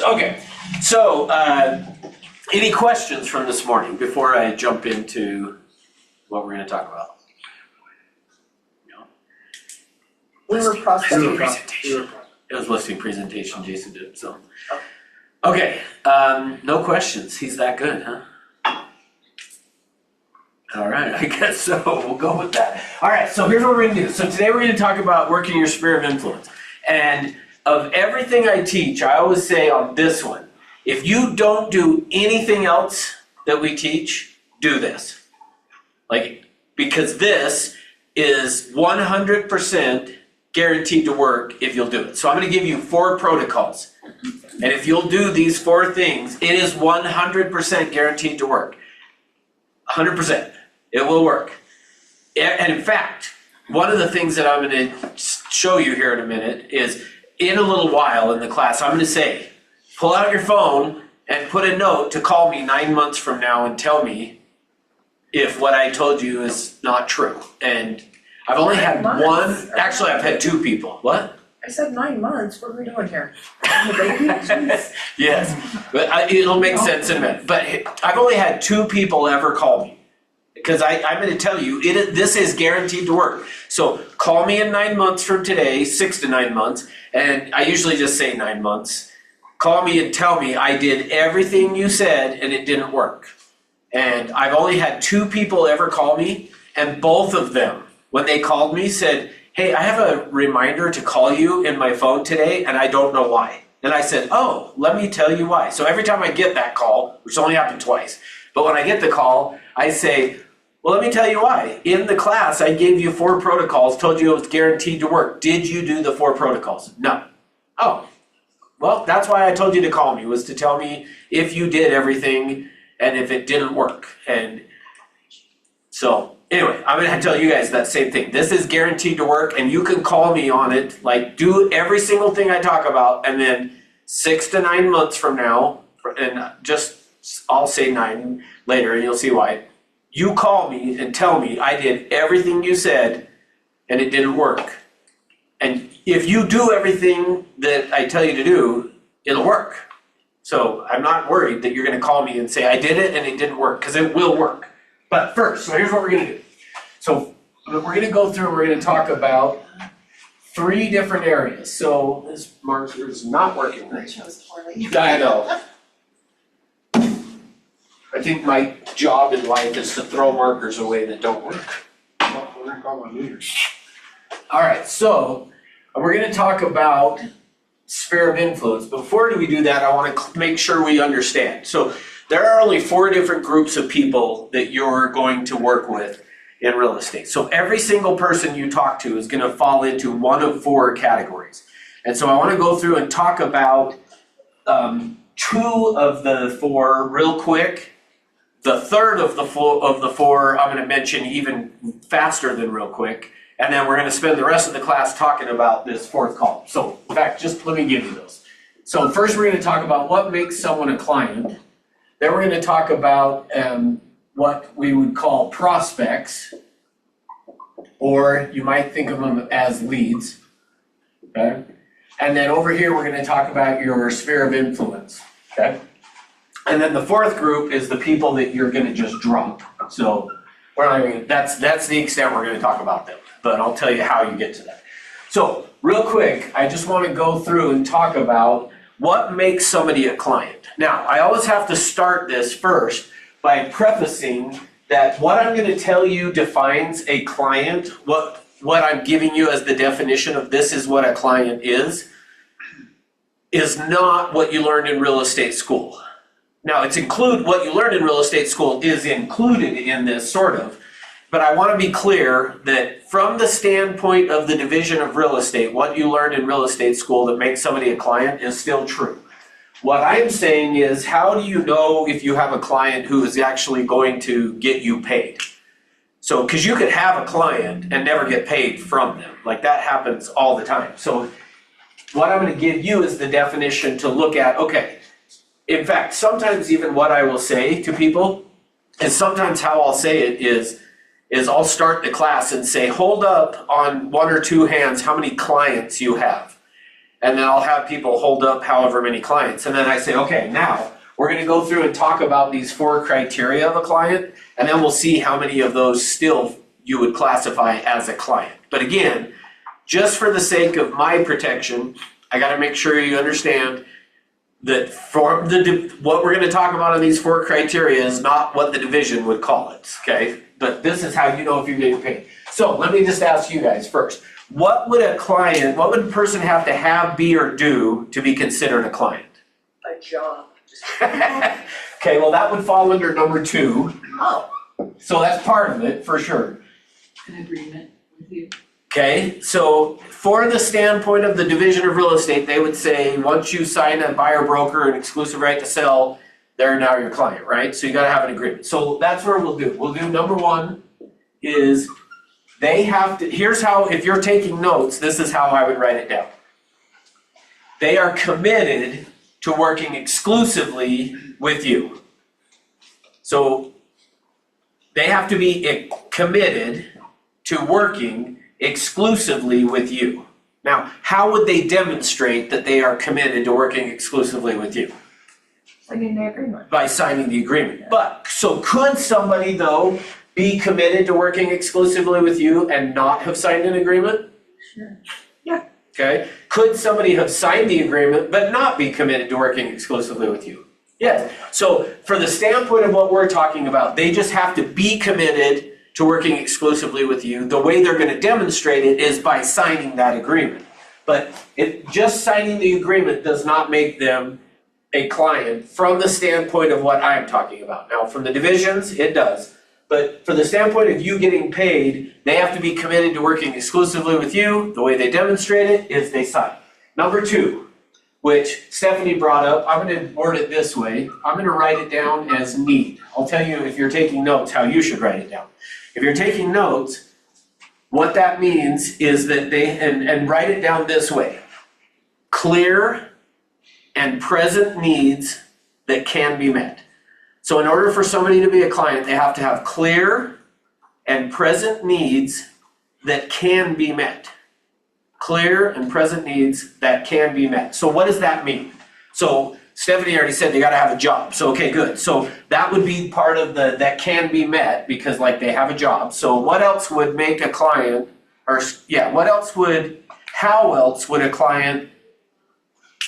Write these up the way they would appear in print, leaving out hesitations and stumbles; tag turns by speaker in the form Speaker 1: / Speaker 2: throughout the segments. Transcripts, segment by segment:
Speaker 1: thoughts. Okay, so any questions from this morning before I jump into what we're going to talk about? No?
Speaker 2: We were prospecting.
Speaker 1: Presentation. It was listing presentation Jason did, so. Okay, no questions. He's that good, huh? All right, I guess so. We'll go with that. All right, so here's what we're going to do. So today we're going to talk about working your sphere of influence. And of everything I teach, I always say on this one, if you don't do anything else that we teach, do this. Because this is 100% guaranteed to work if you'll do it. So I'm going to give you 4 protocols. And if you'll do these 4 things, it is 100% guaranteed to work. 100%. It will work. And in fact, one of the things that I'm going to show you here in a minute is in a little while in the class, I'm going to say, pull out your phone and put a note to call me 9 months from now and tell me if what I told you is not true. And I've only had one, actually I've had 2 people. What?
Speaker 2: I said 9 months, what are we doing here? Jeez.
Speaker 1: Yes, but it'll make sense in a minute. But I've only had 2 people ever call me. Because I'm going to tell you, this is guaranteed to work. So call me in 9 months from today, 6 to 9 months, and I usually just say 9 months. Call me and tell me I did everything you said and it didn't work. And I've only had 2 people ever call me, and both of them, when they called me, said, hey, I have a reminder to call you in my phone today, and I don't know why. And I said, oh, let me tell you why. So every time I get that call, which only happened twice, but when I get the call, I say, well, let me tell you why. In the class, I gave you 4 protocols, told you it was guaranteed to work. Did you do the 4 protocols? No. Oh, well, that's why I told you to call me, was to tell me if you did everything and if it didn't work. And so anyway, I'm going to tell you guys that same thing. This is guaranteed to work, and you can call me on it. Like, do every single thing I talk about, and then 6 to 9 months from now, and I'll say 9 later, and you'll see why. You call me and tell me I did everything you said and it didn't work. And if you do everything that I tell you to do, it'll work. So I'm not worried that you're going to call me and say I did it and it didn't work, because it will work. But first, so here's what we're going to do. So we're going to go through and we're going to talk about 3 different areas. So this marker is not working right now. I know. I think my job in life is to throw markers away that don't work. All right, so we're going to talk about sphere of influence. Before we do that, I want to make sure we understand. So there are only 4 different groups of people that you're going to work with in real estate. So every single person you talk to is going to fall into one of 4 categories. And so I want to go through and talk about 2 of the 4 real quick. The third of the 4 I'm going to mention even faster than real quick, and then we're going to spend the rest of the class talking about this 4th column. So in fact, just let me give you those. So first we're going to talk about what makes someone a client. Then we're going to talk about what we would call prospects, or you might think of them as leads. Okay? And then over here we're going to talk about your sphere of influence. Okay? And then the 4th group is the people that you're going to just drop. So we're not even, that's the extent we're going to talk about them. But I'll tell you how you get to that. So real quick, I just want to go through and talk about what makes somebody a client. Now, I always have to start this first by prefacing that what I'm going to tell you defines a client. What I'm giving you as the definition of this is what a client is not what you learned in real estate school. Now, what you learned in real estate school is included in this, sort of, but I want to be clear that from the standpoint of the division of real estate, what you learned in real estate school that makes somebody a client is still true. What I'm saying is, how do you know if you have a client who is actually going to get you paid? So, because you could have a client and never get paid from them. Like, that happens all the time. So what I'm going to give you is the definition to look at, okay. In fact, sometimes even what I will say to people, and sometimes how I'll say it is I'll start the class and say, hold up on 1 or 2 hands how many clients you have. and then I'll have people hold up however many clients. And then I say, okay, now we're gonna go through and talk about these 4 criteria of a client, and then we'll see how many of those still you would classify as a client. But again, just for the sake of my protection, I gotta make sure you understand that for what we're gonna talk about on these 4 criteria is not what the division would call it, okay? But this is how you know if you're getting paid. So let me just ask you guys first, what would a person have to have, be, or do to be considered a client?
Speaker 2: A job.
Speaker 1: Okay, well, that would fall under number 2,
Speaker 2: Oh,
Speaker 1: so that's part of it, for sure.
Speaker 3: An agreement with you.
Speaker 1: Okay, so for the standpoint of the division of real estate, they would say, once you sign a buyer broker and exclusive right to sell, they're now your client, right? So you gotta have an agreement. So that's what we'll do. We'll do number 1 is they have to, here's how, if you're taking notes, this is how I would write it down. They are committed to working exclusively with you. So they have to be committed to working exclusively with you. Now, how would they demonstrate that they are committed to working exclusively with you?
Speaker 2: signing the agreement.
Speaker 1: By signing the agreement. But, so could somebody though be committed to working exclusively with you and not have signed an agreement?
Speaker 2: Sure.
Speaker 1: Okay, could somebody have signed the agreement but not be committed to working exclusively with you? Yes, so for the standpoint of what we're talking about, they just have to be committed to working exclusively with you. The way they're gonna demonstrate it is by signing that agreement. But just signing the agreement does not make them a client from the standpoint of what I'm talking about. Now, from the divisions, it does. But for the standpoint of you getting paid, they have to be committed to working exclusively with you. The way they demonstrate it is they sign. Number 2, which Stephanie brought up, I'm gonna word it this way. I'm gonna write it down as need. I'll tell you if you're taking notes how you should write it down. If you're taking notes, what that means is that and write it down this way. Clear and present needs that can be met. So in order for somebody to be a client, they have to have clear and present needs that can be met. Clear and present needs that can be met. So what does that mean? So Stephanie already said they gotta have a job, so okay, good. So that would be part of that can be met because like they have a job. So what else would make a client, how else would a client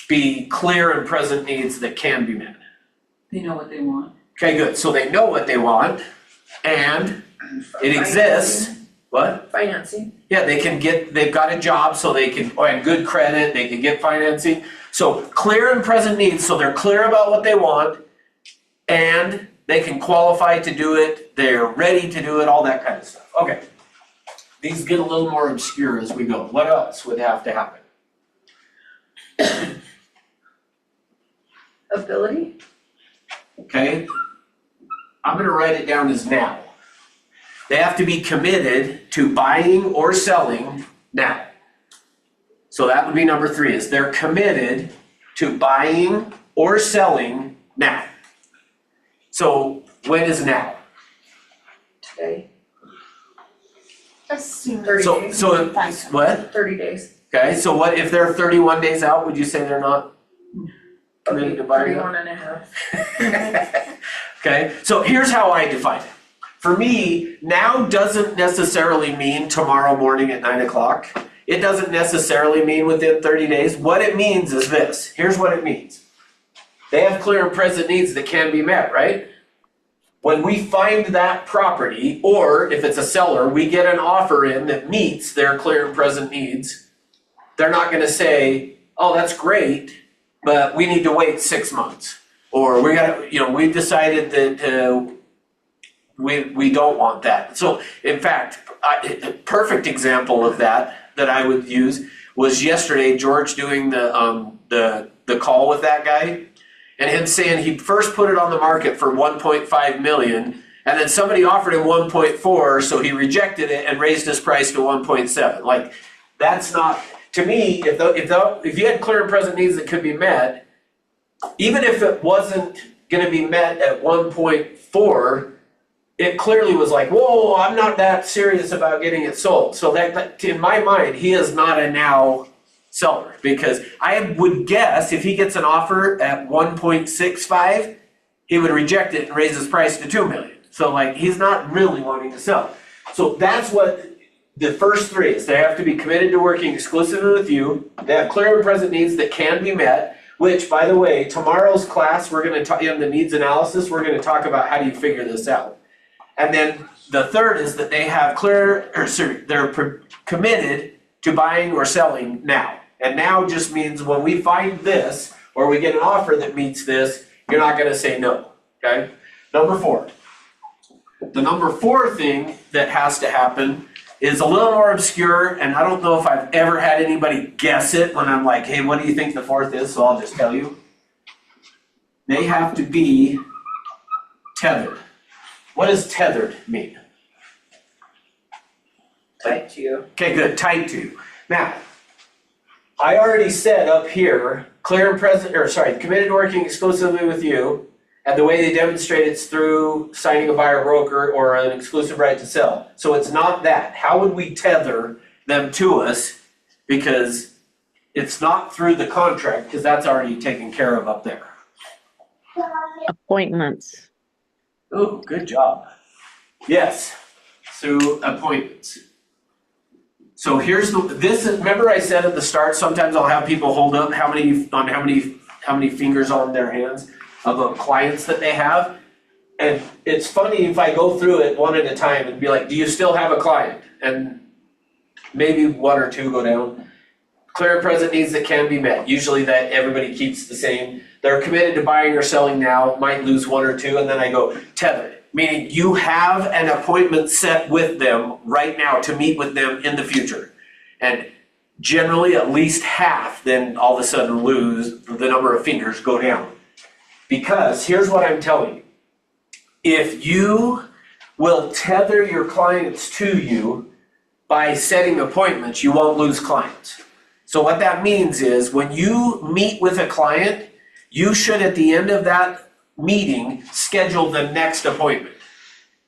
Speaker 1: be clear and present needs that can be met?
Speaker 3: They know what they want.
Speaker 1: Okay, good. So they know what they want and it exists. What?
Speaker 2: Financing.
Speaker 1: Yeah, they've got a job so they can, and good credit, they can get financing. So clear and present needs, so they're clear about what they want and they can qualify to do it, they're ready to do it, all that kind of stuff. Okay. These get a little more obscure as we go. What else would have to happen?
Speaker 2: Ability.
Speaker 1: Okay, I'm gonna write it down as now. They have to be committed to buying or selling now. So that would be number 3, is they're committed to buying or selling now. So when is now?
Speaker 2: Today.
Speaker 4: As soon
Speaker 2: 30
Speaker 1: So,
Speaker 2: days.
Speaker 1: so, what?
Speaker 2: 30 days.
Speaker 1: Okay, so what, if they're 31 days out, would you say they're not committed to buying?
Speaker 2: 31 and a half.
Speaker 1: Okay, so here's how I define it. For me, now doesn't necessarily mean tomorrow morning at 9 o'clock. It doesn't necessarily mean within 30 days. What it means is this. Here's what it means. They have clear and present needs that can be met, right? When we find that property, or if it's a seller, we get an offer in that meets their clear and present needs, they're not gonna say, oh, that's great, but we need to wait 6 months. Or we've decided that we don't want that. So in fact, a perfect example of that I would use was yesterday, George doing the call with that guy and him saying he first put it on the market for 1.5 million and then somebody offered him 1.4, so he rejected it and raised his price to 1.7. Like, that's not, to me, if you had clear and present needs that could be met, even if it wasn't gonna be met at 1.4, it clearly was like, whoa, I'm not that serious about getting it sold. So that in my mind, he is not a now seller, because I would guess if he gets an offer at 1.65, he would reject it and raise his price to 2 million. So like, he's not really wanting to sell. So that's what the first three is. They have to be committed to working exclusively with you. They have clear and present needs that can be met, which, by the way, tomorrow's class, we're gonna talk, in the needs analysis, we're gonna talk about how do you figure this out. And then the third is that they have they're committed to buying or selling now. And now just means when we find this, or we get an offer that meets this, you're not gonna say no, okay? Number 4. The number 4 thing that has to happen is a little more obscure, and I don't know if I've ever had anybody guess it when I'm like, hey, what do you think the 4th is? So I'll just tell you. They have to be tethered. What does tethered mean?
Speaker 2: Tied to you.
Speaker 1: Okay, good, tied to. Now, I already said up here, clear and present, committed to working exclusively with you, and the way they demonstrate it's through signing a buyer broker or an exclusive right to sell. So it's not that. How would we tether them to us? Because it's not through the contract, because that's already taken care of up there.
Speaker 5: Appointments.
Speaker 1: Oh, good job. Yes, through appointments. So here's remember I said at the start, sometimes I'll have people hold up how many fingers on their hands of the clients that they have. And it's funny if I go through it one at a time and be like, do you still have a client? And maybe 1 or 2 go down. Clear and present needs that can be met. Usually that everybody keeps the same. They're committed to buying or selling now, might lose 1 or 2, and then I go tethered. Meaning you have an appointment set with them right now to meet with them in the future. And generally at least half then all of a sudden lose the number of fingers go down. Because here's what I'm telling you. If you will tether your clients to you by setting appointments, you won't lose clients. So what that means is when you meet with a client, you should at the end of that meeting schedule the next appointment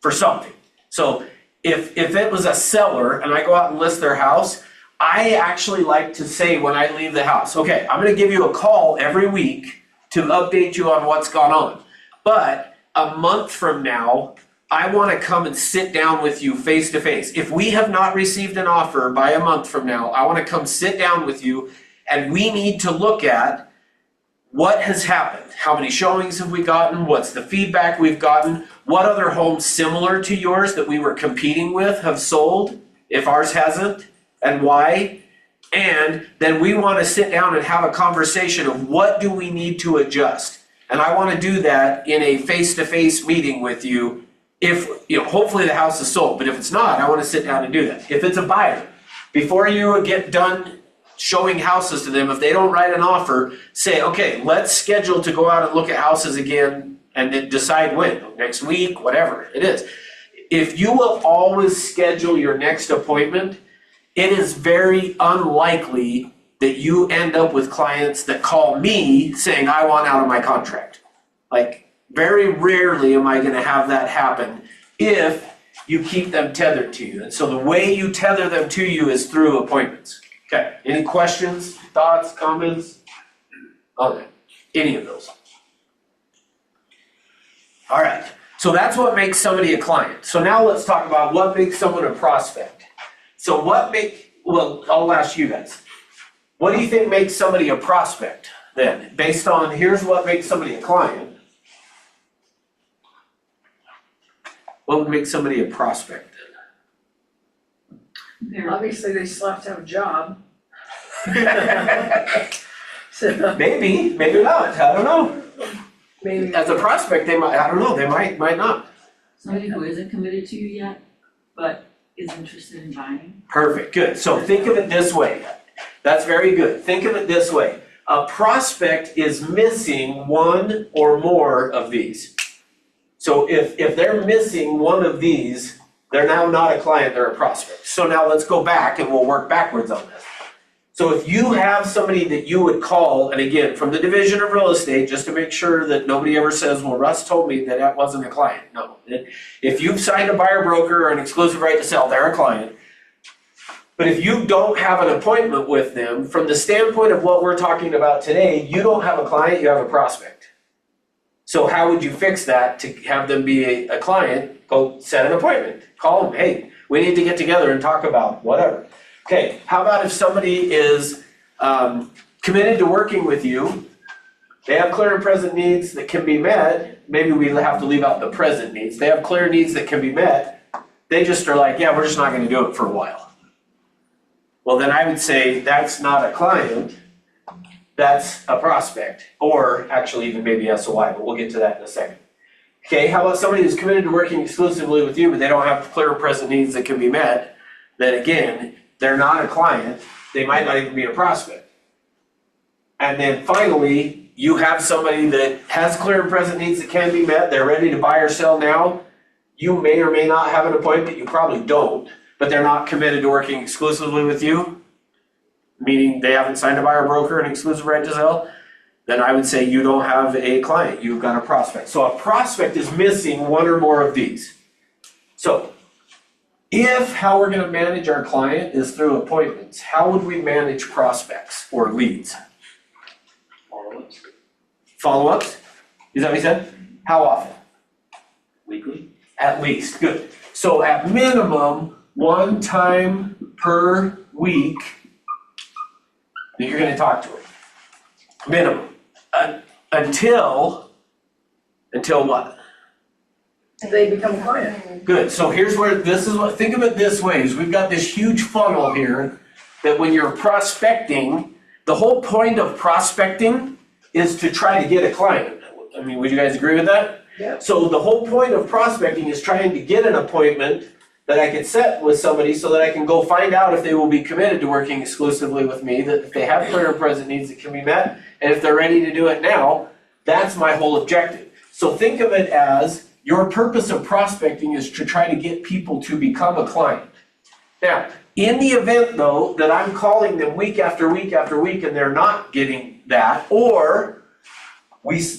Speaker 1: for something. So if it was a seller and I go out and list their house, I actually like to say when I leave the house, okay, I'm gonna give you a call every week to update you on what's gone on. But a month from now, I wanna come and sit down with you face to face. If we have not received an offer by a month from now, I wanna come sit down with you and we need to look at what has happened? How many showings have we gotten? What's the feedback we've gotten? What other homes similar to yours that we were competing with have sold, if ours hasn't, and why? And then we want to sit down and have a conversation of what do we need to adjust? And I want to do that in a face-to-face meeting with you. If, hopefully the house is sold, but if it's not, I want to sit down and do that. If it's a buyer, before you get done showing houses to them, if they don't write an offer, say, okay, let's schedule to go out and look at houses again and then decide when, next week, whatever it is. If you will always schedule your next appointment, it is very unlikely that you end up with clients that call me saying, I want out of my contract. Like, very rarely am I gonna have that happen if you keep them tethered to you. And so the way you tether them to you is through appointments. Okay, any questions, thoughts, comments on that? Any of those? All right, so that's what makes somebody a client. So now let's talk about what makes someone a prospect. So I'll ask you guys. What do you think makes somebody a prospect then? Based on, here's what makes somebody a client. What would make somebody a prospect
Speaker 3: They're-
Speaker 2: Obviously, they still have to have a job.
Speaker 1: then?
Speaker 2: So
Speaker 1: Maybe not, I don't know.
Speaker 2: maybe.
Speaker 1: As a prospect, they might, I don't know, they might not.
Speaker 3: Somebody who isn't committed to you yet, but is interested in buying.
Speaker 1: Perfect, good. So think of it this way. That's very good. Think of it this way. A prospect is missing one or more of these. So if they're missing one of these, they're now not a client, they're a prospect. So now let's go back and we'll work backwards on this. So if you have somebody that you would call, and again, from the division of real estate, just to make sure that nobody ever says, well, Russ told me that wasn't a client. No. If you've signed a buyer broker or an exclusive right to sell, they're a client. But if you don't have an appointment with them, from the standpoint of what we're talking about today, you don't have a client, you have a prospect. So how would you fix that to have them be a client? Go set an appointment. Call them, hey, we need to get together and talk about whatever. Okay, how about if somebody is committed to working with you, they have clear and present needs that can be met, maybe we have to leave out the present needs, they have clear needs that can be met, they just are like, yeah, we're just not gonna do it for a while. Well, then I would say that's not a client, that's a prospect, or actually even maybe SOI, but we'll get to that in a second. Okay, how about somebody who's committed to working exclusively with you, but they don't have clear and present needs that can be met? Then again, they're not a client, they might not even be a prospect. And then finally, you have somebody that has clear and present needs that can be met, they're ready to buy or sell now. You may or may not have an appointment, you probably don't, but they're not committed to working exclusively with you, meaning they haven't signed a buyer broker and exclusive right to sell, then I would say you don't have a client, you've got a prospect. So a prospect is missing one or more of these. So if how we're gonna manage our client is through appointments, how would we manage prospects or leads?
Speaker 5: Follow-ups,
Speaker 1: Follow-ups? Is that what you said? How often?
Speaker 5: weekly.
Speaker 1: At least, good. So at minimum, one time per week that you're gonna talk to them. Minimum. Until what?
Speaker 2: They become a client.
Speaker 1: Good, so here's where, this is what, think of it this way, is we've got this huge funnel here that when you're prospecting, the whole point of prospecting is to try to get a client. I mean, would you guys agree with that?
Speaker 2: Yeah.
Speaker 1: So the whole point of prospecting is trying to get an appointment that I could set with somebody so that I can go find out if they will be committed to working exclusively with me, that if they have clear and present needs that can be met, and if they're ready to do it now, that's my whole objective. So think of it as your purpose of prospecting is to try to get people to become a client. Now, in the event though, that I'm calling them week after week after week and they're not getting that, or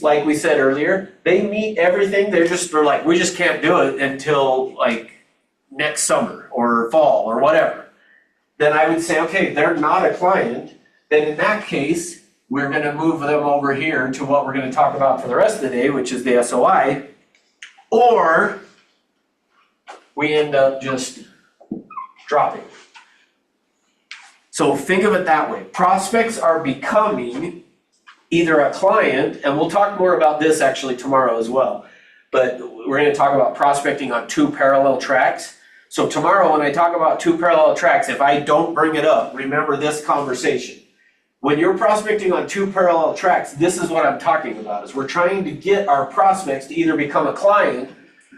Speaker 1: like we said earlier, they meet everything, they're like, we just can't do it until like next summer or fall or whatever. Then I would say, okay, they're not a client, then in that case, we're gonna move them over here to what we're gonna talk about for the rest of the day, which is the SOI, or we end up just dropping. So think of it that way. Prospects are becoming either a client, and we'll talk more about this actually tomorrow as well, but we're gonna talk about prospecting on two parallel tracks. So tomorrow when I talk about two parallel tracks, if I don't bring it up, remember this conversation. When you're prospecting on two parallel tracks, this is what I'm talking about, is we're trying to get our prospects to either become a client,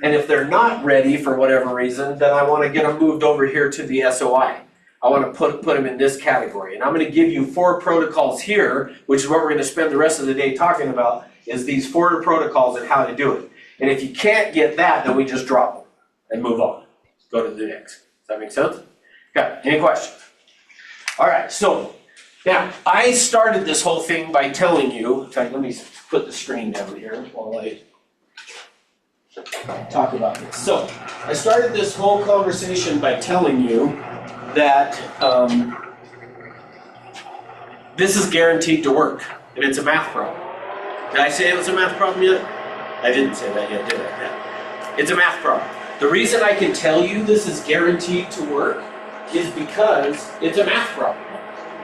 Speaker 1: and if they're not ready for whatever reason, then I wanna get them moved over here to the SOI. I wanna put them in this category, and I'm gonna give you 4 protocols here, which is what we're gonna spend the rest of the day talking about, is these 4 protocols and how to do it. And if you can't get that, then we just drop them and move on. Go to the next. Does that make sense? Okay, any questions? All right, so now I started this whole thing by telling you, in fact, let me put the screen down here while I talk about this. So I started this whole conversation by telling you that this is guaranteed to work, and it's a math problem. Did I say it was a math problem yet? I didn't say that yet, did I? Yeah. It's a math problem. The reason I can tell you this is guaranteed to work is because it's a math problem.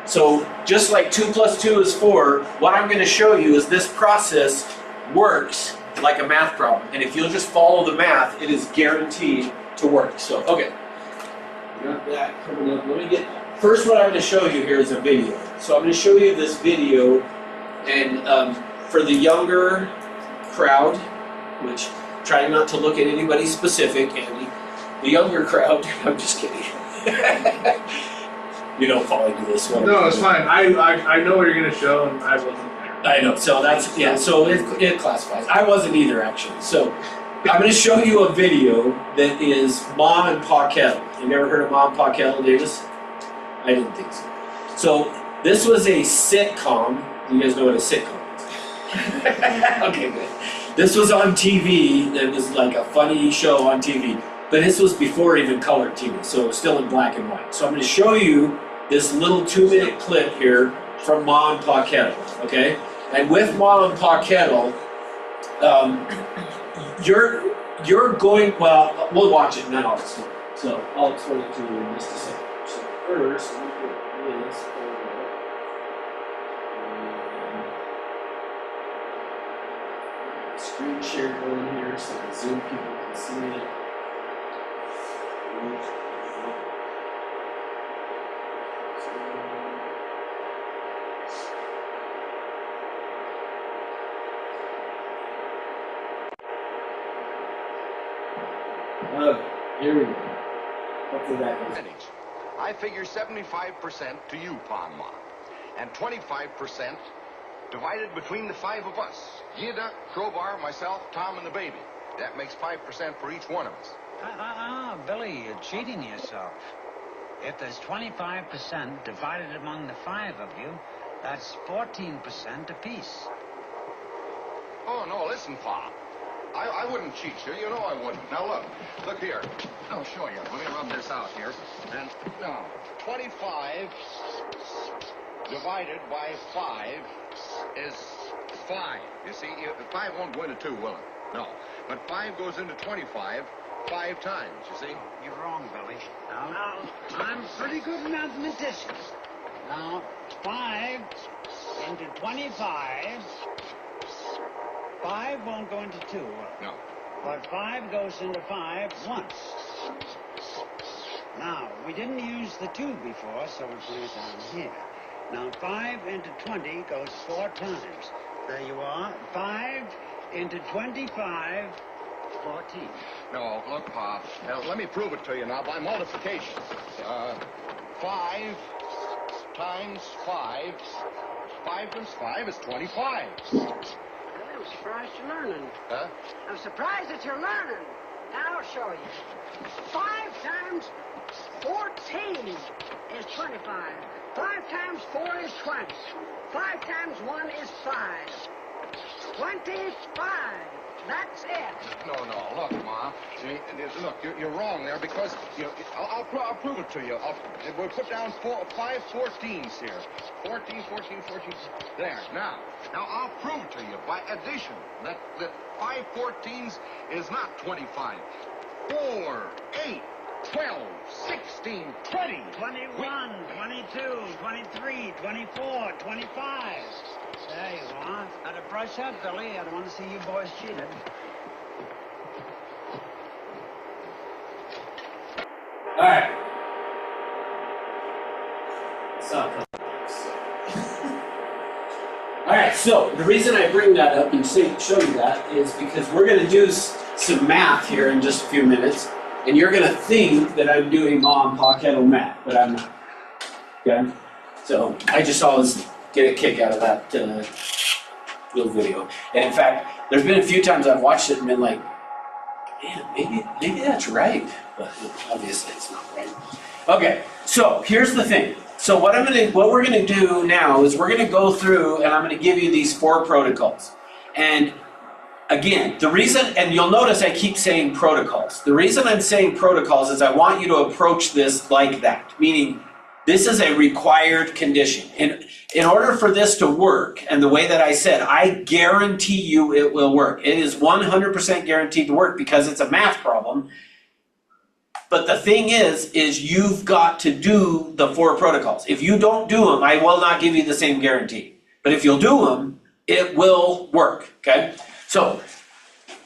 Speaker 1: So just like 2 + 2 is 4, what I'm gonna show you is this process works like a math problem. And if you'll just follow the math, it is guaranteed to work. So, okay. Got that coming up. First what I'm gonna show you here is a video. So I'm gonna show you this video, and for the younger crowd, which try not to look at anybody specific, Andy. The younger crowd, I'm just kidding. You don't fall into this one.
Speaker 6: No, it's fine. I know what you're gonna show, and I wasn't there.
Speaker 1: I know, so that's, yeah, so it classifies. I wasn't either, actually. So I'm gonna show you a video that is Mom and Pa Kettle. You never heard of Mom and Pa Kettle, Davis? I didn't think so. So this was a sitcom. You guys know what a sitcom is? Okay, good. This was on TV. It was like a funny show on TV. but this was before even color TV, so it was still in black and white. So I'm gonna show you this little 2-minute clip here from Ma and Pa Kettle, okay? And with Ma and Pa Kettle, you're going, well, we'll watch it and then I'll explain. So I'll explain it to you in just a second. So first, let me put this over. Screen share going here so the Zoom people can see it. Here we go. Hopefully that goes.
Speaker 7: Percentage. I figure 75% to you, Pa and Ma, and 25% divided between the 5 of us. Yida, Crowbar, myself, Tom, and the baby. That makes 5% for each one of us.
Speaker 8: Billy, you're cheating yourself. If there's 25% divided among the 5 of you, that's 14% apiece.
Speaker 7: Oh, no, listen, Pa. I wouldn't cheat you. You know I wouldn't. Now, look here. I'll show you. Let me rub this out here. And now, 25 divided by 5 is 5. You see, 5 won't go into 2, will it? No. But 5 goes into 25 5 times, you see?
Speaker 8: You're wrong, Billy. Now, I'm a pretty good mathematician. Now, 5 into 25... 5 won't go into 2, will it?
Speaker 7: No.
Speaker 8: But 5 goes into 5 once. Now, we didn't use the 2 before, so we put it down here. Now, 5 into 20 goes 4 times. There you are. 5 into 25, 14.
Speaker 7: No, look, Pa. Let me prove it to you now by multiplication. 5 times 5. 5 times 5 is 25.
Speaker 9: I'm surprised you're learning.
Speaker 7: Huh?
Speaker 9: I'm surprised that you're learning. Now I'll show you. 5 times 14 is 25. 5 times 4 is 20. 5 times 1 is 5. 25. That's it.
Speaker 7: No, look, Ma. Look, you're wrong there because I'll prove it to you. We'll put down 5 14s here. 14. There. Now I'll prove to you by addition that 5 14s is not 25. 4, 8, 12, 16, 20.
Speaker 8: 21, 22, 23, 24, 25. There you are. Now to brush up, Billy. I don't want to see you boys cheated.
Speaker 1: All right. All right, so the reason I bring that up and show you that is because we're going to do some math here in just a few minutes, and you're going to think that I'm doing Ma and Pa Kettle math, but I'm not. Okay? So I just always get a kick out of that little video. And in fact, there's been a few times I've watched it and been like, man, maybe that's right, but obviously it's not right. Okay, so here's the thing. So what we're gonna do now is we're gonna go through and I'm gonna give you these 4 protocols. And again, the reason, and you'll notice I keep saying protocols. The reason I'm saying protocols is I want you to approach this like that, meaning this is a required condition. And in order for this to work, and the way that I said, I guarantee you it will work. It is 100% guaranteed to work because it's a math problem. But the thing is you've got to do the 4 protocols. If you don't do them, I will not give you the same guarantee. But if you'll do them, it will work, okay? So,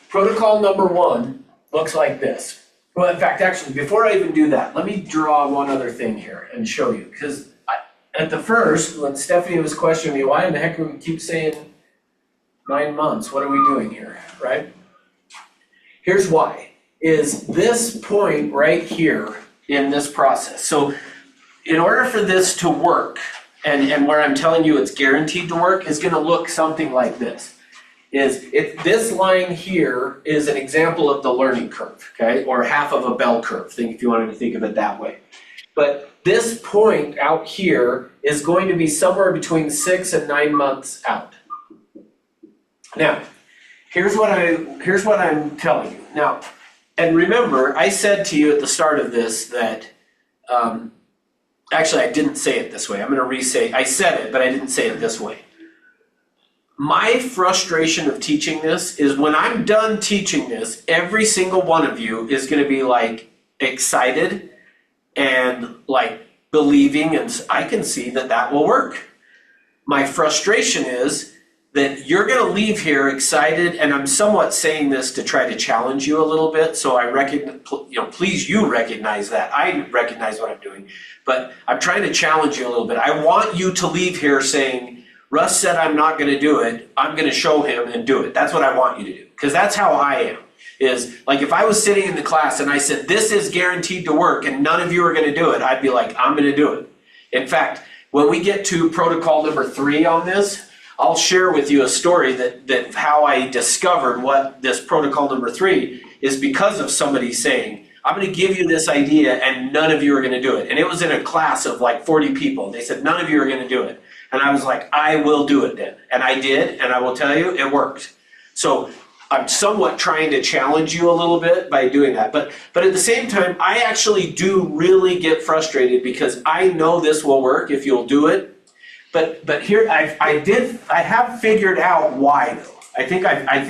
Speaker 1: protocol number 1 looks like this. Well, in fact, actually, before I even do that, let me draw one other thing here and show you. Because at the first, when Stephanie was questioning me, why in the heck do we keep saying 9 months? What are we doing here, right? Here's why. Is this point right here in this process. So in order for this to work, and where I'm telling you it's guaranteed to work, is going to look something like this. This line here is an example of the learning curve, okay? Or half of a bell curve, if you wanted to think of it that way. But this point out here is going to be somewhere between 6 and 9 months out. Now, here's what I'm telling you. Now, and remember, I said to you at the start of this that, actually I didn't say it this way, I'm gonna re-say, I said it, but I didn't say it this way. My frustration of teaching this is when I'm done teaching this, every single one of you is gonna be like excited and like believing, and I can see that that will work. My frustration is that you're gonna leave here excited, and I'm somewhat saying this to try to challenge you a little bit, so I recognize, please you recognize that. I recognize what I'm doing, but I'm trying to challenge you a little bit. I want you to leave here saying, Russ said I'm not gonna do it, I'm gonna show him and do it. That's what I want you to do, because that's how I am. Is like if I was sitting in the class and I said, this is guaranteed to work and none of you are gonna do it, I'd be like, I'm gonna do it. In fact, when we get to protocol number 3 on this, I'll share with you a story that how I discovered what this protocol number 3 is because of somebody saying, I'm gonna give you this idea and none of you are gonna do it. And it was in a class of like 40 people. They said, none of you are gonna do it. And I was like, I will do it then. And I did, and I will tell you, it worked. So I'm somewhat trying to challenge you a little bit by doing that. But at the same time, I actually do really get frustrated because I know this will work if you'll do it. But here, I have figured out why though. I think I've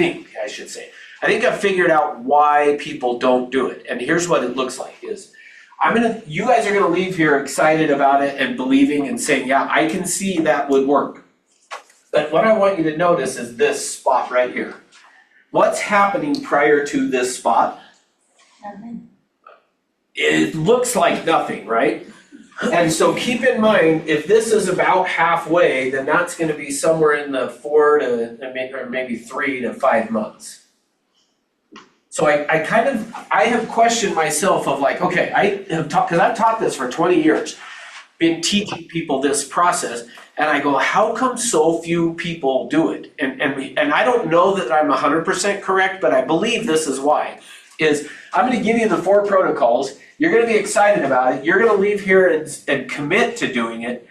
Speaker 1: figured out why people don't do it. And here's what it looks like is, you guys are gonna leave here excited about it and believing and saying, yeah, I can see that would work. But what I want you to notice is this spot right here. What's happening prior to this spot?
Speaker 3: Nothing.
Speaker 1: It looks like nothing, right? And so keep in mind, if this is about halfway, then that's gonna be somewhere in the 4 to, or maybe 3 to 5 months. So I have questioned myself of like, okay, I have taught, because I've taught this for 20 years, been teaching people this process, and I go, how come so few people do it? And I don't know that I'm 100% correct, but I believe this is why. Is I'm gonna give you the 4 protocols, you're gonna be excited about it, you're gonna leave here and commit to doing it,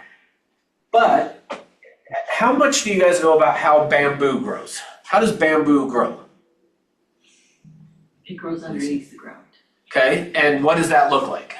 Speaker 1: but how much do you guys know about how bamboo grows? How does bamboo grow?
Speaker 3: It grows underneath the ground.
Speaker 1: Okay, and what does that look like?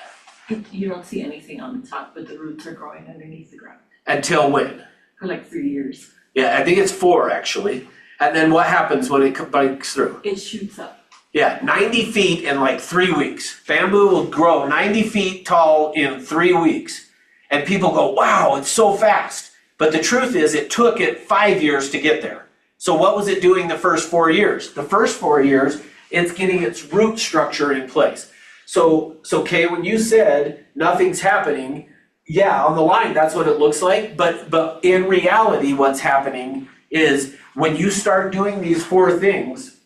Speaker 3: You don't see anything on the top, but the roots are growing underneath the ground
Speaker 1: Until when?
Speaker 3: for like 3 years.
Speaker 1: Yeah, I think it's 4 actually. And then what happens when it breaks through?
Speaker 3: It shoots up.
Speaker 1: Yeah, 90 feet in like 3 weeks. Bamboo will grow 90 feet tall in 3 weeks. And people go, wow, it's so fast. But the truth is it took it 5 years to get there. So what was it doing the first 4 years? The first 4 years, it's getting its root structure in place. So Kay, when you said nothing's happening, yeah, on the line, that's what it looks like. But in reality, what's happening is when you start doing these 4 things,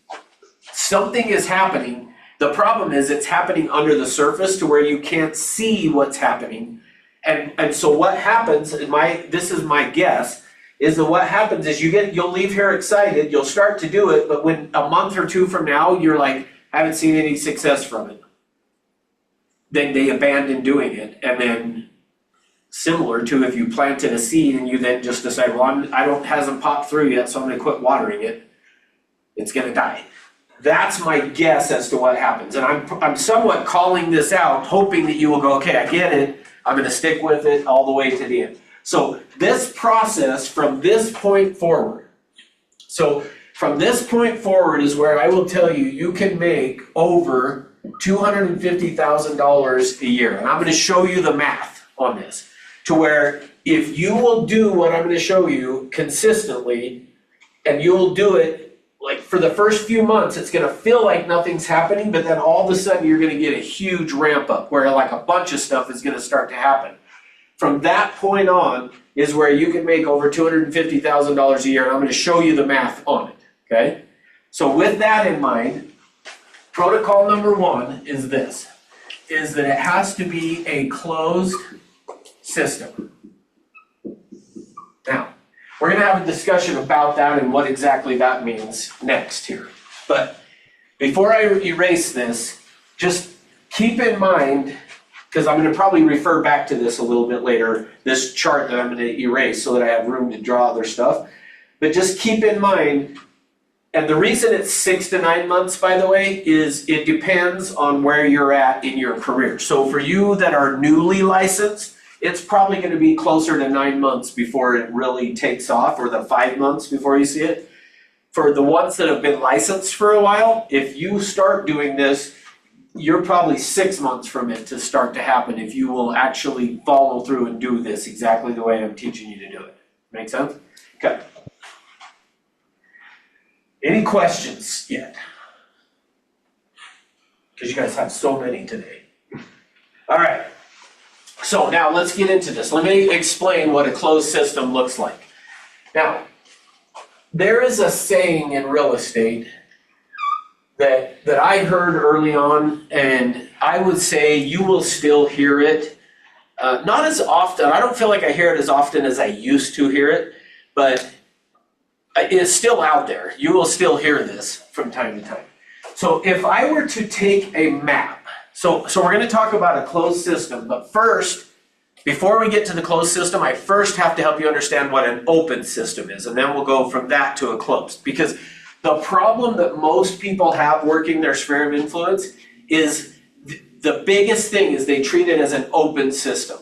Speaker 1: something is happening. The problem is it's happening under the surface to where you can't see what's happening. And so what happens, this is my guess, is that what happens is you'll leave here excited, you'll start to do it, but when a month or 2 from now, you're like, I haven't seen any success from it. Then they abandon doing it, and then similar to if you planted a seed and you then just decide, well, hasn't popped through yet, so I'm gonna quit watering it, it's gonna die. That's my guess as to what happens, and I'm somewhat calling this out, hoping that you will go, okay, I get it, I'm gonna stick with it all the way to the end. So this process from this point forward, is where I will tell you, you can make over $250,000 a year. And I'm gonna show you the math on this. To where if you will do what I'm gonna show you consistently, and you'll do it like for the first few months, it's gonna feel like nothing's happening, but then all of a sudden you're gonna get a huge ramp up where like a bunch of stuff is gonna start to happen. From that point on is where you can make over $250,000 a year, and I'm gonna show you the math on it, okay? So with that in mind, protocol number 1 is this, is that it has to be a closed system. Now, we're gonna have a discussion about that and what exactly that means next here. But before I erase this, just keep in mind, because I'm gonna probably refer back to this a little bit later, this chart that I'm gonna erase so that I have room to draw other stuff. But just keep in mind, And the reason it's 6 to 9 months, by the way, is it depends on where you're at in your career. So for you that are newly licensed, it's probably gonna be closer to 9 months before it really takes off, or the 5 months before you see it. For the ones that have been licensed for a while, if you start doing this, you're probably 6 months from it to start to happen if you will actually follow through and do this exactly the way I'm teaching you to do it. Make sense? Okay. Any questions yet? Because you guys have so many today. All right. So now let's get into this. Let me explain what a closed system looks like. Now, there is a saying in real estate that I heard early on, and I would say you will still hear it. Not as often. I don't feel like I hear it as often as I used to hear it, but it's still out there. You will still hear this from time to time. So if I were to take a map, so we're going to talk about a closed system, but first, before we get to the closed system, I first have to help you understand what an open system is, and then we'll go from that to a closed. Because the problem that most people have working their sphere of influence is the biggest thing is they treat it as an open system.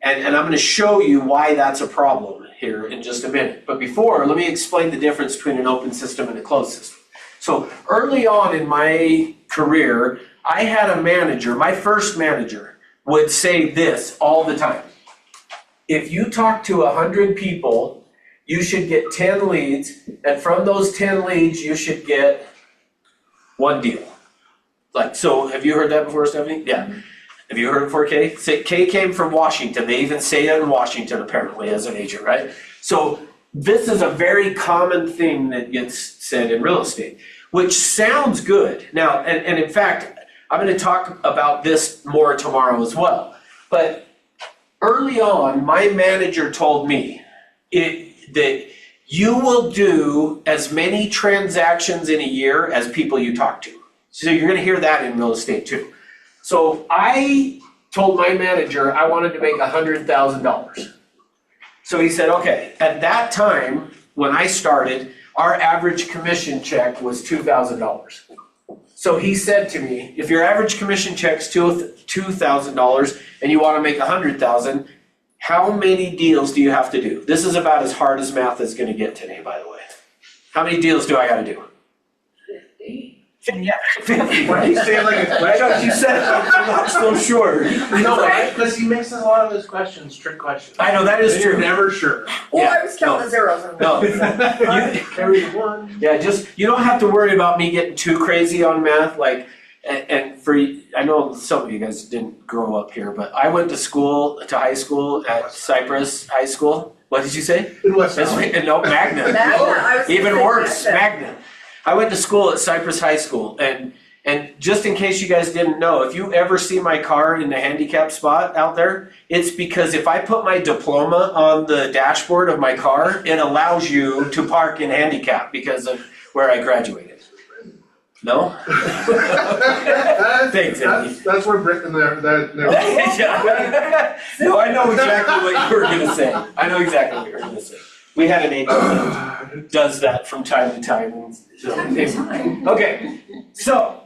Speaker 1: And I'm going to show you why that's a problem here in just a minute. But before, let me explain the difference between an open system and a closed system. So early on in my career, I had a manager, my first manager, would say this all the time. If you talk to 100 people, you should get 10 leads, and from those 10 leads, you should get one deal. Like, so have you heard that before, Stephanie? Yeah. Have you heard it before, Kay? Kay came from Washington. They even say it in Washington, apparently, as an agent, right? So this is a very common thing that gets said in real estate, which sounds good. Now, and in fact, I'm going to talk about this more tomorrow as well. But early on, my manager told me that you will do as many transactions in a year as people you talk to. So you're going to hear that in real estate too. So I told my manager I wanted to make $100,000. So he said, okay, at that time, when I started, our average commission check was $2,000. So he said to me, if your average commission check's $2,000 and you want to make $100,000, how many deals do you have to do? This is about as hard as math is going to get today, by the way. How many deals do I got to do? 50. Yeah, 50.
Speaker 6: Why do you say it like a
Speaker 1: I
Speaker 6: question?
Speaker 1: know, you said it, I'm not so sure.
Speaker 6: No, because he makes a lot of his questions trick questions.
Speaker 1: I know, that is
Speaker 6: You're
Speaker 1: true.
Speaker 6: never sure.
Speaker 2: Well,
Speaker 1: Yeah,
Speaker 2: I was counting the zeros. And
Speaker 1: No.
Speaker 6: Carry one.
Speaker 1: Yeah, just, you don't have to worry about me getting too crazy on math, like, and for, I know some of you guys didn't grow up here, but I went to high school at Cypress High School. What did you say?
Speaker 6: In West
Speaker 1: That's
Speaker 6: Valley.
Speaker 1: right, no, Magna.
Speaker 2: I was
Speaker 1: Even
Speaker 2: thinking
Speaker 1: worse,
Speaker 2: Magna.
Speaker 1: Magna. I went to school at Cypress High School, and just in case you guys didn't know, if you ever see my car in the handicap spot out there, it's because if I put my diploma on the dashboard of my car, it allows you to park in handicap because of where I graduated. No? Thanks, Andy.
Speaker 6: That's where Britain there.
Speaker 1: Yeah. No, I know exactly what you were gonna say. I know exactly what you were gonna say. We had an agent that does that from time to time. So, okay, so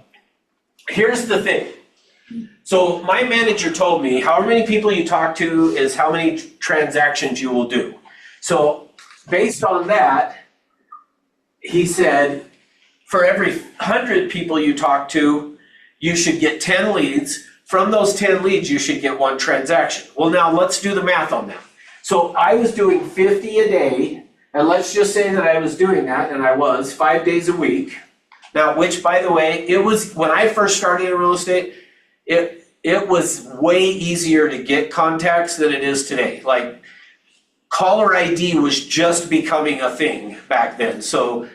Speaker 1: here's the thing. So my manager told me however many people you talk to is how many transactions you will do. So based on that, he said, for every 100 people you talk to, you should get 10 leads. From those 10 leads, you should get one transaction. Well, now let's do the math on that. So I was doing 50 a day, and let's just say that I was doing that, and I was 5 days a week. Now, which, by the way, it was, when I first started in real estate, it was way easier to get contacts than it is today. Like, caller ID was just becoming a thing back then. So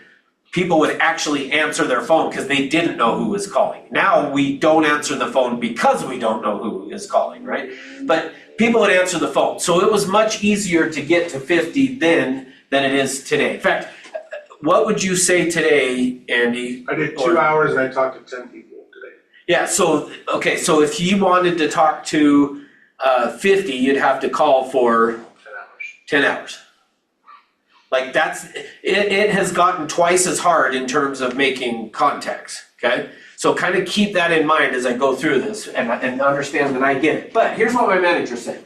Speaker 1: people would actually answer their phone because they didn't know who was calling. Now we don't answer the phone because we don't know who is calling, right? But people would answer the phone. So it was much easier to get to 50 then than it is today. In fact, what would you say today, Andy?
Speaker 6: I did 2 hours and I talked to 10 people today.
Speaker 1: Yeah, so, okay, so if you wanted to talk to 50, you'd have to call for
Speaker 6: 10 hours.
Speaker 1: 10 hours. Like it has gotten twice as hard in terms of making contacts, okay? So kind of keep that in mind as I go through this and understand that I get it. But here's what my manager said.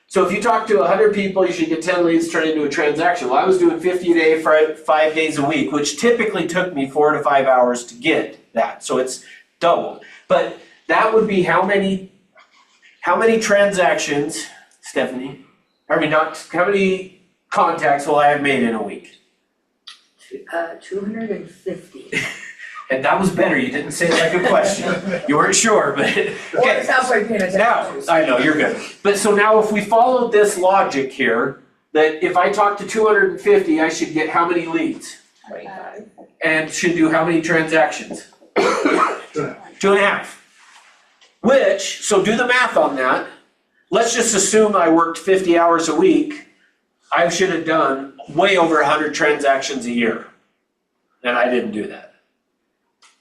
Speaker 1: So if you talk to 100 people, you should get 10 leads turned into a transaction. Well, I was doing 50 a day for 5 days a week, which typically took me 4 to 5 hours to get that. So it's doubled. But that would be how many transactions, Stephanie? How many contacts will I have made in a week?
Speaker 2: 250.
Speaker 1: And that was better, you didn't say it like a question. You weren't sure, but,
Speaker 2: Or
Speaker 1: okay.
Speaker 2: it sounds like paying attention.
Speaker 1: Now, I know, you're good. But so now if we followed this logic here, that if I talk to 250, I should get how many leads?
Speaker 2: 25.
Speaker 1: And should do how many transactions? 2.5. Which, so do the math on that. Let's just assume I worked 50 hours a week. I should have done way over 100 transactions a year. And I didn't do that.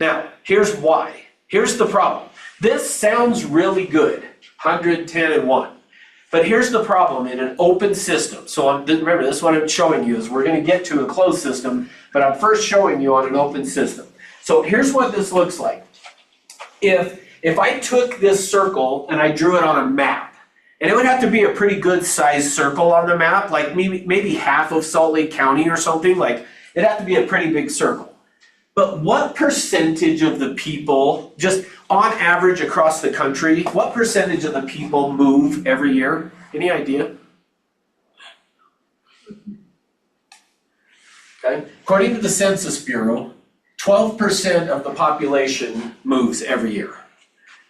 Speaker 1: Now, here's why. Here's the problem. This sounds really good, 110 and 1. But here's the problem in an open system. So remember, this is what I'm showing you is we're going to get to a closed system, but I'm first showing you on an open system. So here's what this looks like. If I took this circle and I drew it on a map, and it would have to be a pretty good sized circle on the map, like maybe half of Salt Lake County or something, like it'd have to be a pretty big circle. But what percentage of the people, just on average across the country, what percentage of the people move every year? Any idea? Okay. According to the Census Bureau, 12% of the population moves every year.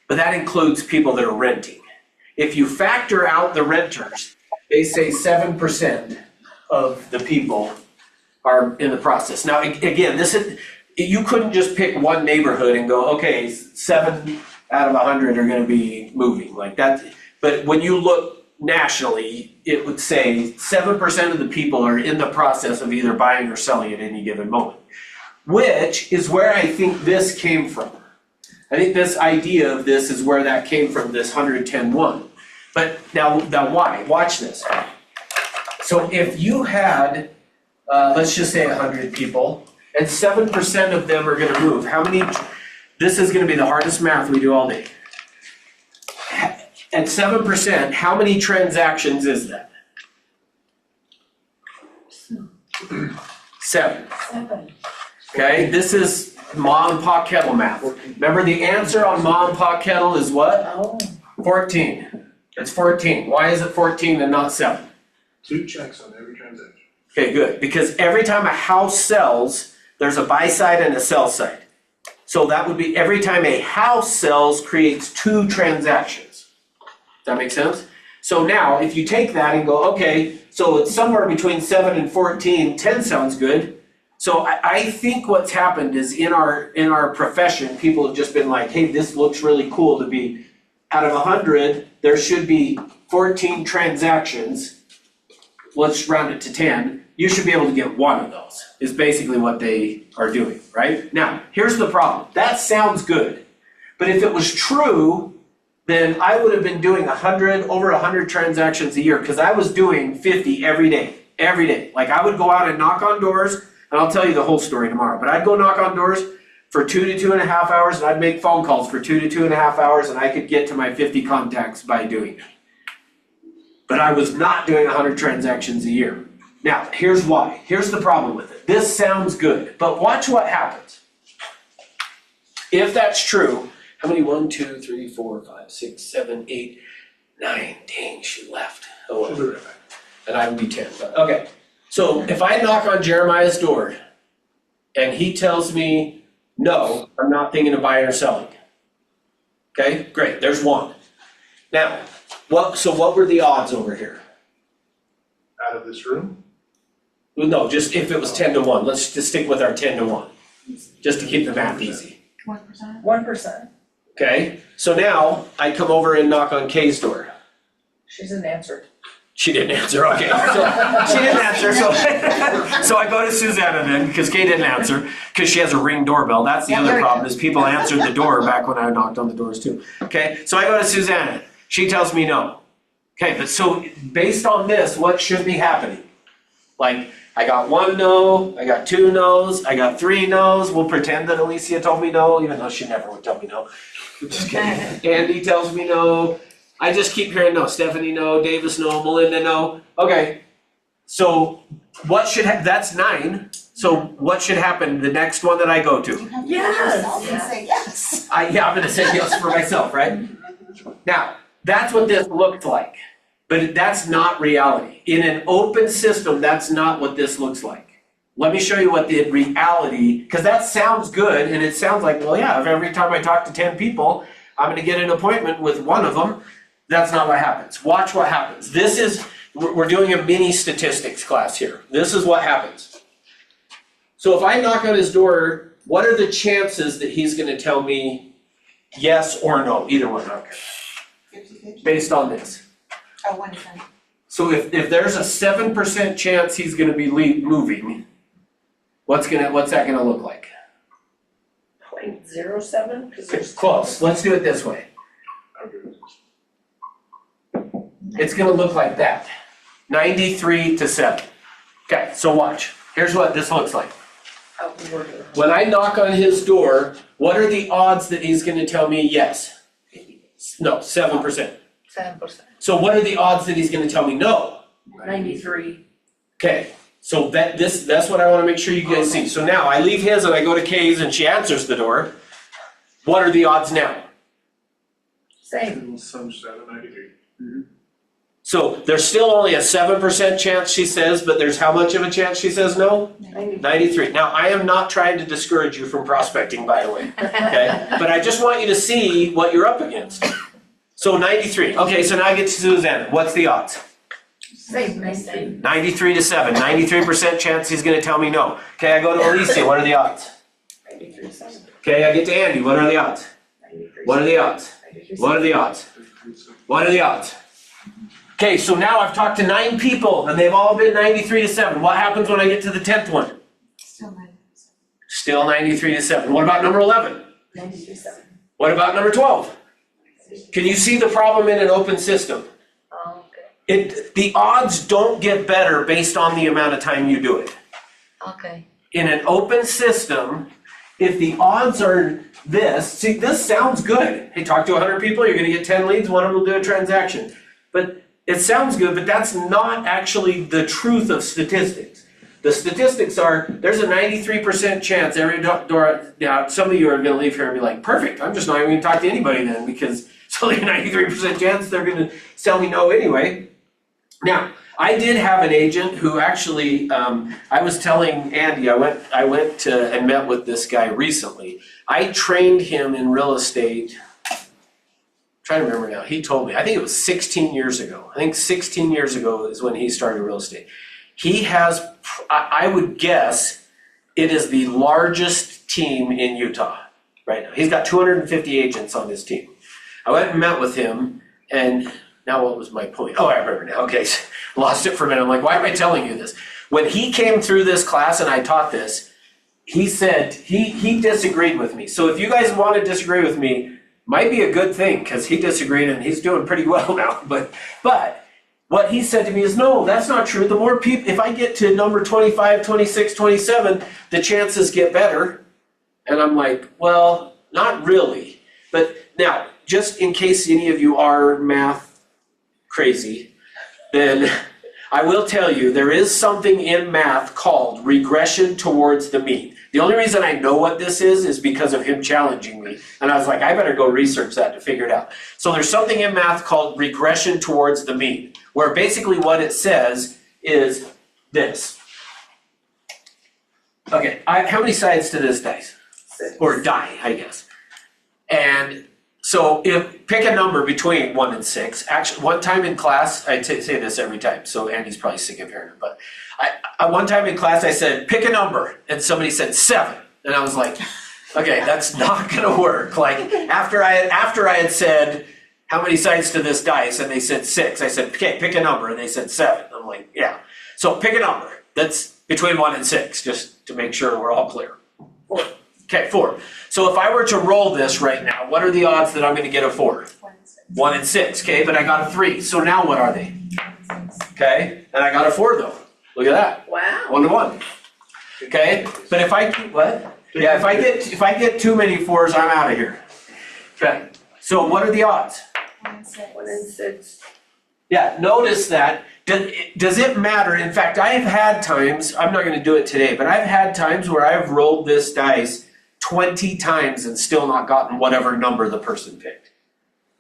Speaker 1: But that includes people that are renting. If you factor out the renters, they say 7% of the people are in the process. Now, again, you couldn't just pick one neighborhood and go, okay, 7 out of 100 are going to be moving like that. But when you look nationally, it would say 7% of the people are in the process of either buying or selling at any given moment, which is where I think this came from. I think this idea of this is where that came from, this 110-1. But now why? Watch this. So if you had, let's just say 100 people, and 7% of them are gonna move. This is gonna be the hardest math we do all day. At 7%, how many transactions is that? 7. Okay, this is Ma and Pa Kettle math. Remember the answer on Ma and Pa Kettle is what?
Speaker 2: Oh.
Speaker 1: 14. It's 14. Why is it 14 and not 7?
Speaker 6: 2 checks on every transaction.
Speaker 1: Okay, good. Because every time a house sells, there's a buy side and a sell side. So that would be every time a house sells creates 2 transactions. Does that make sense? So now if you take that and go, okay, so it's somewhere between 7 and 14, 10 sounds good. So I think what's happened is in our profession, people have just been like, hey, this looks really cool to be out of 100, there should be 14 transactions. Let's round it to 10. You should be able to get 1 of those, is basically what they are doing, right? Now, here's the problem. That sounds good. But if it was true, then I would have been doing over 100 transactions a year, because I was doing 50 every day. Like I would go out and knock on doors, and I'll tell you the whole story tomorrow, but I'd go knock on doors for 2 to 2.5 hours, and I'd make phone calls for 2 to 2.5 hours, and I could get to my 50 contacts by doing it. But I was not doing 100 transactions a year. Now, here's why. Here's the problem with it. This sounds good, but watch what happens. If that's true, how many? 1, 2, 3, 4, 5, 6, 7, 8, 9. Dang, she left. Oh, well. And I would be 10. But okay. So if I knock on Jeremiah's door and he tells me, no, I'm not thinking of buying or selling. Okay, great. There's 1. Now, what were the odds over here?
Speaker 6: Out of this room?
Speaker 1: Well, no, just if it was 10 to 1. Let's just stick with our 10 to 1, just to keep the math easy.
Speaker 2: 1%. 1%.
Speaker 1: Okay, so now I come over and knock on Kay's door.
Speaker 2: She didn't answer.
Speaker 1: She didn't answer, okay. So she didn't answer, so I go to Susanna then, because Kay didn't answer, because she has a Ring doorbell. That's the other problem, is people answered the door back when I knocked on the doors too. Okay, so I go to Susanna. She tells me no. Okay, but so based on this, what should be happening? Like, I got 1 no, I got 2 no's, I got 3 no's. We'll pretend that Alicia told me no, even though she never would tell me no. Just kidding. Andy tells me no. I just keep hearing no. Stephanie no, Davis no, Melinda no. Okay, so what should that's 9. So what should happen the next one that I go to?
Speaker 4: You have to
Speaker 2: Yes.
Speaker 4: hear yourself and say yes.
Speaker 1: I'm gonna say yes for myself, right? Now, that's what this looked like, but that's not reality. In an open system, that's not what this looks like. Let me show you what the reality, because that sounds good, and it sounds like, well, yeah, if every time I talk to 10 people, I'm gonna get an appointment with one of them. That's not what happens. Watch what happens. We're doing a mini statistics class here. This is what happens. So if I knock on his door, what are the chances that he's gonna tell me yes or no, either one, okay,
Speaker 4: 50-50.
Speaker 1: based on this?
Speaker 4: Oh, 1 to 10.
Speaker 1: So if there's a 7% chance he's gonna be moving, what's that gonna look like?
Speaker 2: 0.07, because there's.
Speaker 1: Close, let's do it this way. It's gonna look like that, 93 to 7. Okay, so watch, here's what this looks like. When I knock on his door, what are the odds that he's gonna tell me yes? No, 7%.
Speaker 2: 7%.
Speaker 1: So what are the odds that he's gonna tell me no?
Speaker 2: 93.
Speaker 1: Okay, so that's what I wanna make sure you guys see. So now I leave his and I go to Kay's and she answers the door. What are the odds now?
Speaker 2: Same.
Speaker 6: Some 793.
Speaker 1: So there's still only a 7% chance she says, but there's how much of a chance she says no? 93. Now, I am not trying to discourage you from prospecting, by the way, okay? But I just want you to see what you're up against. So 93. Okay, so now I get to Susanna. What's the odds?
Speaker 2: Same.
Speaker 1: 93 to 7. 93% chance he's gonna tell me no. Okay, I go to Alicia. What are the odds?
Speaker 2: 93.
Speaker 1: Okay, I get to Andy. What are the odds?
Speaker 2: 93.
Speaker 1: What are the odds? What are the odds? What are the odds? Okay, so now I've talked to 9 people and they've all been 93 to 7. What happens when I get to the 10th one?
Speaker 4: Still 90%.
Speaker 1: Still 93 to 7. What about number 11?
Speaker 2: 93.7.
Speaker 1: What about number 12? Can you see the problem in an open system?
Speaker 2: Oh, okay.
Speaker 1: The odds don't get better based on the amount of time you do it.
Speaker 2: Okay.
Speaker 1: In an open system, if the odds are this, see, this sounds good. Hey, talk to 100 people, you're gonna get 10 leads, one of them will do a transaction. But it sounds good, but that's not actually the truth of statistics. The statistics are, there's a 93% chance every door, now some of you are gonna leave here and be like, perfect, I'm just not even gonna talk to anybody then, because it's only a 93% chance they're gonna tell me no anyway. Now, I did have an agent who actually, I was telling Andy, I went to and met with this guy recently. I trained him in real estate. Trying to remember now, he told me, I think it was 16 years ago. I think 16 years ago is when he started real estate. He has, I would guess, it is the largest team in Utah right now. He's got 250 agents on his team. I went and met with him, and now what was my point? Oh, I remember now, okay, lost it for a minute. I'm like, why am I telling you this? When he came through this class and I taught this, he said, he disagreed with me. So if you guys want to disagree with me, might be a good thing, because he disagreed and he's doing pretty well now. But what he said to me is, no, that's not true. The more people, if I get to number 25, 26, 27, the chances get better. And I'm like, well, not really. But now, just in case any of you are math crazy, then I will tell you there is something in math called regression towards the mean. The only reason I know what this is because of him challenging me. And I was like, I better go research that to figure it out. So there's something in math called regression towards the mean, where basically what it says is this. Okay, how many sides to this dice?
Speaker 2: 6.
Speaker 1: Or die, I guess. And so pick a number between 1 and 6. Actually, one time in class, I say this every time, so Andy's probably sick of hearing it, but one time in class I said, pick a number, and somebody said 7. And I was like, okay, that's not gonna work. Like, after I had said, how many sides to this dice? And they said 6. I said, okay, pick a number, and they said 7. I'm like, yeah. So pick a number that's between 1 and 6, just to make sure we're all clear. 4. Okay, 4. So if I were to roll this right now, what are the odds that I'm gonna get a 4? 1 and 6, okay, but I got a 3. So now what are they? Okay, and I got a 4 though. Look at that,
Speaker 2: Wow.
Speaker 1: 1 to 1. Okay, but if I, what? Yeah, if I get too many 4s, I'm out of here. Okay, so what are the odds?
Speaker 4: 1 in 6.
Speaker 2: 1 in 6.
Speaker 1: Yeah, notice that, does it matter? In fact, I have had times, I'm not gonna do it today, but I've had times where I've rolled this dice 20 times and still not gotten whatever number the person picked.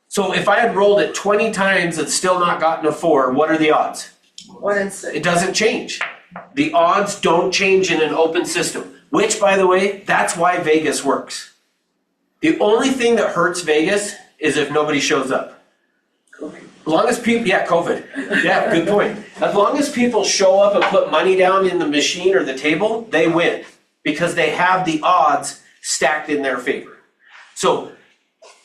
Speaker 1: So if I had rolled it 20 times and still not gotten a 4, what are the odds?
Speaker 2: 1 in 6.
Speaker 1: It doesn't change. The odds don't change in an open system, which, by the way, that's why Vegas works. The only thing that hurts Vegas is if nobody shows up. As long as people, yeah, COVID. Yeah, good point. As long as people show up and put money down in the machine or the table, they win because they have the odds stacked in their favor. So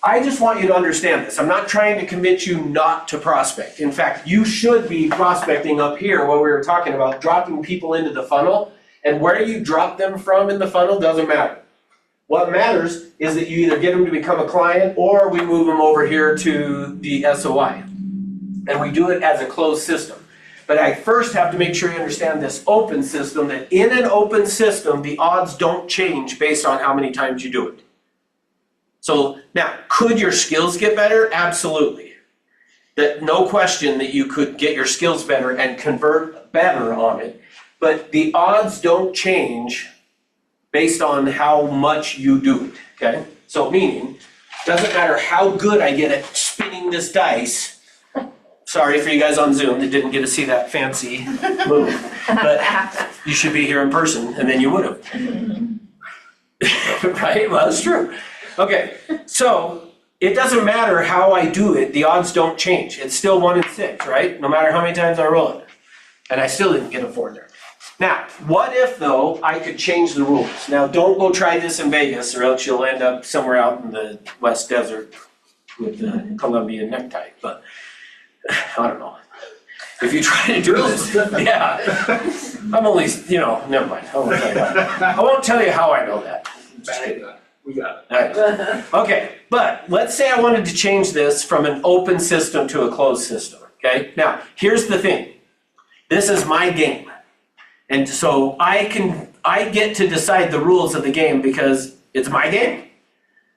Speaker 1: I just want you to understand this. I'm not trying to convince you not to prospect. In fact, you should be prospecting up here, what we were talking about, dropping people into the funnel. And where you drop them from in the funnel doesn't matter. What matters is that you either get them to become a client or we move them over here to the SOI. And we do it as a closed system. But I first have to make sure you understand this open system, that in an open system, the odds don't change based on how many times you do it. So now, could your skills get better? Absolutely. That no question that you could get your skills better and convert better on it. But the odds don't change based on how much you do it, okay? So meaning, doesn't matter how good I get at spinning this dice. Sorry for you guys on Zoom that didn't get to see that fancy move, but you should be here in person and then you would have. Right? Well, that's true. Okay, so it doesn't matter how I do it, the odds don't change. It's still 1 in 6, right? No matter how many times I roll it. And I still didn't get a 4 there. Now, what if though I could change the rules? Now, don't go try this in Vegas or else you'll end up somewhere out in the West Desert with the Colombian necktie, but I don't know. If you try to do this, yeah. I'm only, never mind. I won't tell you how I know that. Just kidding.
Speaker 6: We got it.
Speaker 1: Alright. Okay, but let's say I wanted to change this from an open system to a closed system, okay? Now, here's the thing. This is my game. And so I get to decide the rules of the game because it's my game.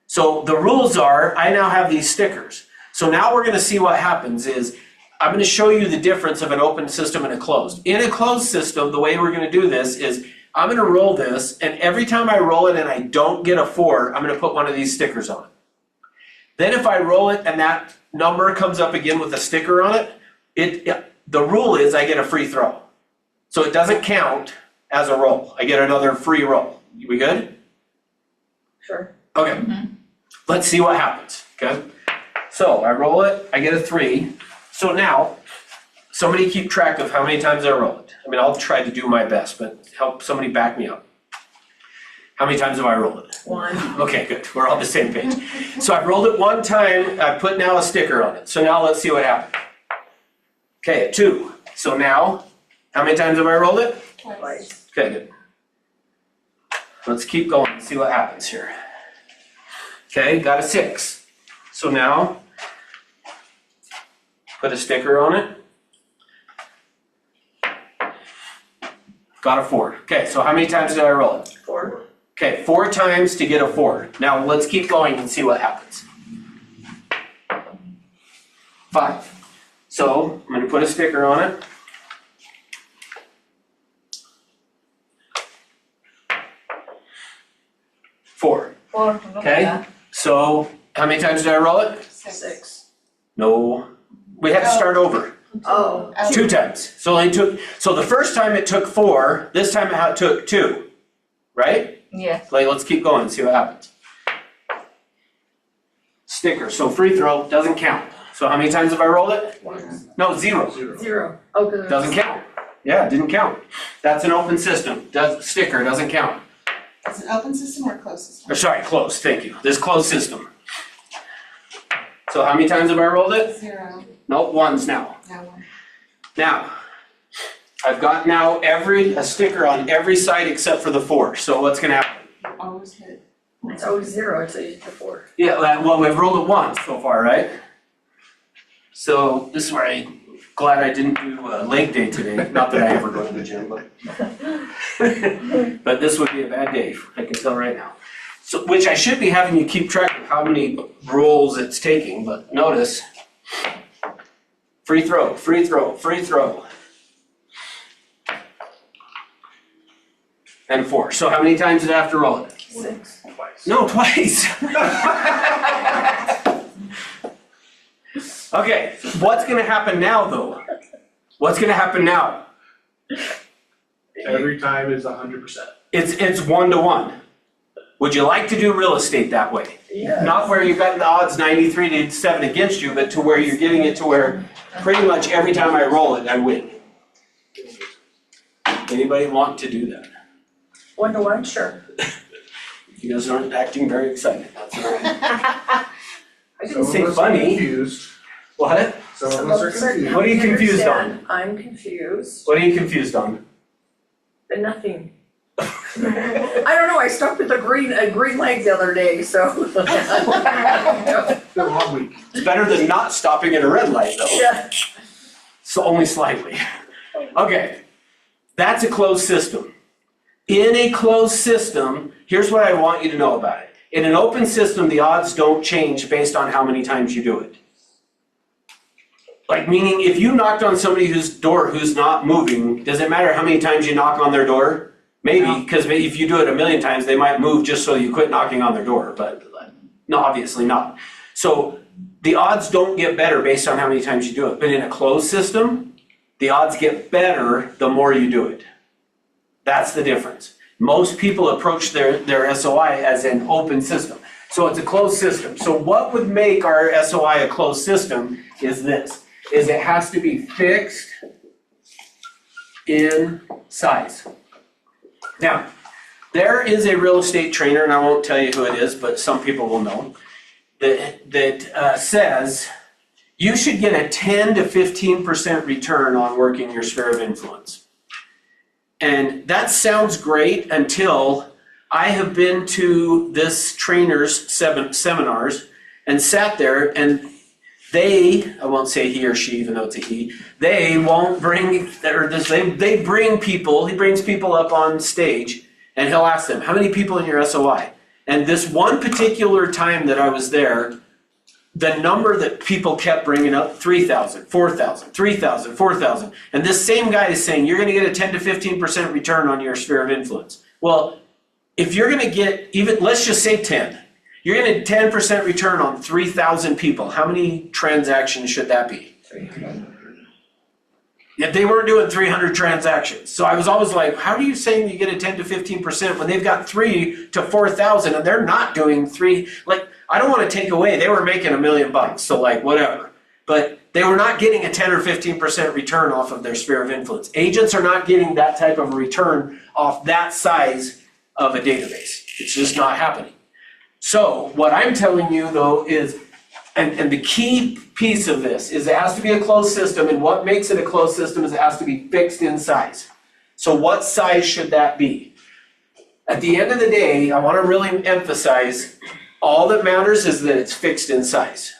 Speaker 1: So the rules are, I now have these stickers. So now we're gonna see what happens is, I'm gonna show you the difference of an open system and a closed. In a closed system, the way we're gonna do this is, I'm gonna roll this, and every time I roll it and I don't get a 4, I'm gonna put one of these stickers on it. Then if I roll it and that number comes up again with a sticker on it, the rule is I get a free throw. So it doesn't count as a roll. I get another free roll. We good?
Speaker 2: Sure.
Speaker 1: Okay. Let's see what happens, okay? So I roll it, I get a 3. So now, somebody keep track of how many times I roll it. I mean, I'll try to do my best, but help somebody back me up. How many times have I rolled it?
Speaker 2: 1.
Speaker 1: Okay, good. We're on the same page. So I rolled it 1 time. I put now a sticker on it. So now let's see what happens. Okay, 2. So now, how many times have I rolled it?
Speaker 2: Twice.
Speaker 1: Okay, good. Let's keep going and see what happens here. Okay, got a 6. So now, put a sticker on it. Got a 4. Okay, so how many times did I roll it?
Speaker 2: 4.
Speaker 1: Okay, 4 times to get a 4. Now let's keep going and see what happens. 5. So I'm gonna put a sticker on it. Four.
Speaker 2: 4.
Speaker 1: Okay. So how many times did I roll it?
Speaker 2: 6.
Speaker 1: No. We had to start over.
Speaker 2: Oh.
Speaker 1: 2 times. So the first time it took 4, this time it took 2. Right?
Speaker 2: Yeah.
Speaker 1: Like, let's keep going and see what happens. Sticker, so free throw doesn't count. So how many times have I rolled it?
Speaker 2: 1.
Speaker 1: No, 0.
Speaker 2: 0. Oh, because
Speaker 1: Doesn't count. Yeah, it didn't count. That's an open system. Sticker doesn't count.
Speaker 4: Is it open system or closed system?
Speaker 1: Or sorry, closed, thank you. This closed system. So how many times have I rolled it?
Speaker 4: 0.
Speaker 1: Nope, 1s now.
Speaker 4: No 1.
Speaker 1: Now, I've got now a sticker on every side except for the 4. So what's gonna happen?
Speaker 4: Always hit.
Speaker 2: it's always 0 until you hit the 4.
Speaker 1: Yeah, well, we've rolled it once so far, right? So this is where I Glad I didn't do leg day today, not that I ever go to the gym, but. But this would be a bad day, I can tell right now. So, which I should be having you keep track of how many rolls it's taking, but notice. Free throw, free throw, free throw. And 4, so how many times did I have to roll it?
Speaker 2: 6.
Speaker 6: Twice.
Speaker 1: No, twice. Okay, what's gonna happen now though? What's gonna happen now?
Speaker 6: Every time is 100%.
Speaker 1: It's 1-to-1. Would you like to do real estate that way?
Speaker 2: Yeah.
Speaker 1: Not where you've got the odds 93-7 against you, but to where you're getting it to where pretty much every time I roll it, I win. Anybody want to do that?
Speaker 2: 1-to-1, sure.
Speaker 1: You guys aren't acting very excited, that's all right. I didn't
Speaker 6: Some
Speaker 1: say
Speaker 6: of us are
Speaker 1: funny.
Speaker 6: confused.
Speaker 1: What?
Speaker 6: Some of us are confused.
Speaker 1: What are you confused on?
Speaker 2: Understand. I'm confused.
Speaker 1: What are you confused on?
Speaker 2: Nothing. I don't know, I stopped at a green light the other day, so.
Speaker 6: It's been a long week.
Speaker 1: It's better than not stopping at a red light though.
Speaker 2: Yeah.
Speaker 1: So only slightly. Okay, that's a closed system. In a closed system, here's what I want you to know about it. In an open system, the odds don't change based on how many times you do it. Like meaning if you knocked on somebody whose door who's not moving, does it matter how many times you knock on their door? Maybe, because if you do it 1,000,000 times, they might move just so you quit knocking on their door, but no, obviously not. So the odds don't get better based on how many times you do it. But in a closed system, the odds get better the more you do it. That's the difference. Most people approach their SOI as an open system. So it's a closed system. So what would make our SOI a closed system is this, is it has to be fixed in size. Now, there is a real estate trainer, and I won't tell you who it is, but some people will know, that says you should get a 10 to 15% return on working your sphere of influence. And that sounds great until I have been to this trainer's seminars and sat there and they, I won't say he or she even though it's a he, they won't bring, or they bring people, he brings people up on stage and he'll ask them, how many people in your SOI? And this one particular time that I was there, the number that people kept bringing up, 3,000, 4,000, 3,000, 4,000. And this same guy is saying, you're gonna get a 10 to 15% return on your sphere of influence. Well, if you're gonna get even, let's just say 10, you're gonna get 10% return on 3,000 people. How many transactions should that be? 300. Yet they weren't doing 300 transactions. So I was always like, how are you saying you get a 10 to 15% when they've got 3 to 4,000 and they're not doing 3, like, I don't want to take away, they were making $1 million, so like whatever. But they were not getting a 10 or 15% return off of their sphere of influence. Agents are not getting that type of a return off that size of a database. It's just not happening. So what I'm telling you though is, and the key piece of this is it has to be a closed system, and what makes it a closed system is it has to be fixed in size. So what size should that be? At the end of the day, I want to really emphasize all that matters is that it's fixed in size.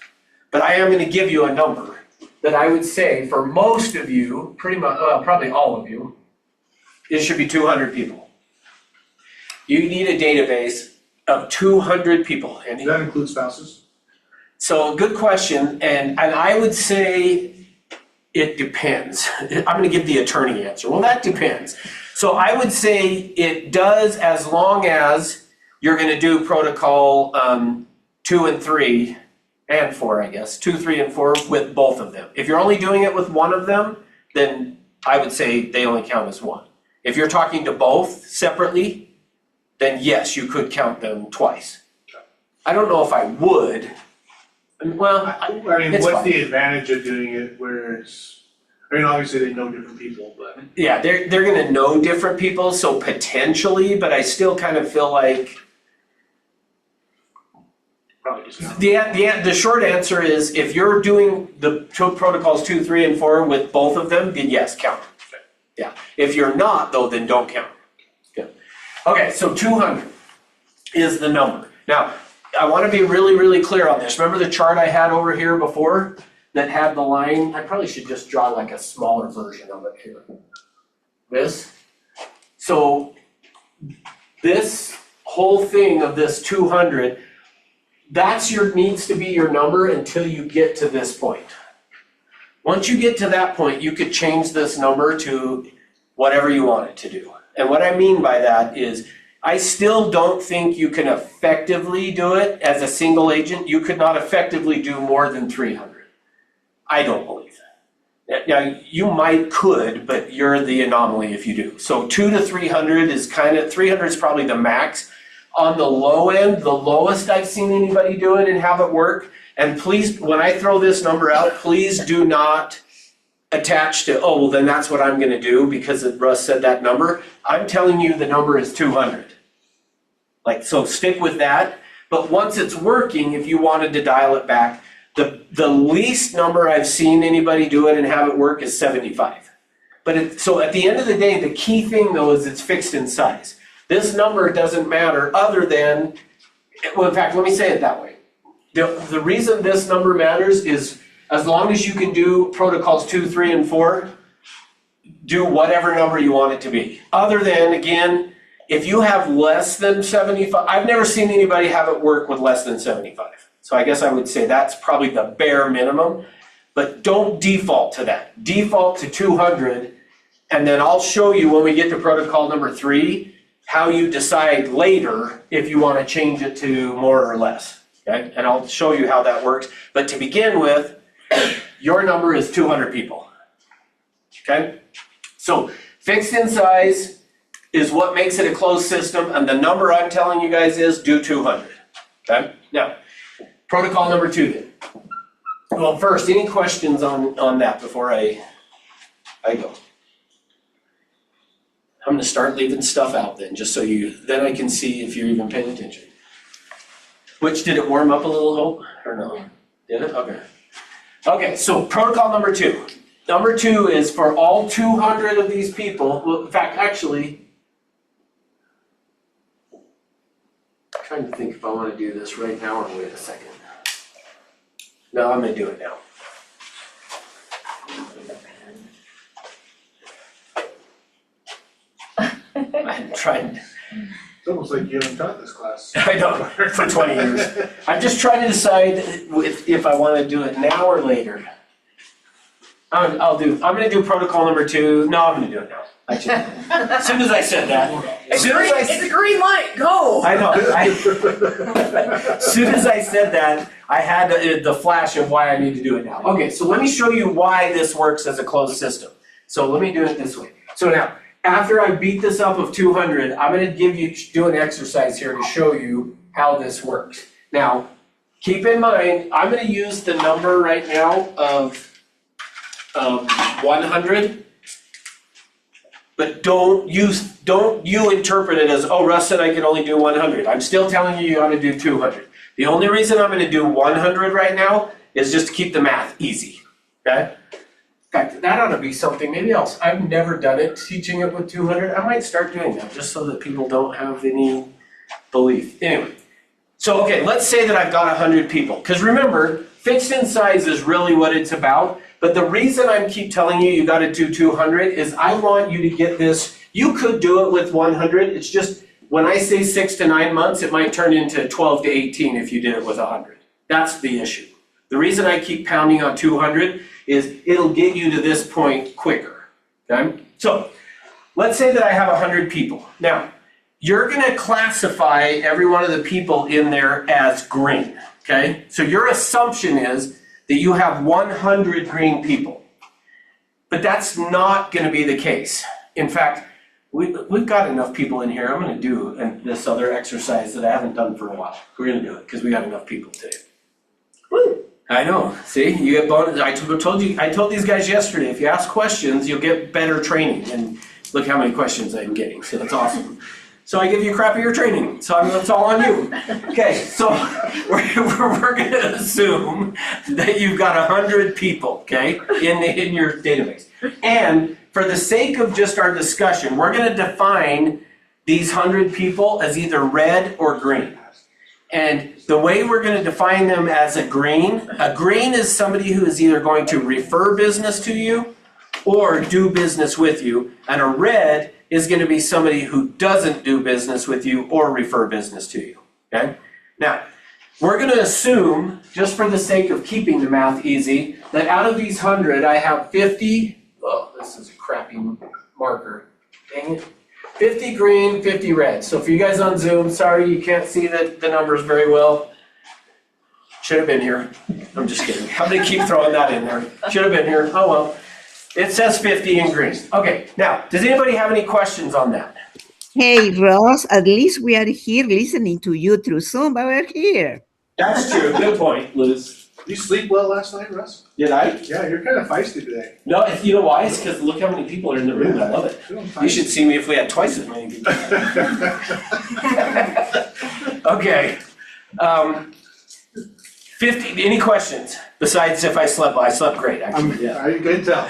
Speaker 1: But I am going to give you a number that I would say for most of you, pretty much, well, probably all of you, it should be 200 people. You need a database of 200 people.
Speaker 6: Does that include spouses?
Speaker 1: So good question, and I would say it depends. I'm going to give the attorney answer. Well, that depends. So I would say it does as long as you're going to do protocol 2 and 3 and 4, I guess. 2, 3, and 4 with both of them. If you're only doing it with one of them, then I would say they only count as one. If you're talking to both separately, then yes, you could count them twice. I don't know if I would. Well,
Speaker 6: I mean,
Speaker 1: it's
Speaker 6: what's
Speaker 1: fine.
Speaker 6: the advantage of doing it where it's, I mean, obviously they know different people, but.
Speaker 1: Yeah, they're gonna know different people, so potentially, but I still kind of feel like
Speaker 6: Probably just not.
Speaker 1: the short answer is if you're doing the protocols 2, 3, and 4 with both of them, then yes, count. Yeah. If you're not though, then don't count. Good. Okay, so 200 is the number. Now, I want to be really, really clear on this. Remember the chart I had over here before? that had the line, I probably should just draw like a smaller version of it here. This. So this whole thing of this 200, needs to be your number until you get to this point. Once you get to that point, you could change this number to whatever you want it to do. And what I mean by that is, I still don't think you can effectively do it as a single agent. You could not effectively do more than 300. I don't believe that. Now, you could, but you're the anomaly if you do. So 200 to 300 is 300 is probably the max. On the low end, the lowest I've seen anybody do it and have it work. And please, when I throw this number out, please do not attach to, oh, well, then that's what I'm gonna do because Russ said that number. I'm telling you the number is 200. So stick with that. But once it's working, if you wanted to dial it back, the least number I've seen anybody do it and have it work is 75. So at the end of the day, the key thing though is it's fixed in size. This number doesn't matter other than, well, in fact, let me say it that way. The reason this number matters is as long as you can do protocols 2, 3, and 4, do whatever number you want it to be. Other than, again, if you have less than 75, I've never seen anybody have it work with less than 75. So I guess I would say that's probably the bare minimum, but don't default to that. Default to 200, and then I'll show you when we get to protocol number 3, how you decide later if you want to change it to more or less, okay? And I'll show you how that works. But to begin with, your number is 200 people, okay? So fixed in size is what makes it a closed system, and the number I'm telling you guys is do 200, okay? Now, protocol number 2 then. Well, first, any questions on that before I go? I'm gonna start leaving stuff out then, just so then I can see if you're even paying attention. Which, did it warm up a little, Hope, or no? Did it? Okay. Okay, so protocol number 2. Number 2 is for all 200 of these people, well, in fact, actually, I'm trying to think if I wanna do this right now or wait a second. No, I'm gonna do it now. I'm trying.
Speaker 6: It's almost like you haven't taught this class.
Speaker 1: I know, for 20 years. I'm just trying to decide if I want to do it now or later. I'm gonna do protocol number 2. No, I'm gonna do it now. As soon as I said that.
Speaker 2: It's a green light, go!
Speaker 1: I know. As soon as I said that, I had the flash of why I need to do it now. Okay, so let me show you why this works as a closed system. So let me do it this way. So now, after I beat this up of 200, I'm gonna do an exercise here to show you how this works. Now, keep in mind, I'm gonna use the number right now of 100, but don't you interpret it as, oh, Russ said I could only do 100. I'm still telling you ought to do 200. The only reason I'm gonna do 100 right now is just to keep the math easy, okay? In fact, that ought to be something, maybe else. I've never done it, teaching it with 200. I might start doing that just so that people don't have any belief. Anyway, so okay, let's say that I've got 100 people. Because remember, fixed in size is really what it's about. But the reason I keep telling you got to do 200 is I want you to get this. You could do it with 100. It's just when I say 6 to 9 months, it might turn into 12 to 18 if you did it with 100. That's the issue. The reason I keep pounding on 200 is it'll get you to this point quicker, okay? So let's say that I have 100 people. Now, you're gonna classify every one of the people in there as green, okay? So your assumption is that you have 100 green people. But that's not gonna be the case. In fact, we've got enough people in here. I'm gonna do this other exercise that I haven't done for a while. We're gonna do it because we got enough people today. Woo! I know, see, you get bonus. I told these guys yesterday, if you ask questions, you'll get better training, and look how many questions I'm getting, so that's awesome. So I give you crappier training, so it's all on you. Okay, so we're gonna assume that you've got 100 people, okay, in your database. And for the sake of just our discussion, we're gonna define these 100 people as either red or green. And the way we're gonna define them as a green is somebody who is either going to refer business to you or do business with you. And a red is gonna be somebody who doesn't do business with you or refer business to you, okay? Now, we're gonna assume, just for the sake of keeping the math easy, that out of these 100, I have 50, oh, this is a crappy marker, dang it. 50 green, 50 red. So for you guys on Zoom, sorry you can't see the numbers very well. Should have been here. I'm just kidding. I'm gonna keep throwing that in there. Should have been here. Oh well. It says 50 in green. Okay, now, does anybody have any questions on that?
Speaker 10: Hey, Ross, at least we are here listening to you through Zoom, but we're here.
Speaker 1: That's true. Good point, Liz.
Speaker 6: Did you sleep well last night, Russ?
Speaker 1: Did I?
Speaker 6: Yeah, you're kind of feisty today.
Speaker 1: No, you know why? It's because look how many people are in the room. I love it. You should see me if we had twice as many people. Okay. 50, any questions? Besides if I slept well. I slept great, actually, yeah.
Speaker 6: I can tell.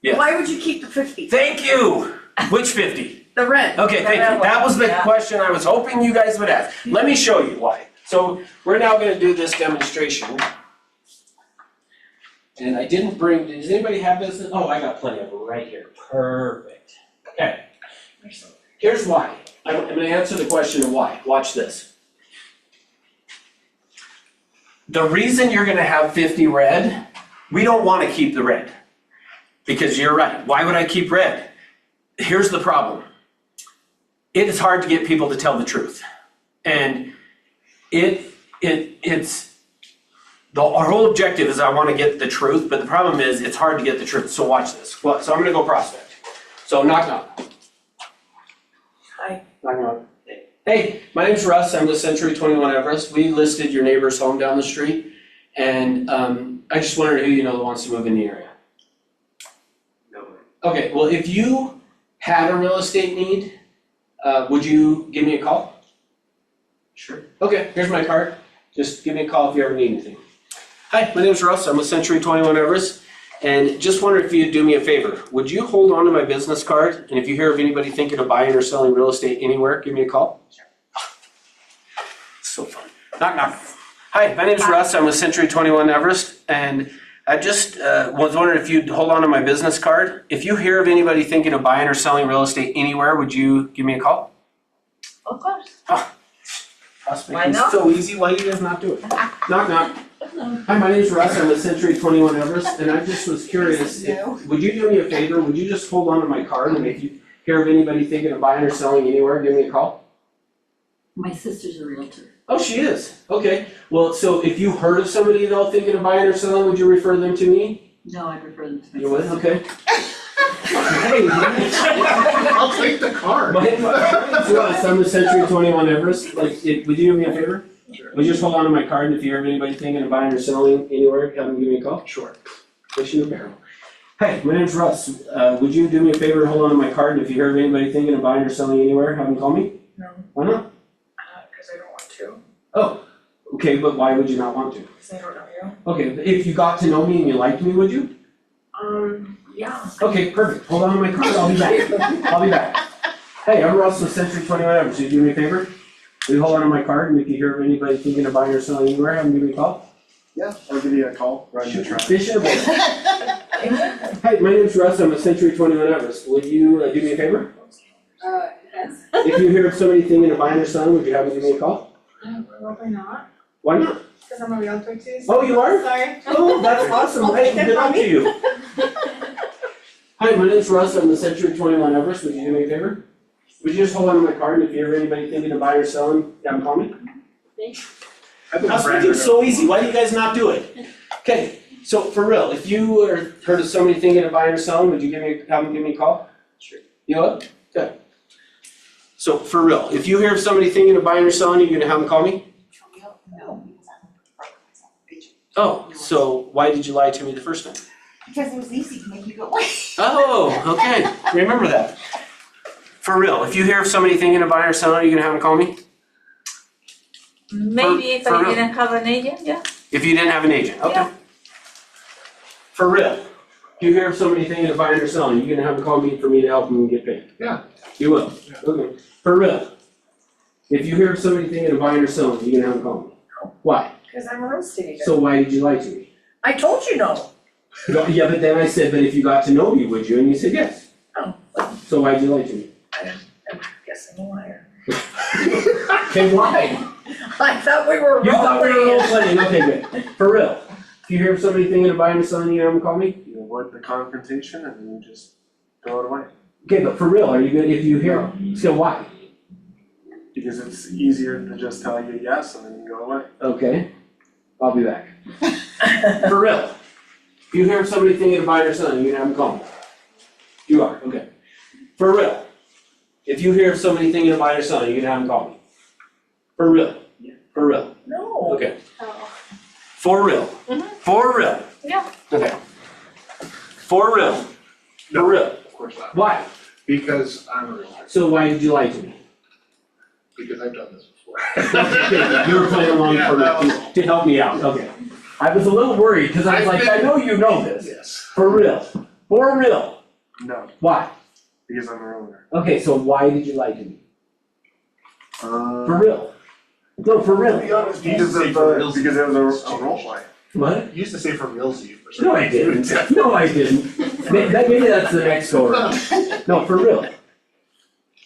Speaker 1: Yeah.
Speaker 2: Why would you keep the 50?
Speaker 1: Thank you. Which 50?
Speaker 2: The red.
Speaker 1: Okay, thank you. That was the question I was hoping you guys would ask. Let me show you why. So we're now gonna do this demonstration. And I didn't bring, does anybody have this? Oh, I got plenty of them right here. Perfect. Okay. Here's why. I'm gonna answer the question of why. Watch this. The reason you're gonna have 50 red, we don't wanna keep the red. Because you're right. Why would I keep red? Here's the problem. It is hard to get people to tell the truth. And our whole objective is I want to get the truth, but the problem is it's hard to get the truth. So watch this. Well, so I'm going to go prospect. So knock knock.
Speaker 2: Hi.
Speaker 1: Knock knock. Hey, my name's Russ. I'm with Century 21 Everest. We listed your neighbor's home down the street, and I just wondered who you know that wants to move in the area.
Speaker 5: Nobody.
Speaker 1: Okay. Well, if you had a real estate need, would you give me a call?
Speaker 5: Sure.
Speaker 1: Okay, here's my card. Just give me a call if you ever need anything. Hi, my name's Russ. I'm with Century 21 Everest. And just wondered if you'd do me a favor. Would you hold on to my business card? And if you hear of anybody thinking of buying or selling real estate anywhere, give me a call. Sure. So fun. Knock, knock. Hi, my name's Russ. I'm with Century 21 Everest. And I just was wondering if you'd hold on to my business card. If you hear of anybody thinking of buying or selling real estate anywhere, would you give me a call?
Speaker 2: Of course.
Speaker 1: Prospecting is so easy, why do you guys not do it? Knock, knock. Hi, my name's Russ, I'm with Century 21 Everest, and I just was curious, would you do me a favor, would you just hold on to my card, and if you hear of anybody thinking of buying or selling anywhere, give me a call?
Speaker 3: My sister's a realtor.
Speaker 1: Oh, she is, okay. Well, so if you heard of somebody though thinking of buying or selling, would you refer them to me?
Speaker 3: No, I prefer them to my
Speaker 1: You would,
Speaker 3: sister.
Speaker 1: okay. Hey,
Speaker 6: I'll take the card.
Speaker 1: my name's Russ, I'm with Century 21 Everest, like, would you do me a favor?
Speaker 6: Sure.
Speaker 1: Would you just hold on to my card, and if you hear of anybody thinking of buying or selling anywhere, have them give me a call?
Speaker 6: Sure.
Speaker 1: Fish in a barrel. Hi, my name's Russ. Would you do me a favor and hold on to my card, and if you hear of anybody thinking of buying or selling anywhere, have them call me?
Speaker 2: No,
Speaker 1: Why not?
Speaker 2: because I don't want to.
Speaker 1: Oh, okay, but why would you not want to?
Speaker 2: Because I don't know you.
Speaker 1: Okay, if you got to know me and you liked me, would you?
Speaker 2: Yeah.
Speaker 1: Okay, perfect. Hold on to my card, I'll be back. I'll be back. Hey, I'm Russ with Century 21 Everest. Would you do me a favor? Will you hold on to my card, and if you hear of anybody thinking of buying or selling anywhere, have them give me a call?
Speaker 6: Yeah, I'll give you a call. Right in the traffic.
Speaker 1: Fish in a barrel. Hi, my name's Russ. I'm with Century 21 Everest. Would you do me a favor?
Speaker 4: Yes.
Speaker 1: If you hear of somebody thinking of buying or selling, would you have them give me a call?
Speaker 4: Probably not,
Speaker 1: Why not?
Speaker 4: because I'm a realtor too.
Speaker 1: Oh, you are?
Speaker 4: Sorry.
Speaker 1: Oh, that's awesome.
Speaker 4: I'll
Speaker 1: Hey,
Speaker 4: take it
Speaker 1: good
Speaker 4: from
Speaker 1: luck to
Speaker 4: me.
Speaker 1: you. Hi, my name's Russ. I'm the Century 21 Everest. Would you do me a favor? Would you just hold on to my card, and if you hear of anybody thinking of buying or selling, have them call me?
Speaker 6: I've been
Speaker 1: Prospecting is so easy. Why do you guys not do it? Okay, so for real, if you heard of somebody thinking of buying or selling, would you have them give me a call?
Speaker 5: Sure.
Speaker 1: You what? Good. So for real, if you hear of somebody thinking of buying or selling, you're gonna have them call me?
Speaker 4: No.
Speaker 1: Oh, so why did you lie to me the first time?
Speaker 4: Because it was easy to make you go, what?
Speaker 1: Oh, okay, remember that. For real, if you hear of somebody thinking of buying or selling, are you gonna have them call me?
Speaker 11: Maybe if
Speaker 1: for
Speaker 11: I
Speaker 1: real.
Speaker 11: didn't have an agent, yeah.
Speaker 1: If you didn't have an agent, okay.
Speaker 11: Yeah.
Speaker 1: For real, if you hear of somebody thinking of buying or selling, you gonna have them call me for me to help them get paid?
Speaker 6: Yeah.
Speaker 1: You will?
Speaker 6: Yeah.
Speaker 1: Okay, for real. If you hear somebody thinking of buying or selling, you gonna have them call me. Why?
Speaker 2: Because I'm a real estate agent.
Speaker 1: So why did you lie to me?
Speaker 2: I told you no.
Speaker 1: No, yeah, but then I said, but if you got to know me, would you? And you said yes.
Speaker 2: Oh.
Speaker 1: So why'd you lie to me?
Speaker 2: I guess I'm a liar.
Speaker 1: Okay, why?
Speaker 2: I thought we were
Speaker 1: You thought we were role
Speaker 2: role-playing.
Speaker 1: playing, okay, good. For real. If you hear somebody thinking of buying or selling, you have them call me?
Speaker 6: You avoid the confrontation and then you just throw it away.
Speaker 1: Okay, but for real, are you good, if you hear, so why?
Speaker 6: Because it's easier to just tell you yes and then you go away.
Speaker 1: Okay, I'll be back. For real. If you hear somebody thinking of buying or selling, you can have them call me. You are, okay. For real. If you hear somebody thinking of buying or selling, you can have them call me. For real. For real.
Speaker 2: No.
Speaker 1: Okay. For real. For real.
Speaker 2: Yeah.
Speaker 1: Okay. For real. For real.
Speaker 6: Of course not.
Speaker 1: Why?
Speaker 6: Because I'm a real liar.
Speaker 1: So why did you lie to me?
Speaker 6: Because I've done this before.
Speaker 1: You were playing along
Speaker 6: Yeah,
Speaker 1: for
Speaker 6: that was-
Speaker 1: to help me out, okay. I was a little worried, cause I was like, I know you know this.
Speaker 6: Yes.
Speaker 1: For real. For real.
Speaker 6: No,
Speaker 1: Why?
Speaker 6: because I'm a real liar.
Speaker 1: Okay, so why did you lie to me? For
Speaker 6: For
Speaker 1: real. No, for real.
Speaker 6: because it was a role play.
Speaker 1: What?
Speaker 6: You used to say for realsy for some
Speaker 1: No, I didn't. No, I didn't. Maybe that's the next go around. No, for real.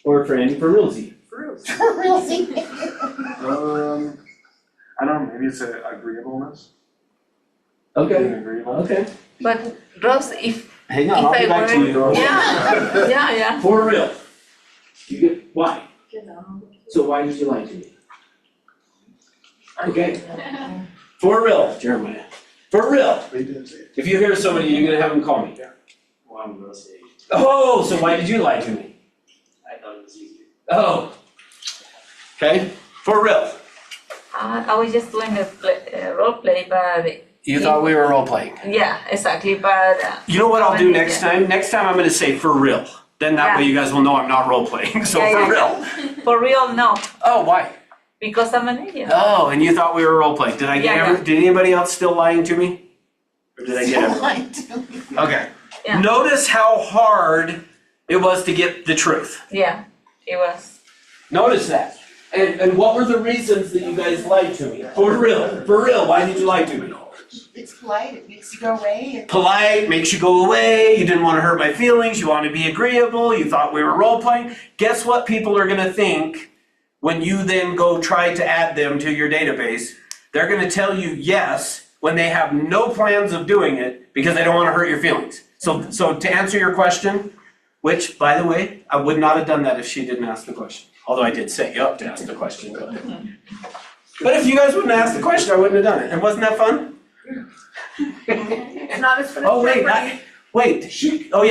Speaker 1: Or for Andy, for realsy.
Speaker 6: I don't know, maybe it's a agreeableness.
Speaker 1: Okay,
Speaker 6: Being agreeable.
Speaker 1: okay.
Speaker 3: But Ross, if,
Speaker 1: Hang on, I'll
Speaker 3: If
Speaker 1: get
Speaker 3: I
Speaker 1: back to you.
Speaker 3: were- yeah.
Speaker 1: For real. You get, why? So why did you lie to me? Okay. For real, Jeremiah. For real.
Speaker 6: They didn't say it.
Speaker 1: If you hear somebody, you're gonna have them call me.
Speaker 5: Well, I'm real estate.
Speaker 1: Oh, so why did you lie to me?
Speaker 5: I thought it was easier.
Speaker 1: Oh. Okay, for real.
Speaker 3: I was just doing a role play, but
Speaker 1: You thought we were role playing.
Speaker 3: yeah, exactly, but
Speaker 1: You know what I'll do
Speaker 3: Yeah.
Speaker 1: next time? Next time I'm gonna say for real. Then that way you guys will know I'm not role playing, so
Speaker 3: Yeah,
Speaker 1: for
Speaker 3: yeah,
Speaker 1: real.
Speaker 3: for real, no,
Speaker 1: Oh, why?
Speaker 3: because I'm an agent.
Speaker 1: Oh, and you thought we were role playing. Did I get
Speaker 3: Yeah,
Speaker 1: did anybody else still lying to me? Or did I get everyone? Okay.
Speaker 3: Yeah.
Speaker 1: Notice how hard it was to get the truth.
Speaker 3: Yeah, it was.
Speaker 1: Notice that. And what were the reasons that you guys lied to me? For real, why did you lie to me?
Speaker 4: It's polite, it makes you go away.
Speaker 1: Polite, makes you go away, you didn't want to hurt my feelings, you want to be agreeable, you thought we were role playing. Guess what people are gonna think when you then go try to add them to your database? They're gonna tell you yes when they have no plans of doing it because they don't want to hurt your feelings. So to answer your question, which, by the way, I would not have done that if she didn't ask the question. Although I did set you up to ask the question, but if you guys wouldn't have asked the question, I wouldn't have done it. And wasn't that fun?
Speaker 2: It's not as fun as
Speaker 1: Oh, wait,
Speaker 2: Jeopardy.
Speaker 1: wait, she told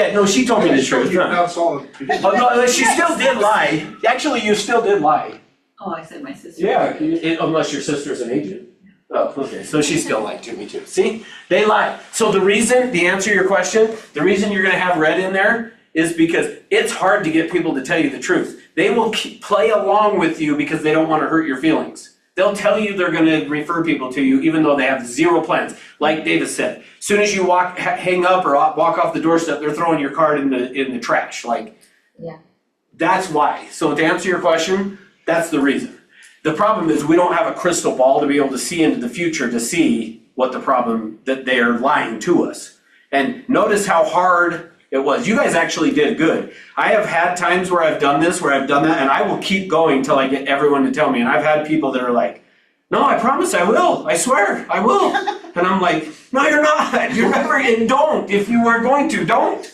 Speaker 1: me the truth,
Speaker 6: You're
Speaker 1: huh?
Speaker 6: now solid.
Speaker 1: Oh, no, she still did lie. Actually, you still did lie.
Speaker 3: Oh, I said my sister.
Speaker 1: Yeah, unless your sister's an agent. Oh, okay, so she still lied to me too. See, they lie. So the answer to your question, the reason you're gonna have red in there is because it's hard to get people to tell you the truth. They will play along with you because they don't wanna hurt your feelings. They'll tell you they're gonna refer people to you even though they have zero plans. Like Davis said, as soon as you hang up or walk off the doorstep, they're throwing your card in the trash, like.
Speaker 3: Yeah.
Speaker 1: That's why. So to answer your question, that's the reason. The problem is we don't have a crystal ball to be able to see into the future to see what the problem that they are lying to us. And notice how hard it was. You guys actually did good. I have had times where I've done this, where I've done that, and I will keep going till I get everyone to tell me. And I've had people that are like, no, I promise I will. I swear, I will. And I'm like, no, you're not. You're never, and don't. If you are going to, don't.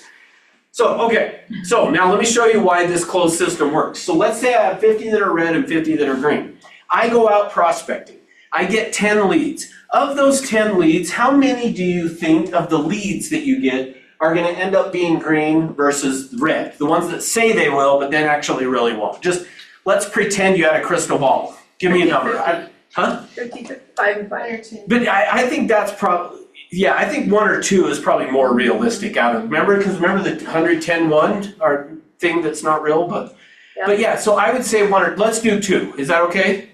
Speaker 1: So, okay, so now let me show you why this closed system works. So let's say I have 50 that are red and 50 that are green. I go out prospecting. I get 10 leads. Of those 10 leads, how many do you think of the leads that you get are gonna end up being green versus red? The ones that say they will, but then actually really won't. Just, let's pretend you had a crystal ball. Give me a number. Huh?
Speaker 2: 50, 55, and 5.
Speaker 1: But I think that's probably, yeah, I think 1 or 2 is probably more realistic out of, remember the 110-1 or thing that's not real, but yeah, so I would say 1 or, let's do 2, is that okay?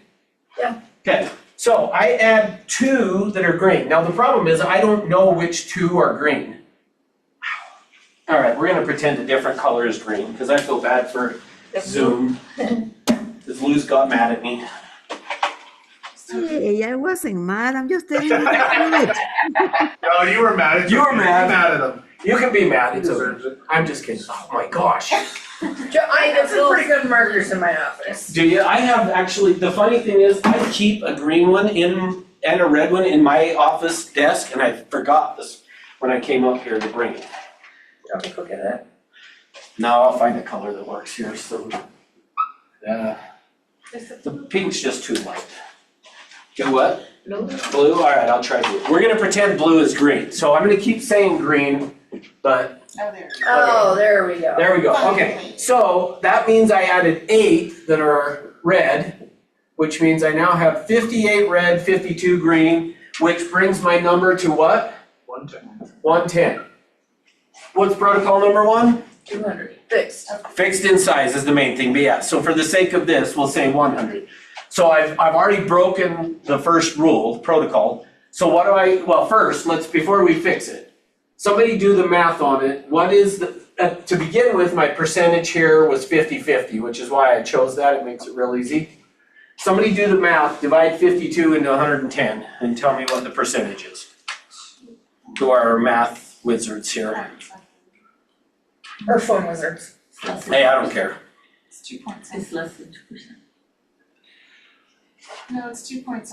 Speaker 2: Yeah.
Speaker 1: Okay, so I add 2 that are green. Now the problem is I don't know which 2 are green. All right, we're gonna pretend a different color is green, because I feel bad for Zoom. Because Lou's got mad at me.
Speaker 10: Hey, I wasn't mad. I'm just telling you the truth.
Speaker 6: No, you were mad. It's
Speaker 1: You were
Speaker 6: okay.
Speaker 1: mad.
Speaker 6: You're mad at him.
Speaker 1: You can be mad,
Speaker 6: He
Speaker 1: it's okay.
Speaker 6: deserves it.
Speaker 1: I'm just kidding. Oh my gosh.
Speaker 2: I have some pretty good markers in my office.
Speaker 1: Do you? I have actually, the funny thing is, I keep a green one in, and a red one in my office desk, and I forgot this when I came up here to bring it.
Speaker 2: Let me look at that.
Speaker 1: Now I'll find a color that works here, so. The pink's just too light. Get what?
Speaker 2: Blue?
Speaker 1: Blue, alright, I'll try blue. We're gonna pretend blue is green, so I'm gonna keep saying green, but
Speaker 4: Oh, there.
Speaker 2: Oh, there we go.
Speaker 1: there we go, okay. So that means I added 8 that are red, which means I now have 58 red, 52 green, which brings my number to what?
Speaker 6: 110.
Speaker 1: 110. What's protocol number 1?
Speaker 2: 200, fixed.
Speaker 1: Fixed in size is the main thing, but yeah, so for the sake of this, we'll say 100. So I've already broken the first rule, protocol. So what do well, first, before we fix it, somebody do the math on it. What is to begin with, my percentage here was 50-50, which is why I chose that, it makes it real easy. Somebody do the math, divide 52 into 110, and tell me what the percentage is. To our math wizards here.
Speaker 2: Or phone wizards.
Speaker 1: Hey, I don't care.
Speaker 4: It's 2 points.
Speaker 3: It's less than 2%.
Speaker 4: No, it's 2 points.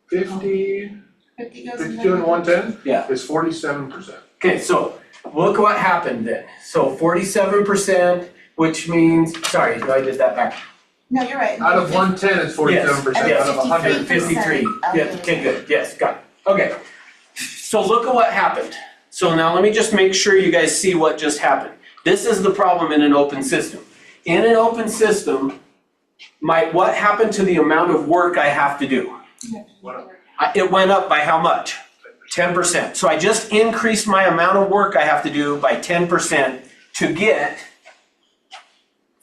Speaker 6: 50,
Speaker 4: 50 goes in
Speaker 6: 52 and 110
Speaker 1: Yeah.
Speaker 6: is 47%.
Speaker 1: Okay, so look what happened then. So 47%, which means, sorry, I did that back.
Speaker 4: No, you're right.
Speaker 6: Out of 110, it's 47%.
Speaker 1: Yes.
Speaker 6: Out of 100.
Speaker 1: 53. Yeah, okay, good, yes, got it. Okay, so look at what happened. So now let me just make sure you guys see what just happened. This is the problem in an open system. In an open system, what happened to the amount of work I have to do? It went up by how much? 10%. So I just increased my amount of work I have to do by 10% to get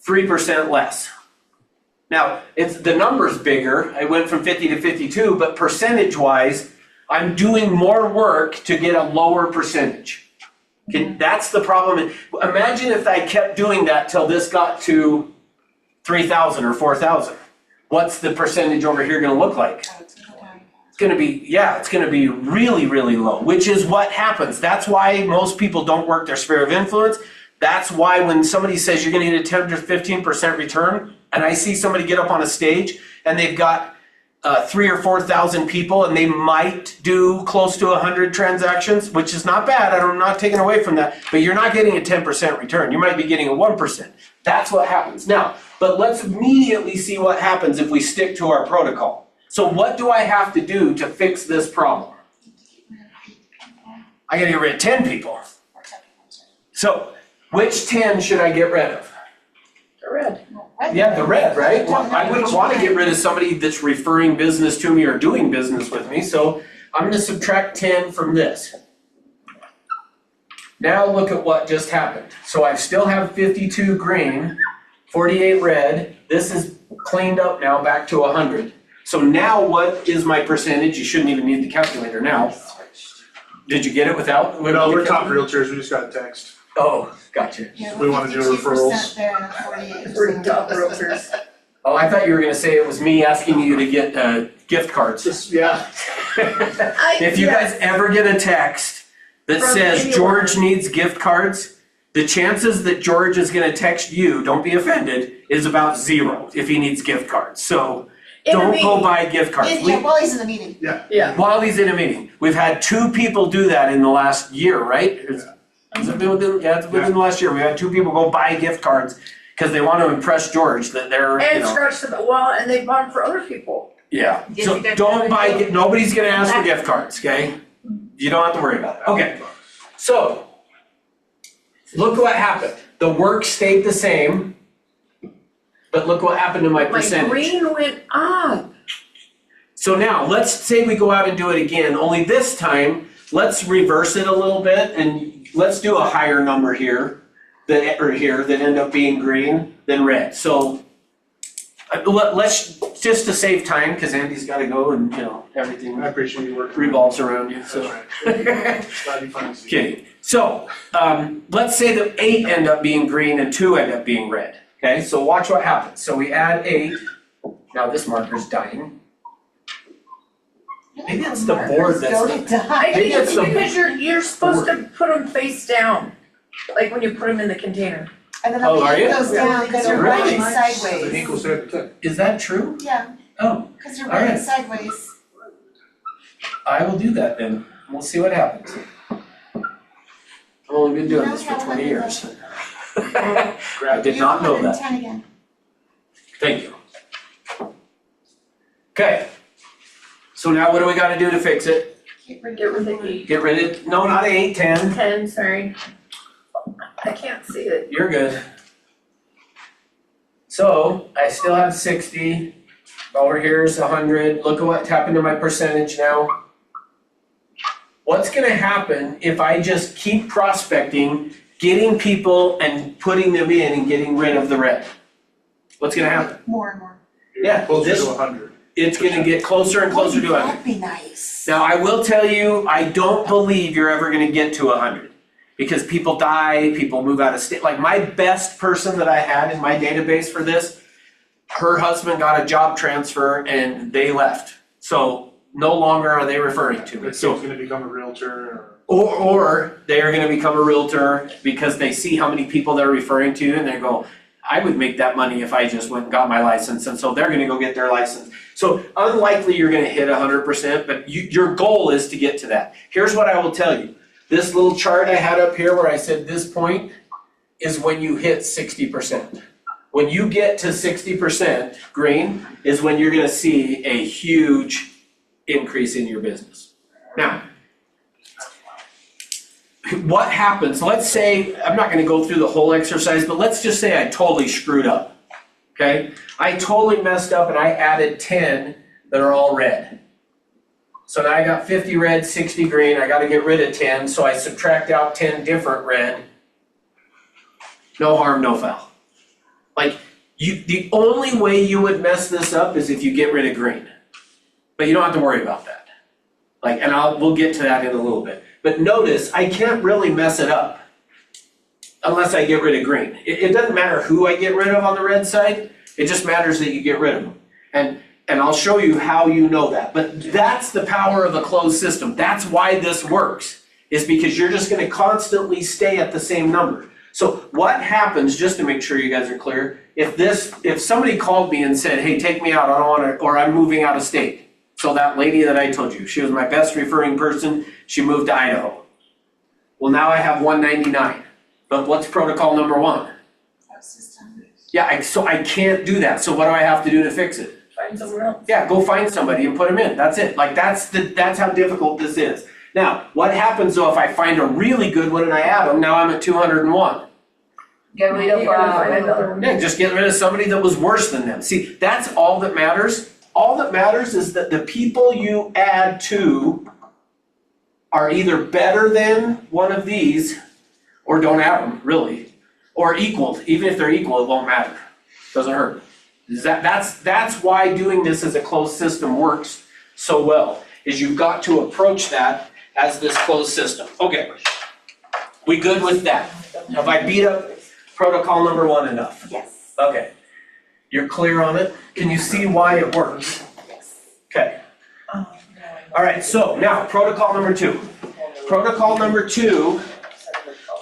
Speaker 1: 3% less. Now, the number's bigger. I went from 50 to 52, but percentage-wise, I'm doing more work to get a lower percentage. Okay, that's the problem. Imagine if I kept doing that till this got to 3,000 or 4,000. What's the percentage over here gonna look like? It's gonna be, it's gonna be really, really low, which is what happens. That's why most people don't work their sphere of influence. That's why when somebody says you're gonna get a 10 to 15% return, and I see somebody get up on a stage and they've got 3,000 or 4,000 people and they might do close to 100 transactions, which is not bad, I'm not taking away from that, but you're not getting a 10% return, you might be getting a 1%. That's what happens. Now, but let's immediately see what happens if we stick to our protocol. So what do I have to do to fix this problem? I gotta get rid of 10 people. So, which 10 should I get rid of?
Speaker 2: The red.
Speaker 1: Yeah, the red, right? Well, I wouldn't want to get rid of somebody that's referring business to me or doing business with me, so I'm gonna subtract 10 from this. Now look at what just happened. So I still have 52 green, 48 red. This is cleaned up now back to 100. So now what is my percentage? You shouldn't even need the calculator now. Did you get it without?
Speaker 6: No, we're top realtors, we just got a text.
Speaker 1: Oh, gotcha.
Speaker 6: We wanna do referrals.
Speaker 4: 52% there and 48%.
Speaker 2: Pretty top realtors.
Speaker 1: Oh, I thought you were gonna say it was me asking you to get gift cards.
Speaker 6: Yeah.
Speaker 1: If you guys ever get a text that
Speaker 2: From
Speaker 1: says
Speaker 2: anyone.
Speaker 1: George needs gift cards, the chances that George is gonna text you, don't be offended, is about 0 if he needs gift cards. So
Speaker 2: In a
Speaker 1: don't go
Speaker 2: meeting.
Speaker 1: buy gift cards.
Speaker 4: Yeah, while he's in the meeting.
Speaker 2: Yeah.
Speaker 1: While he's in a meeting. We've had 2 people do that in the last year, right? Has it been within, it's within the last year. We had 2 people go buy gift cards because they want to impress George that they're,
Speaker 2: And scratch the wall, and they bought them for other people.
Speaker 1: Yeah,
Speaker 2: Yes,
Speaker 1: so
Speaker 2: you guys
Speaker 1: don't
Speaker 2: have
Speaker 1: buy,
Speaker 2: a deal.
Speaker 1: nobody's gonna ask for gift cards, okay? You don't have to worry about it, okay. So, look what happened. The work stayed the same, but look what happened to my
Speaker 2: My
Speaker 1: percentage.
Speaker 2: green went up.
Speaker 1: So now, let's say we go out and do it again, only this time, let's reverse it a little bit and let's do a higher number here that end up being green than red. So let's, just to save time, because Andy's gotta go and, everything
Speaker 6: I appreciate you working.
Speaker 1: revolves around you, so.
Speaker 6: That's right. Glad you find us.
Speaker 1: Okay, so let's say that 8 end up being green and 2 end up being red. Okay, so watch what happens. So we add 8. Now this marker's dying. Maybe it's the board that's
Speaker 4: Go
Speaker 1: the-
Speaker 4: to die.
Speaker 1: Maybe it's the-
Speaker 2: Because you're supposed to put them face down, like when you put them in the container.
Speaker 4: And then
Speaker 1: Oh,
Speaker 4: the
Speaker 1: are you?
Speaker 4: ink goes down because you're
Speaker 1: Really?
Speaker 4: writing
Speaker 6: So the ink
Speaker 4: sideways.
Speaker 6: will stay at the tip.
Speaker 1: Is that true?
Speaker 4: Yeah,
Speaker 1: Oh,
Speaker 4: because you're
Speaker 1: All right.
Speaker 4: writing sideways.
Speaker 1: I will do that then. We'll see what happens. I've only been doing
Speaker 4: Now
Speaker 1: this
Speaker 4: we
Speaker 1: for
Speaker 4: have
Speaker 1: 20
Speaker 4: another
Speaker 1: years. I did
Speaker 4: You
Speaker 1: not know that.
Speaker 4: 110 again.
Speaker 1: Thank you. Okay. So now what do we gotta do to fix it?
Speaker 2: Get rid of the 8.
Speaker 1: Get rid of, no, not 8, 10.
Speaker 2: 10, sorry. I can't see it.
Speaker 1: You're good. So I still have 60. Over here's 100. Look at what happened to my percentage now. What's gonna happen if I just keep prospecting, getting people and putting them in and getting rid of the red? What's gonna happen?
Speaker 4: More and more.
Speaker 1: Yeah,
Speaker 6: Closer
Speaker 1: this-
Speaker 6: to 100.
Speaker 1: It's gonna get closer and closer to 100.
Speaker 4: That'd be nice.
Speaker 1: Now, I will tell you, I don't believe you're ever gonna get to 100. Because people die, people move out of state. Like my best person that I had in my database for this, her husband got a job transfer and they left. So no longer are they referring to me.
Speaker 6: This
Speaker 1: So
Speaker 6: kid's gonna become a realtor
Speaker 1: or they are gonna become a realtor because they see how many people they're referring to and they go, I would make that money if I just went and got my license, and so they're gonna go get their license. So unlikely you're gonna hit 100%, but your goal is to get to that. Here's what I will tell you. This little chart I had up here where I said this point is when you hit 60%. When you get to 60% green is when you're gonna see a huge increase in your business. Now, what happens, let's say, I'm not gonna go through the whole exercise, but let's just say I totally screwed up, okay? I totally messed up and I added 10 that are all red. So now I got 50 red, 60 green, I gotta get rid of 10, so I subtract out 10 different red. No harm, no foul. Like, the only way you would mess this up is if you get rid of green. But you don't have to worry about that. Like, and we'll get to that in a little bit. But notice, I can't really mess it up unless I get rid of green. It doesn't matter who I get rid of on the red side, it just matters that you get rid of them. And I'll show you how you know that. But that's the power of a closed system. That's why this works, is because you're just gonna constantly stay at the same number. So what happens, just to make sure you guys are clear, if somebody called me and said, hey, take me out, I don't wanna, or I'm moving out of state. So that lady that I told you, she was my best referring person, she moved to Idaho. Well, now I have 199, but what's protocol number 1? Yeah, so I can't do that, so what do I have to do to fix it?
Speaker 2: Find somewhere else.
Speaker 1: Yeah, go find somebody and put them in, that's it. Like that's how difficult this is. Now, what happens though if I find a really good one and I add them, now I'm at 201.
Speaker 2: Get rid of, find another one.
Speaker 1: Yeah, just get rid of somebody that was worse than them. See, that's all that matters. All that matters is that the people you add to are either better than one of these, or don't add them, really, or equal. Even if they're equal, it won't matter. Doesn't hurt. That's why doing this as a closed system works so well, is you've got to approach that as this closed system. Okay, we good with that? Have I beat up protocol number 1 enough?
Speaker 4: Yes.
Speaker 1: Okay, you're clear on it? Can you see why it works? Okay. All right, so now protocol number 2. Protocol number 2,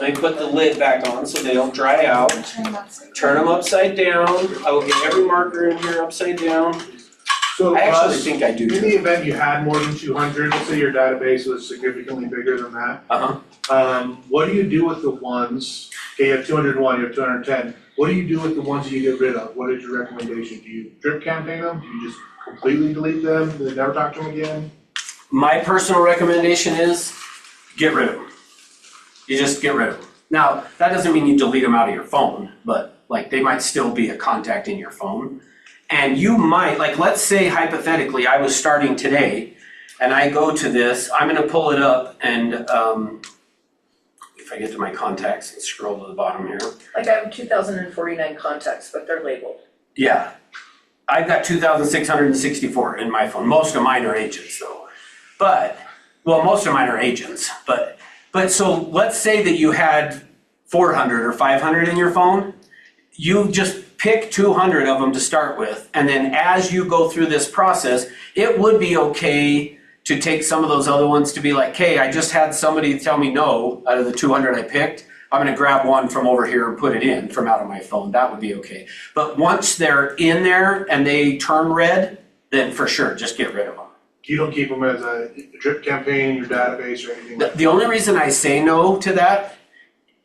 Speaker 1: let me put the lid back on so they don't dry out. Turn them upside down. I will get every marker in here upside down.
Speaker 6: So
Speaker 1: I actually
Speaker 6: Russ,
Speaker 1: think I do
Speaker 6: in the
Speaker 1: too.
Speaker 6: event you had more than 200, let's say your database was significantly bigger than that, what do you do with the ones, okay, you have 201, you have 210, what do you do with the ones that you get rid of? What is your recommendation? Do you drip campaign them? Do you just completely delete them, and then never talk to them again?
Speaker 1: My personal recommendation is get rid of them. You just get rid of them. Now, that doesn't mean you delete them out of your phone, but like they might still be a contact in your phone. And you might, like let's say hypothetically, I was starting today and I go to this, I'm gonna pull it up and if I get to my contacts and scroll to the bottom here.
Speaker 2: Like I have 2,049 contacts, but they're labeled.
Speaker 1: Yeah, I've got 2,664 in my phone. Most of mine are agents though. But, well, most of mine are agents, but so let's say that you had 400 or 500 in your phone. You just pick 200 of them to start with, and then as you go through this process, it would be okay to take some of those other ones to be like, hey, I just had somebody tell me no out of the 200 I picked. I'm gonna grab one from over here and put it in from out of my phone. That would be okay. But once they're in there and they turn red, then for sure, just get rid of them.
Speaker 6: You don't keep them as a drip campaign in your database or anything like that?
Speaker 1: The only reason I say no to that,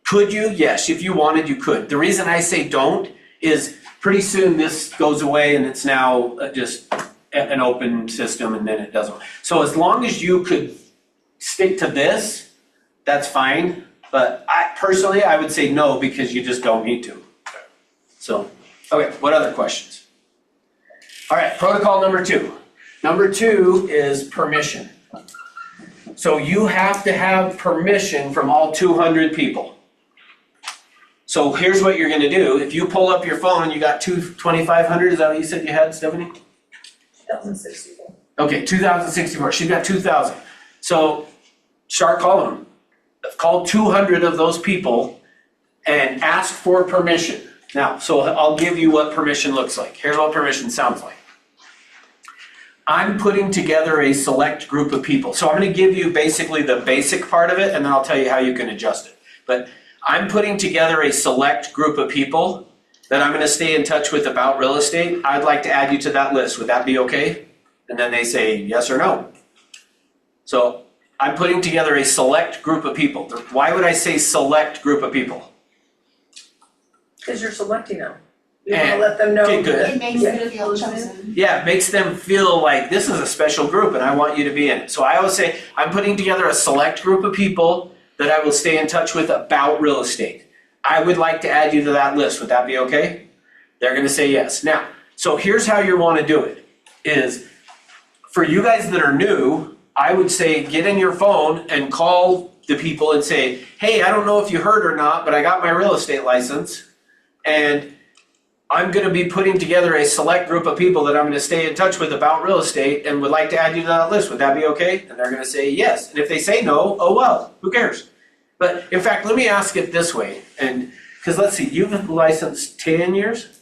Speaker 1: could you? Yes, if you wanted, you could. The reason I say don't is pretty soon this goes away and it's now just an open system and then it doesn't. So as long as you could stick to this, that's fine. But I would say no because you just don't need to. So, okay, what other questions? All right, protocol number 2. Number 2 is permission. So you have to have permission from all 200 people. So here's what you're gonna do. If you pull up your phone and you got 2,500, is that what you said you had, Stephanie?
Speaker 2: 2064.
Speaker 1: Okay, 2,064, she's got 2,000. So start calling them. Call 200 of those people and ask for permission. Now, so I'll give you what permission looks like. Here's what permission sounds like. I'm putting together a select group of people. So I'm gonna give you basically the basic part of it and then I'll tell you how you can adjust it. But I'm putting together a select group of people that I'm gonna stay in touch with about real estate. I'd like to add you to that list. Would that be okay? And then they say yes or no. So I'm putting together a select group of people. Why would I say select group of people?
Speaker 2: Because you're selecting them. You wanna
Speaker 1: And-
Speaker 2: let them know.
Speaker 1: okay, good.
Speaker 2: that-
Speaker 4: It makes them feel chosen.
Speaker 1: Yeah, it makes them feel like this is a special group and I want you to be in it. So I always say, I'm putting together a select group of people that I will stay in touch with about real estate. I would like to add you to that list. Would that be okay? They're gonna say yes. Now, so here's how you wanna do it, is for you guys that are new, I would say get in your phone and call the people and say, hey, I don't know if you heard or not, but I got my real estate license and I'm gonna be putting together a select group of people that I'm gonna stay in touch with about real estate and would like to add you to that list. Would that be okay? And they're gonna say yes. And if they say no, oh well, who cares? But in fact, let me ask it this way, and, cause let's see, you've been licensed 10 years?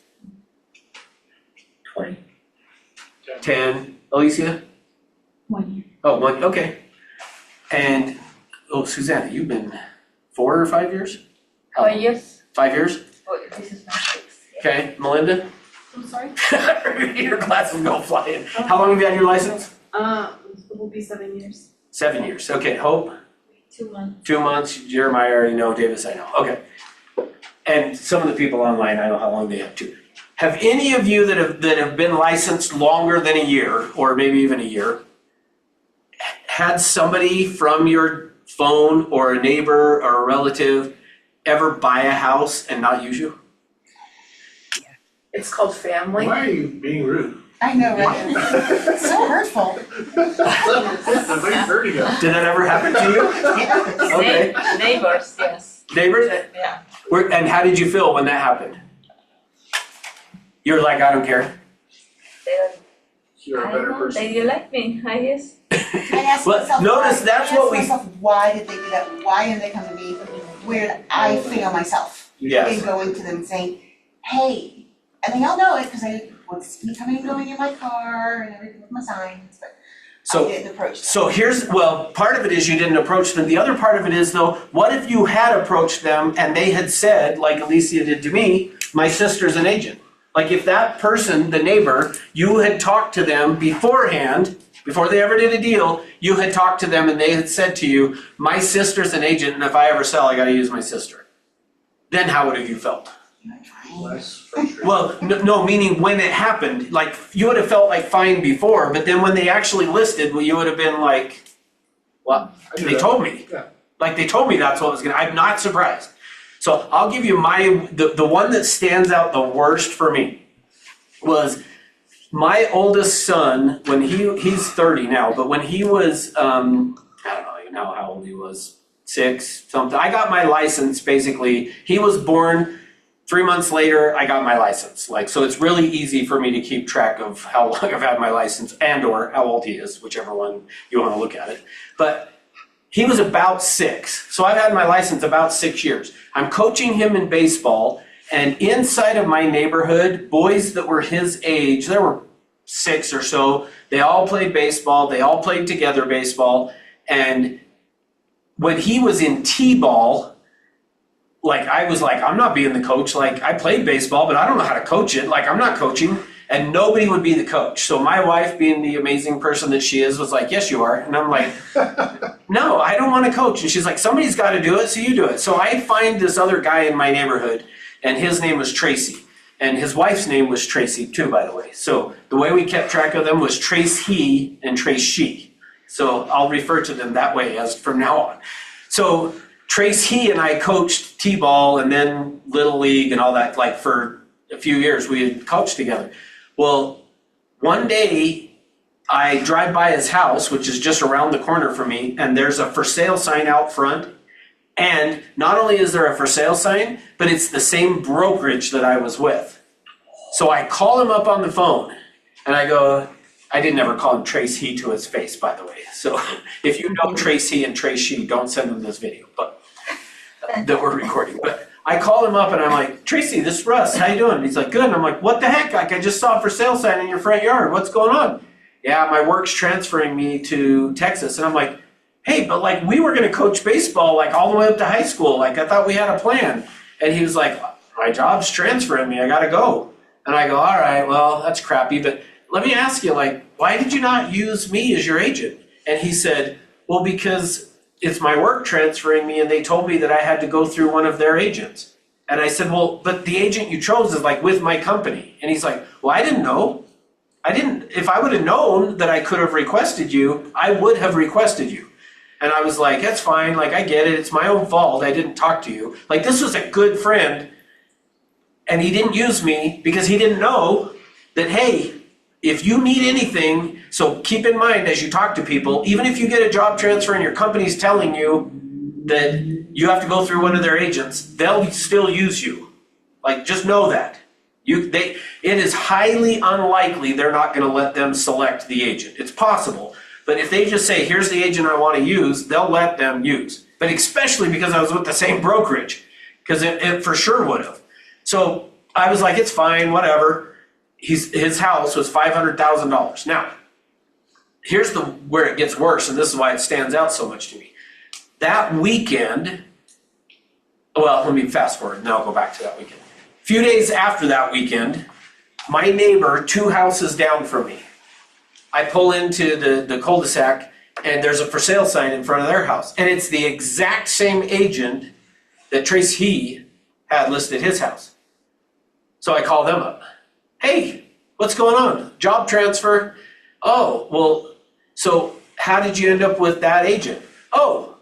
Speaker 2: 20.
Speaker 1: 10, Alicia?
Speaker 3: 1 year.
Speaker 1: Oh, 1, okay. And, oh, Susanna, you've been 4 or 5 years? How-
Speaker 11: Yes.
Speaker 1: 5 years?
Speaker 11: Oh, this is my 6.
Speaker 1: Okay, Melinda?
Speaker 11: I'm sorry?
Speaker 1: Your glasses go flying. How long have you had your license?
Speaker 11: It will be 7 years.
Speaker 1: 7 years. Okay, Hope?
Speaker 11: 2 months.
Speaker 1: 2 months. Jeremiah, I already know. Davis, I know. Okay. And some of the people online, I know how long they have too. Have any of you that have been licensed longer than a year, or maybe even a year, had somebody from your phone or a neighbor or a relative ever buy a house and not use you?
Speaker 2: It's called family.
Speaker 6: Why are you being rude?
Speaker 4: I know, right? So hurtful.
Speaker 6: Nobody's hurting us.
Speaker 1: Did that ever happen to you? Okay.
Speaker 11: Neighbors, yes.
Speaker 1: Neighbors?
Speaker 11: Yeah.
Speaker 1: And how did you feel when that happened? You were like, I don't care.
Speaker 6: You're a
Speaker 11: I
Speaker 6: better
Speaker 11: don't know,
Speaker 6: person.
Speaker 11: they like me, I guess.
Speaker 4: I ask
Speaker 1: Well,
Speaker 4: myself,
Speaker 1: notice
Speaker 4: why,
Speaker 1: that's
Speaker 4: I
Speaker 1: what
Speaker 4: ask
Speaker 1: we-
Speaker 4: myself, why did they do that? Why did they come to me? Where did I fail myself?
Speaker 1: Yes.
Speaker 4: And going to them and saying, hey, and they all know it because I would see me coming and going in my car and everything with my signs, but
Speaker 1: So
Speaker 4: I didn't approach them.
Speaker 1: So here's, well, part of it is you didn't approach them. The other part of it is though, what if you had approached them and they had said, like Alicia did to me, my sister's an agent? Like if that person, the neighbor, you had talked to them beforehand, before they ever did a deal, you had talked to them and they had said to you, my sister's an agent and if I ever sell, I gotta use my sister. Then how would have you felt?
Speaker 6: Less frustrated.
Speaker 1: Well, no, meaning when it happened, like you would have felt like fine before, but then when they actually listed, well, you would have been like, well,
Speaker 6: I do
Speaker 1: they
Speaker 6: that.
Speaker 1: told me.
Speaker 6: Yeah.
Speaker 1: Like they told me that's what was gonna, I'm not surprised. So I'll give you the one that stands out the worst for me was my oldest son, when he's 30 now, but when he was, I don't know even know how old he was, 6, something. I got my license basically, he was born 3 months later, I got my license. Like, so it's really easy for me to keep track of how long I've had my license and or how old he is, whichever one you want to look at it. But he was about 6. So I've had my license about 6 years. I'm coaching him in baseball And inside of my neighborhood, boys that were his age, there were 6 or so, they all played baseball, they all played together baseball. And when he was in T-ball, like I was like, I'm not being the coach. Like I played baseball, but I don't know how to coach it. Like I'm not coaching. And nobody would be the coach. So my wife, being the amazing person that she is, was like, yes, you are. And I'm like, no, I don't want to coach. And she's like, somebody's got to do it, so you do it. So I find this other guy in my neighborhood, and his name was Tracy. And his wife's name was Tracy too, by the way. So the way we kept track of them was Trace he and Trace she. So I'll refer to them that way as from now on. So Trace he and I coached T-ball and then Little League and all that, like for a few years we had coached together. Well, one day I drive by his house, which is just around the corner from me, and there's a for sale sign out front. And not only is there a for sale sign, but it's the same brokerage that I was with. So I call him up on the phone and I go, I didn't ever call him Trace he to his face, by the way. So if you know Trace he and Trace she, don't send them this video, but that we're recording. But I call him up and I'm like, Tracy, this is Russ, how you doing? And he's like, good. And I'm like, what the heck? Like I just saw a for sale sign in your front yard. What's going on? Yeah, my work's transferring me to Texas. And I'm like, hey, but like we were gonna coach baseball like all the way up to high school. Like I thought we had a plan. And he was like, my job's transferring me, I gotta go. And I go, all right, well, that's crappy, but let me ask you, like, why did you not use me as your agent? And he said, well, because it's my work transferring me and they told me that I had to go through one of their agents. And I said, well, but the agent you chose is like with my company. And he's like, well, I didn't know. If I would have known that I could have requested you, I would have requested you. And I was like, that's fine, like I get it, it's my own fault, I didn't talk to you. Like this was a good friend and he didn't use me because he didn't know that, hey, if you need anything, so keep in mind as you talk to people, even if you get a job transfer and your company's telling you that you have to go through one of their agents, they'll still use you. Like just know that. It is highly unlikely they're not gonna let them select the agent. It's possible, but if they just say, here's the agent I wanna use, they'll let them use. But especially because I was with the same brokerage, because it for sure would have. So I was like, it's fine, whatever. His house was $500,000. Now, here's where it gets worse, and this is why it stands out so much to me. That weekend, well, let me fast forward, and then I'll go back to that weekend. A few days after that weekend, my neighbor, 2 houses down from me, I pull into the cul-de-sac, and there's a for sale sign in front of their house. And it's the exact same agent that Trace he had listed his house. So I call them up. Hey, what's going on? Job transfer? Oh, well, so how did you end up with that agent? Oh,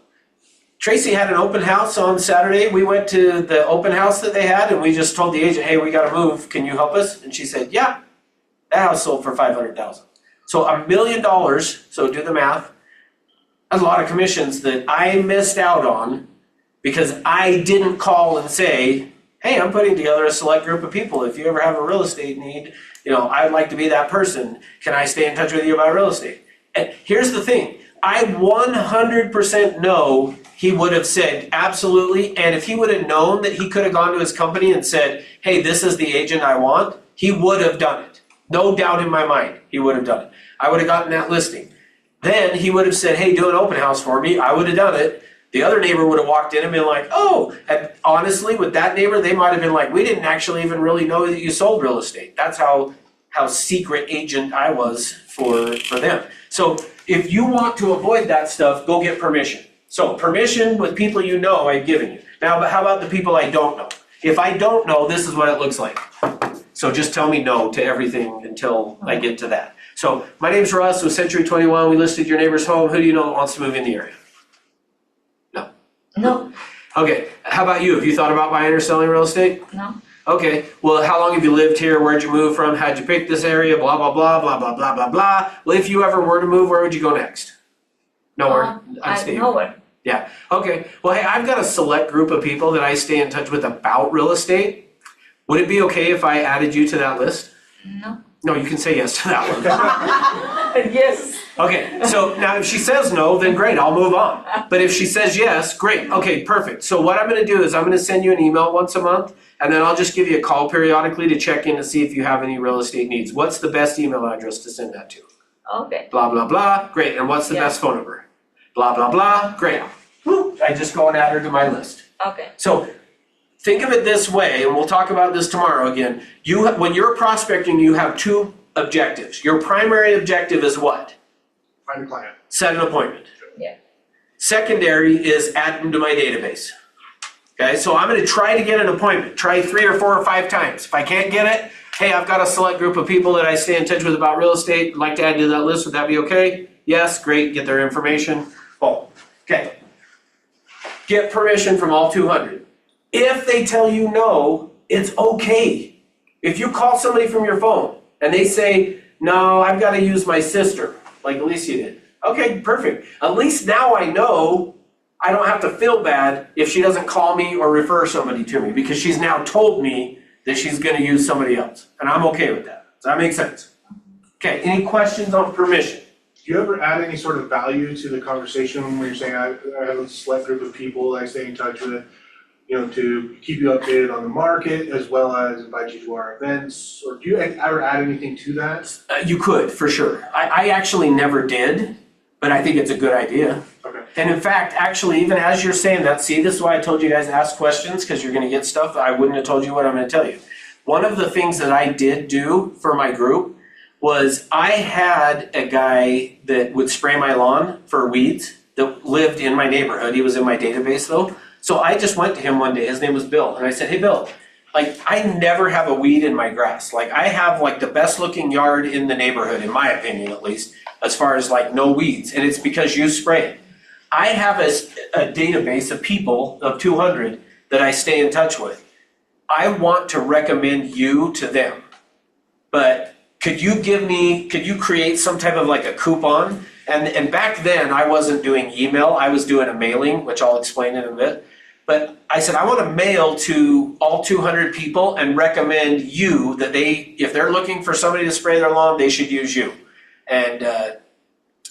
Speaker 1: Tracy had an open house on Saturday. We went to the open house that they had and we just told the agent, hey, we gotta move, can you help us? And she said, yeah, that house sold for $500,000. So $1 million, so do the math, a lot of commissions that I missed out on because I didn't call and say, hey, I'm putting together a select group of people. If you ever have a real estate need, I'd like to be that person. Can I stay in touch with you about real estate? And here's the thing. I 100% know he would have said absolutely. And if he would have known that he could have gone to his company and said, hey, this is the agent I want, he would have done it. No doubt in my mind, he would have done it. I would have gotten that listing. Then he would have said, hey, do an open house for me. I would have done it. The other neighbor would have walked in and been like, oh, and honestly, with that neighbor, they might have been like, we didn't actually even really know that you sold real estate. That's how secret agent I was for them. So if you want to avoid that stuff, go get permission. So permission with people you know I've given you. Now, but how about the people I don't know? If I don't know, this is what it looks like. So just tell me no to everything until I get to that. So my name's Russ with Century 21. We listed your neighbor's home. Who do you know that wants to move in the area?
Speaker 3: No.
Speaker 1: Okay, how about you? Have you thought about buying or selling real estate?
Speaker 3: No.
Speaker 1: Okay, well, how long have you lived here? Where'd you move from? How'd you pick this area? Blah, blah, blah, blah, blah, blah, blah, blah. Well, if you ever were to move, where would you go next? Nowhere?
Speaker 3: Nowhere.
Speaker 1: Yeah, okay. Well, hey, I've got a select group of people that I stay in touch with about real estate. Would it be okay if I added you to that list?
Speaker 3: No.
Speaker 1: No, you can say yes to that one.
Speaker 3: Yes.
Speaker 1: Okay, so now if she says no, then great, I'll move on. But if she says yes, great, okay, perfect. So what I'm gonna do is I'm gonna send you an email once a month And then I'll just give you a call periodically to check in to see if you have any real estate needs. What's the best email address to send that to?
Speaker 11: Okay.
Speaker 1: Blah, blah, blah, great, and what's the
Speaker 11: Yeah.
Speaker 1: best phone number? Blah, blah, blah, great. Woo, I just go and add her to my list.
Speaker 11: Okay.
Speaker 1: So think of it this way, and we'll talk about this tomorrow again. When you're prospecting, you have two objectives. Your primary objective is what?
Speaker 6: Find a client.
Speaker 1: Set an appointment.
Speaker 11: Yeah.
Speaker 1: Secondary is add them to my database. Okay, so I'm gonna try to get an appointment. Try 3 or 4 or 5 times. If I can't get it, hey, I've got a select group of people that I stay in touch with about real estate. I'd like to add to that list. Would that be okay? Yes, great. Get their information. Boom. Okay. Get permission from all 200. If they tell you no, it's okay. If you call somebody from your phone and they say, no, I've got to use my sister, like Alicia did. Okay, perfect. At least now I know I don't have to feel bad if she doesn't call me or refer somebody to me, because she's now told me that she's going to use somebody else. And I'm okay with that. Does that make sense? Okay, any questions on permission?
Speaker 6: Do you ever add any sort of value to the conversation when you're saying, I have a select group of people I stay in touch with, to keep you updated on the market as well as invite you to our events? Or do you ever add anything to that?
Speaker 1: You could, for sure. I actually never did, but I think it's a good idea.
Speaker 6: Okay.
Speaker 1: And in fact, actually, even as you're saying that, see, this is why I told you guys to ask questions, because you're going to get stuff I wouldn't have told you what I'm going to tell you. One of the things that I did do for my group was I had a guy that would spray my lawn for weeds that lived in my neighborhood. He was in my database though. So I just went to him one day, his name was Bill, and I said, hey Bill, like I never have a weed in my grass. Like I have like the best looking yard in the neighborhood, in my opinion at least, as far as like no weeds, and it's because you spray it. I have a database of people, of 200, that I stay in touch with. I want to recommend you to them, but could you create some type of like a coupon? And back then I wasn't doing email, I was doing a mailing, which I'll explain in a bit. But I said, I want to mail to all 200 people and recommend you that if they're looking for somebody to spray their lawn, they should use you. And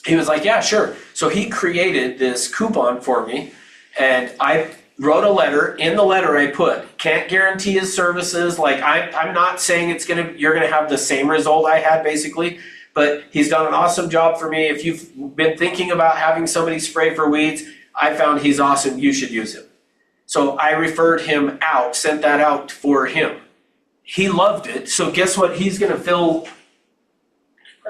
Speaker 1: he was like, yeah, sure. So he created this coupon for me, and I wrote a letter. In the letter I put, can't guarantee his services. Like I'm not saying you're gonna have the same result I had basically, but he's done an awesome job for me. If you've been thinking about having somebody spray for weeds, I found he's awesome, you should use him. So I referred him out, sent that out for him. He loved it, so guess what he's gonna feel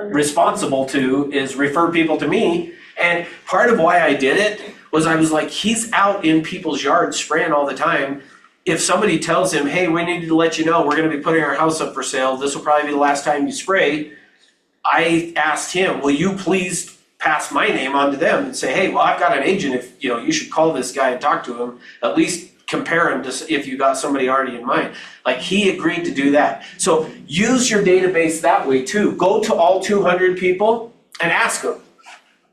Speaker 1: responsible to is refer people to me. And part of why I did it was I was like, he's out in people's yards spraying all the time. If somebody tells him, hey, we need to let you know we're going to be putting our house up for sale, this will probably be the last time you spray, I asked him, will you please pass my name on to them and say, hey, well, I've got an agent, if you should call this guy and talk to him, at least compare him to if you got somebody already in mind. Like he agreed to do that. So use your database that way too. Go to all 200 people and ask them,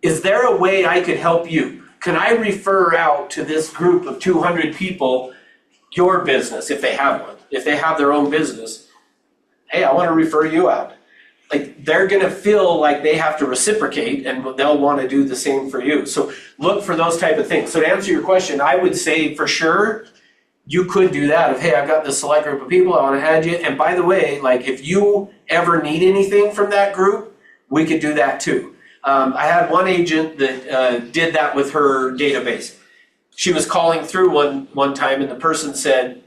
Speaker 1: is there a way I could help you? Can I refer out to this group of 200 people your business, if they have one? If they have their own business, hey, I want to refer you out. Like they're going to feel like they have to reciprocate, and they'll want to do the same for you. So look for those type of things. So to answer your question, I would say for sure you could do that. Of hey, I've got this select group of people, I want to add you. And by the way, like if you ever need anything from that group, we could do that too. I had one agent that did that with her database. She was calling through one time, and the person said,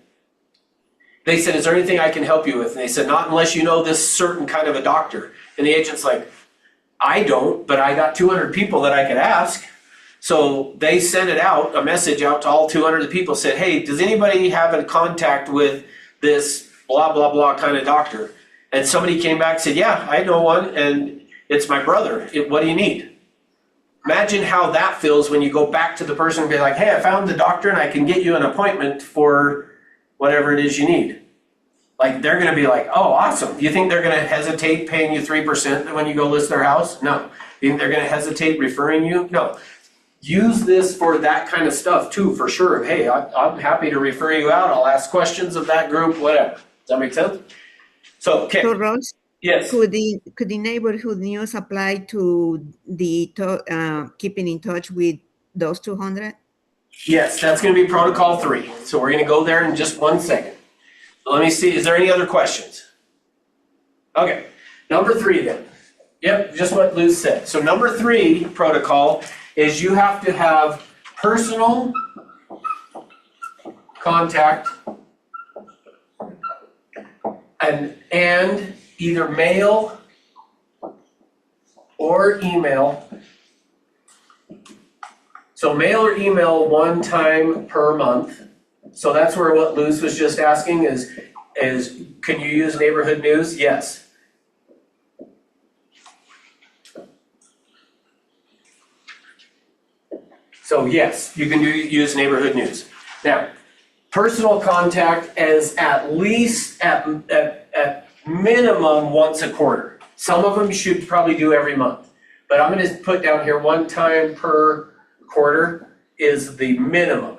Speaker 1: they said, is there anything I can help you with? And they said, not unless you know this certain kind of a doctor. And the agent's like, I don't, but I got 200 people that I could ask. So they sent a message out to all 200 of the people, said, hey, does anybody have a contact with this blah, blah, blah kind of doctor? And somebody came back and said, yeah, I know one, and it's my brother. What do you need? Imagine how that feels when you go back to the person and be like, hey, I found the doctor and I can get you an appointment for whatever it is you need. Like they're gonna be like, oh, awesome. You think they're gonna hesitate paying you 3% when you go list their house? No. You think they're gonna hesitate referring you? No. Use this for that kind of stuff too, for sure. Hey, I'm happy to refer you out. I'll ask questions of that group, whatever. Does that make sense? So, okay.
Speaker 10: So Ross,
Speaker 1: Yes.
Speaker 10: could the neighborhood news apply to the keeping in touch with those 200?
Speaker 1: Yes, that's going to be protocol 3. So we're going to go there in just 1 second. Let me see, is there any other questions? Okay, number 3 then. Yep, just what Lou said. So number 3 protocol is you have to have personal contact and either mail or email. So mail or email 1 time per month. So that's where what Luz was just asking is can you use neighborhood news? Yes. So yes, you can use neighborhood news. Now, personal contact is at least at minimum once a quarter. Some of them you should probably do every month. But I'm gonna put down here 1 time per quarter is the minimum.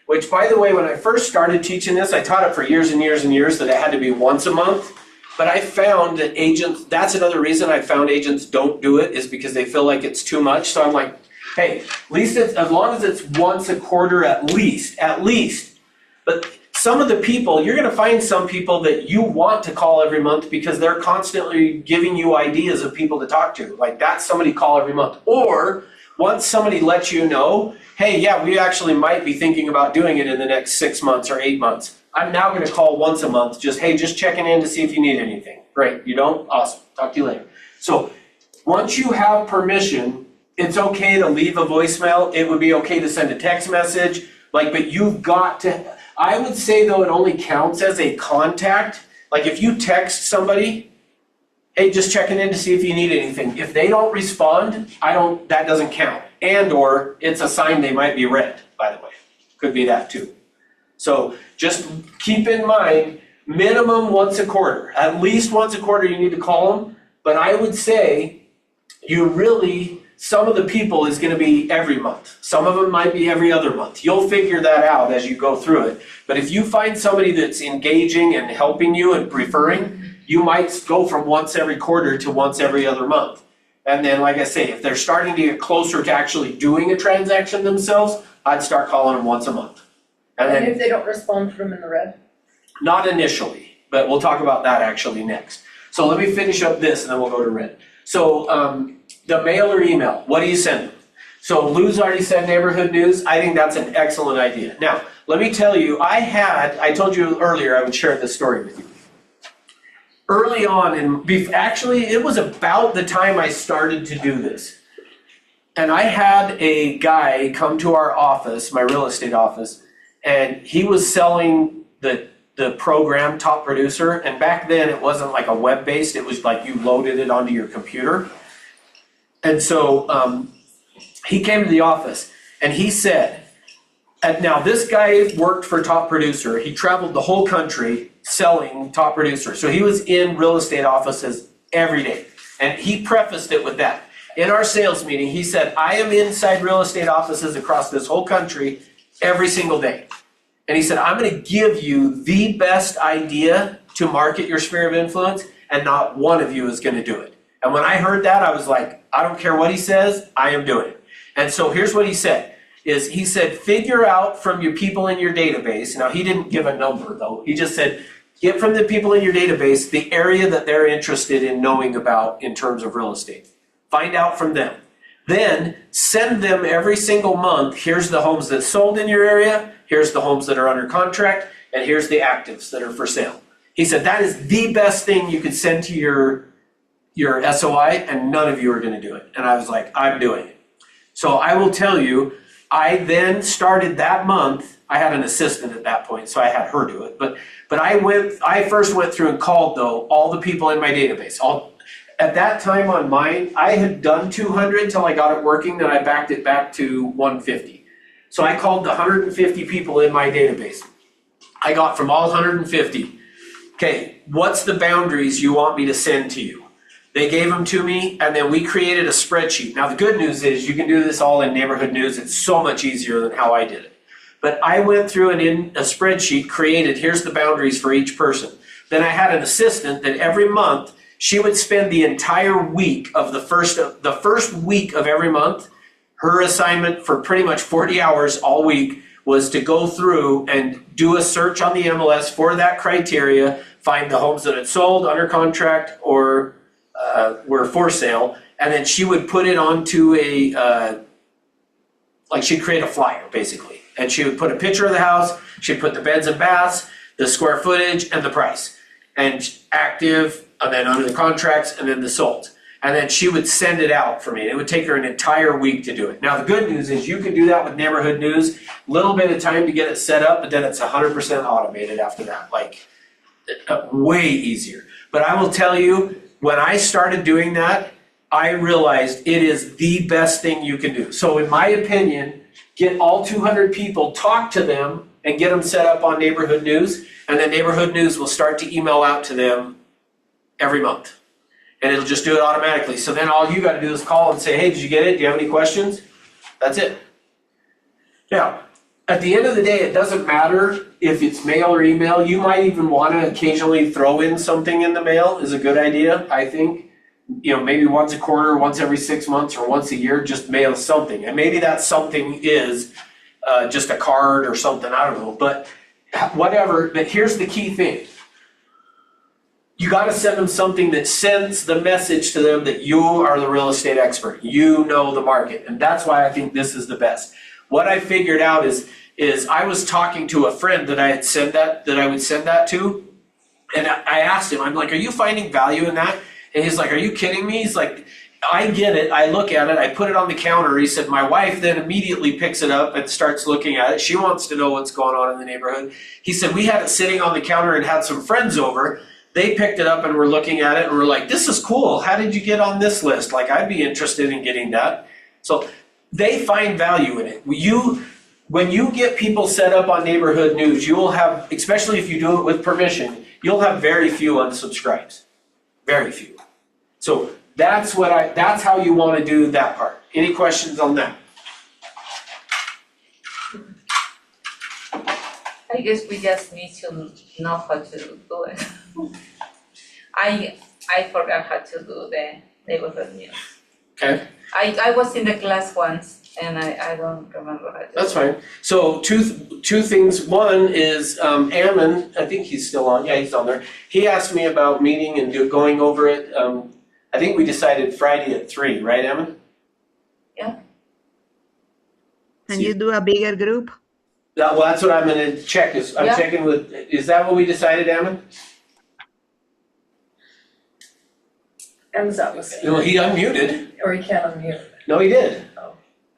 Speaker 1: Which, by the way, when I first started teaching this, I taught it for years and years and years that it had to be once a month. But I found that agents, that's another reason I found agents don't do it, is because they feel like it's too much. So I'm like, hey, at least it's, as long as it's once a quarter at least. But some of the people, you're gonna find some people that you want to call every month because they're constantly giving you ideas of people to talk to. Like that's somebody call every month. Or once somebody lets you know, hey, yeah, we actually might be thinking about doing it in the next 6 months or 8 months. I'm now gonna call once a month, just checking in to see if you need anything. Great, you don't? Awesome, talk to you later. So once you have permission, it's okay to leave a voicemail. It would be okay to send a text message, but you've got to, I would say though, it only counts as a contact. Like if you text somebody, hey, just checking in to see if you need anything. If they don't respond, that doesn't count. And or it's a sign they might be read, by the way. Could be that too. So just keep in mind, minimum once a quarter. At least once a quarter you need to call them. But I would say some of the people is gonna be every month. Some of them might be every other month. You'll figure that out as you go through it. But if you find somebody that's engaging and helping you and referring, you might go from once every quarter to once every other month. And then, like I say, if they're starting to get closer to actually doing a transaction themselves, I'd start calling them once a month. And
Speaker 2: And
Speaker 1: then,
Speaker 2: if they don't respond, put them in the red.
Speaker 1: not initially, but we'll talk about that actually next. So let me finish up this and then we'll go to red. So the mail or email, what do you send them? So Lou's already said neighborhood news. I think that's an excellent idea. Now, let me tell you, I told you earlier I would share this story with you. Early on, actually it was about the time I started to do this. And I had a guy come to our office, my real estate office, and he was selling the program Top Producer. And back then it wasn't like a web-based, it was like you loaded it onto your computer. And so he came to the office and he said, and now this guy worked for Top Producer. He traveled the whole country selling Top Producer. So he was in real estate offices every day. And he prefaced it with that. In our sales meeting, he said, I am inside real estate offices across this whole country every single day. And he said, I'm gonna give you the best idea to market your sphere of influence, and not one of you is gonna do it. And when I heard that, I was like, I don't care what he says, I am doing it. And so here's what he said. He said, figure out from your people in your database. Now he didn't give a number though. He just said, get from the people in your database the area that they're interested in knowing about in terms of real estate. Find out from them. Then send them every single month, here's the homes that sold in your area, here's the homes that are under contract, and here's the actives that are for sale. He said, that is the best thing you could send to your SOI, and none of you are gonna do it. And I was like, I'm doing it. So I will tell you, I then started that month. I had an assistant at that point, so I had her do it. But I first went through and called though all the people in my database. At that time on mine, I had done 200 till I got it working, then I backed it back to 150. So I called the 150 people in my database. I got from all 150, okay, what's the boundaries you want me to send to you? They gave them to me, and then we created a spreadsheet. Now the good news is you can do this all in neighborhood news. It's so much easier than how I did it. But I went through and in a spreadsheet created, here's the boundaries for each person. Then I had an assistant that every month, she would spend the entire week of the first week of every month, her assignment for pretty much 40 hours all week was to go through and do a search on the MLS for that criteria, find the homes that had sold, under contract, or were for sale, and then she would put it onto like she'd create a flyer, basically. And she would put a picture of the house, she'd put the beds and baths, the square footage, and the price. And active, and then under the contracts, and then the sold. And then she would send it out for me. And it would take her an entire week to do it. Now, the good news is you can do that with Neighborhood News. Little bit of time to get it set up, but then it's 100% automated after that. Like, way easier. But I will tell you, when I started doing that, I realized it is the best thing you can do. So in my opinion, get all 200 people, talk to them, and get them set up on Neighborhood News. And then Neighborhood News will start to email out to them every month. And it'll just do it automatically. So then all you gotta do is call and say, hey, did you get it? Do you have any questions? That's it. Now, at the end of the day, it doesn't matter if it's mail or email. You might even wanna occasionally throw in something in the mail, is a good idea, I think. You know, maybe once a quarter, once every 6 months, or once a year, just mail something. And maybe that something is just a card or something, I don't know. But whatever, but here's the key thing. You gotta send them something that sends the message to them that you are the real estate expert. You know the market. And that's why I think this is the best. What I figured out is I was talking to a friend that I would send that to. And I asked him, I'm like, are you finding value in that? And he's like, are you kidding me? He's like, I get it. I look at it. I put it on the counter. He said, my wife then immediately picks it up and starts looking at it. She wants to know what's going on in the neighborhood. He said, we had it sitting on the counter and had some friends over. They picked it up and were looking at it and were like, this is cool. How did you get on this list? Like, I'd be interested in getting that. So they find value in it. When you get people set up on Neighborhood News, you will have, especially if you do it with permission, you'll have very few unsubscribes. Very few. So that's how you want to do that part. Any questions on that?
Speaker 11: I guess we just need to know how to do it. I forgot how to do the Neighborhood News.
Speaker 1: Okay.
Speaker 11: I was in the class once and I don't remember how to do it.
Speaker 1: That's fine. So two things. One is Ammon, I think he's still on. Yeah, he's on there. He asked me about meeting and going over it. I think we decided Friday at 3, right, Ammon?
Speaker 11: Yeah.
Speaker 10: Can you do a bigger group?
Speaker 1: Well, that's what I'm gonna check. Is that what we decided, Ammon?
Speaker 2: M's up with it.
Speaker 1: No, he unmuted.
Speaker 2: Or you can't unmute.
Speaker 1: No, he did.
Speaker 2: Oh.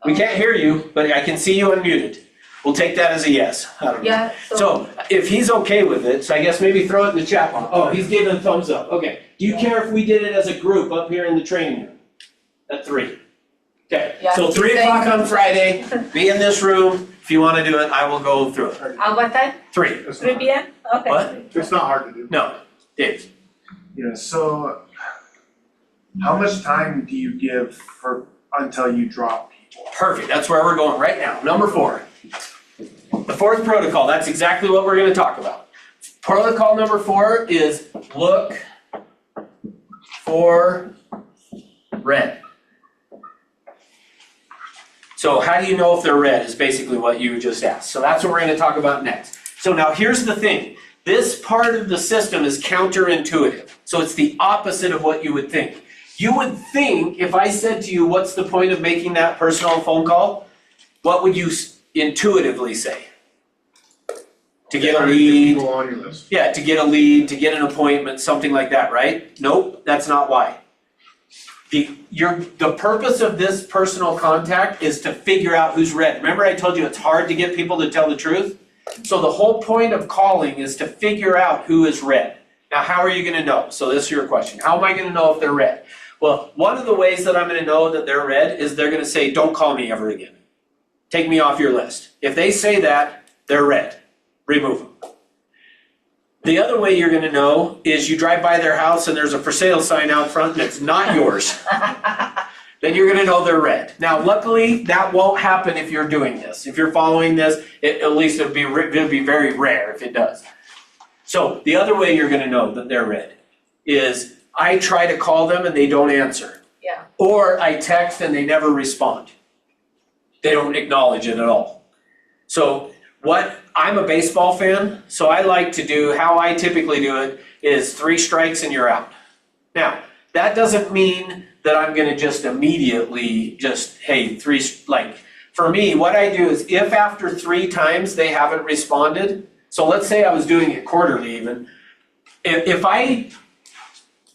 Speaker 1: We can't hear you, but I can see you unmuted. We'll take that as a yes. I don't know.
Speaker 11: Yeah,
Speaker 1: So if he's okay with it, so I guess maybe throw it in the chat box. Oh, he's giving a thumbs up. Okay. Do you care if we did it as a group up here in the training room at 3? Okay.
Speaker 11: Yeah,
Speaker 1: So 3 o'clock on Friday, be in this room. If you want to do it, I will go through it.
Speaker 11: At what time?
Speaker 1: 3.
Speaker 6: It's
Speaker 11: 3
Speaker 6: not,
Speaker 11: p.m.? Okay.
Speaker 1: What?
Speaker 6: it's not hard to do.
Speaker 1: No. Dave.
Speaker 12: Yeah, so how much time do you give until you drop people?
Speaker 1: Perfect. That's where we're going right now. Number 4. The 4th protocol. That's exactly what we're going to talk about. Protocol number 4 is look for red. So how do you know if they're red is basically what you just asked. So that's what we're going to talk about next. So now here's the thing. This part of the system is counterintuitive. So it's the opposite of what you would think. You would think if I said to you, what's the point of making that personal phone call? What would you intuitively say? To get a lead.
Speaker 6: People on your list.
Speaker 1: Yeah, to get a lead, to get an appointment, something like that, right? Nope, that's not why. The purpose of this personal contact is to figure out who's red. Remember I told you it's hard to get people to tell the truth? So the whole point of calling is to figure out who is red. Now, how are you gonna know? So this is your question. How am I gonna know if they're red? Well, one of the ways that I'm gonna know that they're red is they're gonna say, don't call me ever again. Take me off your list. If they say that, they're red. Remove them. The other way you're gonna know is you drive by their house and there's a for sale sign out front and it's not yours. Then you're gonna know they're red. Now, luckily, that won't happen if you're doing this. If you're following this, at least it'll be very rare if it does. So the other way you're gonna know that they're red is I try to call them and they don't answer.
Speaker 11: Yeah.
Speaker 1: Or I text and they never respond. They don't acknowledge it at all. So I'm a baseball fan, so I like to do, how I typically do it is 3 strikes and you're out. Now, that doesn't mean that I'm gonna just immediately hey, for me, what I do is if after 3 times they haven't responded, so let's say I was doing it quarterly even, if I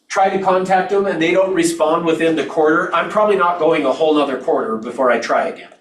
Speaker 1: try to contact them and they don't respond within the quarter, I'm probably not going a whole nother quarter before I try again.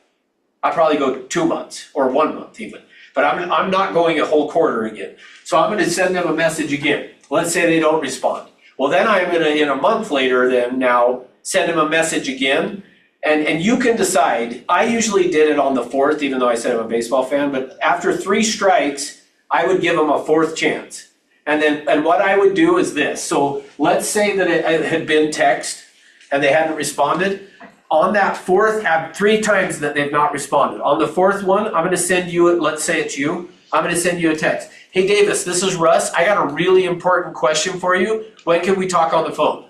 Speaker 1: I probably go 2 months or 1 month even, but I'm not going a whole quarter again. So I'm gonna send them a message again. Let's say they don't respond. Well, then I'm gonna, in a month later, then now send them a message again. And you can decide. I usually did it on the 4th, even though I said I'm a baseball fan, but after 3 strikes, I would give them a 4th chance. And what I would do is this. So let's say that it had been text and they hadn't responded. On that 4th, have 3 times that they've not responded. On the 4th one, I'm gonna send you, let's say it's you, I'm gonna send you a text. Hey Davis, this is Russ. I got a really important question for you. When can we talk on the phone?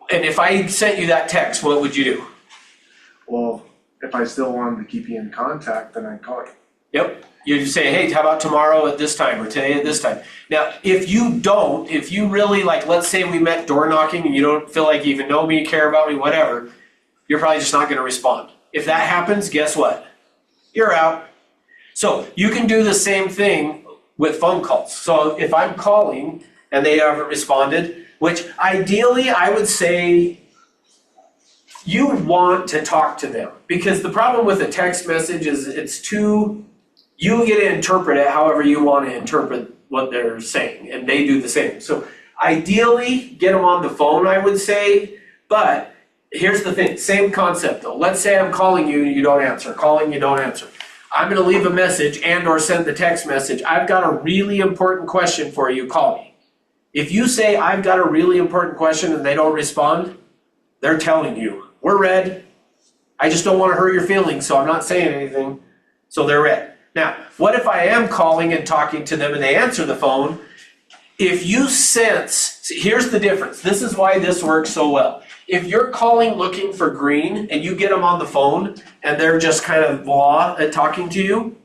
Speaker 1: And if I sent you that text, what would you do?
Speaker 12: Well, if I still wanted to keep you in contact, then I'd call you.
Speaker 1: Yep. You say, hey, how about tomorrow at this time or today at this time? Now, if you really let's say we met door knocking and you don't feel like you even know me, care about me, whatever, you're probably just not gonna respond. If that happens, guess what? You're out. So you can do the same thing with phone calls. So if I'm calling and they haven't responded, which ideally I would say you want to talk to them, because the problem with a text message is you get to interpret it however you want to interpret what they're saying, and they do the same. So ideally, get them on the phone, I would say, but here's the thing, same concept though. Let's say I'm calling you and you don't answer, calling, you don't answer. I'm gonna leave a message and or send the text message. I've got a really important question for you, call me. If you say, I've got a really important question and they don't respond, they're telling you, we're red. I just don't want to hurt your feelings, so I'm not saying anything. So they're red. Now, what if I am calling and talking to them and they answer the phone? If you sense, here's the difference. This is why this works so well. If you're calling looking for green and you get them on the phone and they're just kind of blah at talking to you,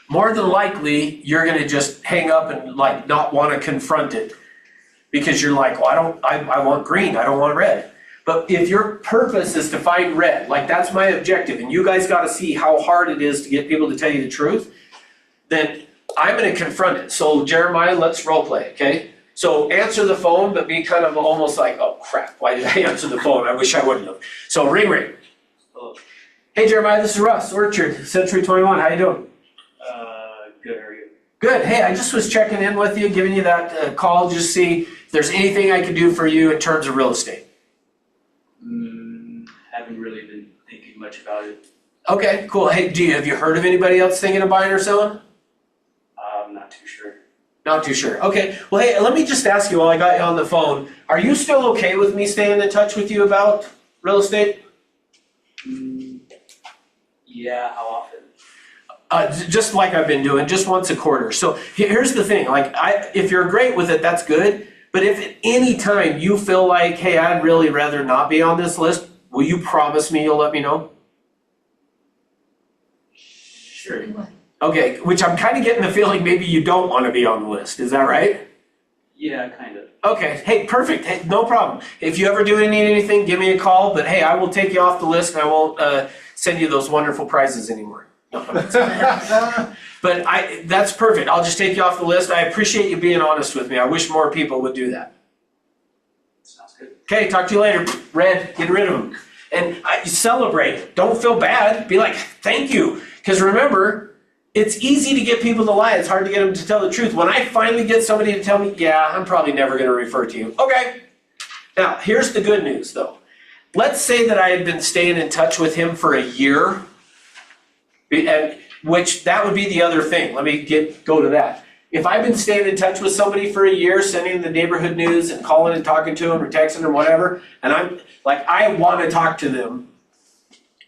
Speaker 1: more than likely, you're gonna just hang up and not wanna confront it. Because you're like, well, I want green, I don't want red. But if your purpose is to find red, that's my objective, and you guys gotta see how hard it is to get people to tell you the truth, then I'm gonna confront it. So Jeremiah, let's role play, okay? So answer the phone, but be kind of almost like, oh crap, why did I answer the phone? I wish I wouldn't have. So ring.
Speaker 5: Hello.
Speaker 1: Hey Jeremiah, this is Russ, Orchard, Century 21, how you doing?
Speaker 5: Good, how are you?
Speaker 1: Good. Hey, I just was checking in with you, giving you that call, just to see if there's anything I can do for you in terms of real estate.
Speaker 5: Haven't really been thinking much about it.
Speaker 1: Okay, cool. Hey, have you heard of anybody else thinking of buying or selling?
Speaker 5: I'm not too sure.
Speaker 1: Not too sure. Okay. Well, hey, let me just ask you while I got you on the phone. Are you still okay with me staying in touch with you about real estate?
Speaker 5: Yeah, how often?
Speaker 1: Just like I've been doing, just once a quarter. So here's the thing, if you're great with it, that's good. But if at any time you feel like, hey, I'd really rather not be on this list, will you promise me you'll let me know?
Speaker 5: Sure.
Speaker 1: Okay, which I'm kind of getting the feeling maybe you don't want to be on the list. Is that right?
Speaker 5: Yeah, kind of.
Speaker 1: Okay, hey, perfect. Hey, no problem. If you ever do need anything, give me a call. But hey, I will take you off the list and I won't send you those wonderful prizes anymore. No, but that's perfect. I'll just take you off the list. I appreciate you being honest with me. I wish more people would do that.
Speaker 5: Sounds good.
Speaker 1: Okay, talk to you later. Red, get rid of them. And celebrate. Don't feel bad. Be like, thank you. Because remember, it's easy to get people to lie. It's hard to get them to tell the truth. When I finally get somebody to tell me, yeah, I'm probably never going to refer to you. Okay. Now, here's the good news, though. Let's say that I had been staying in touch with him for a year. And which that would be the other thing. Let me go to that. If I've been staying in touch with somebody for a year, sending the neighborhood news and calling and talking to them or texting them, whatever, and I'm like, I want to talk to them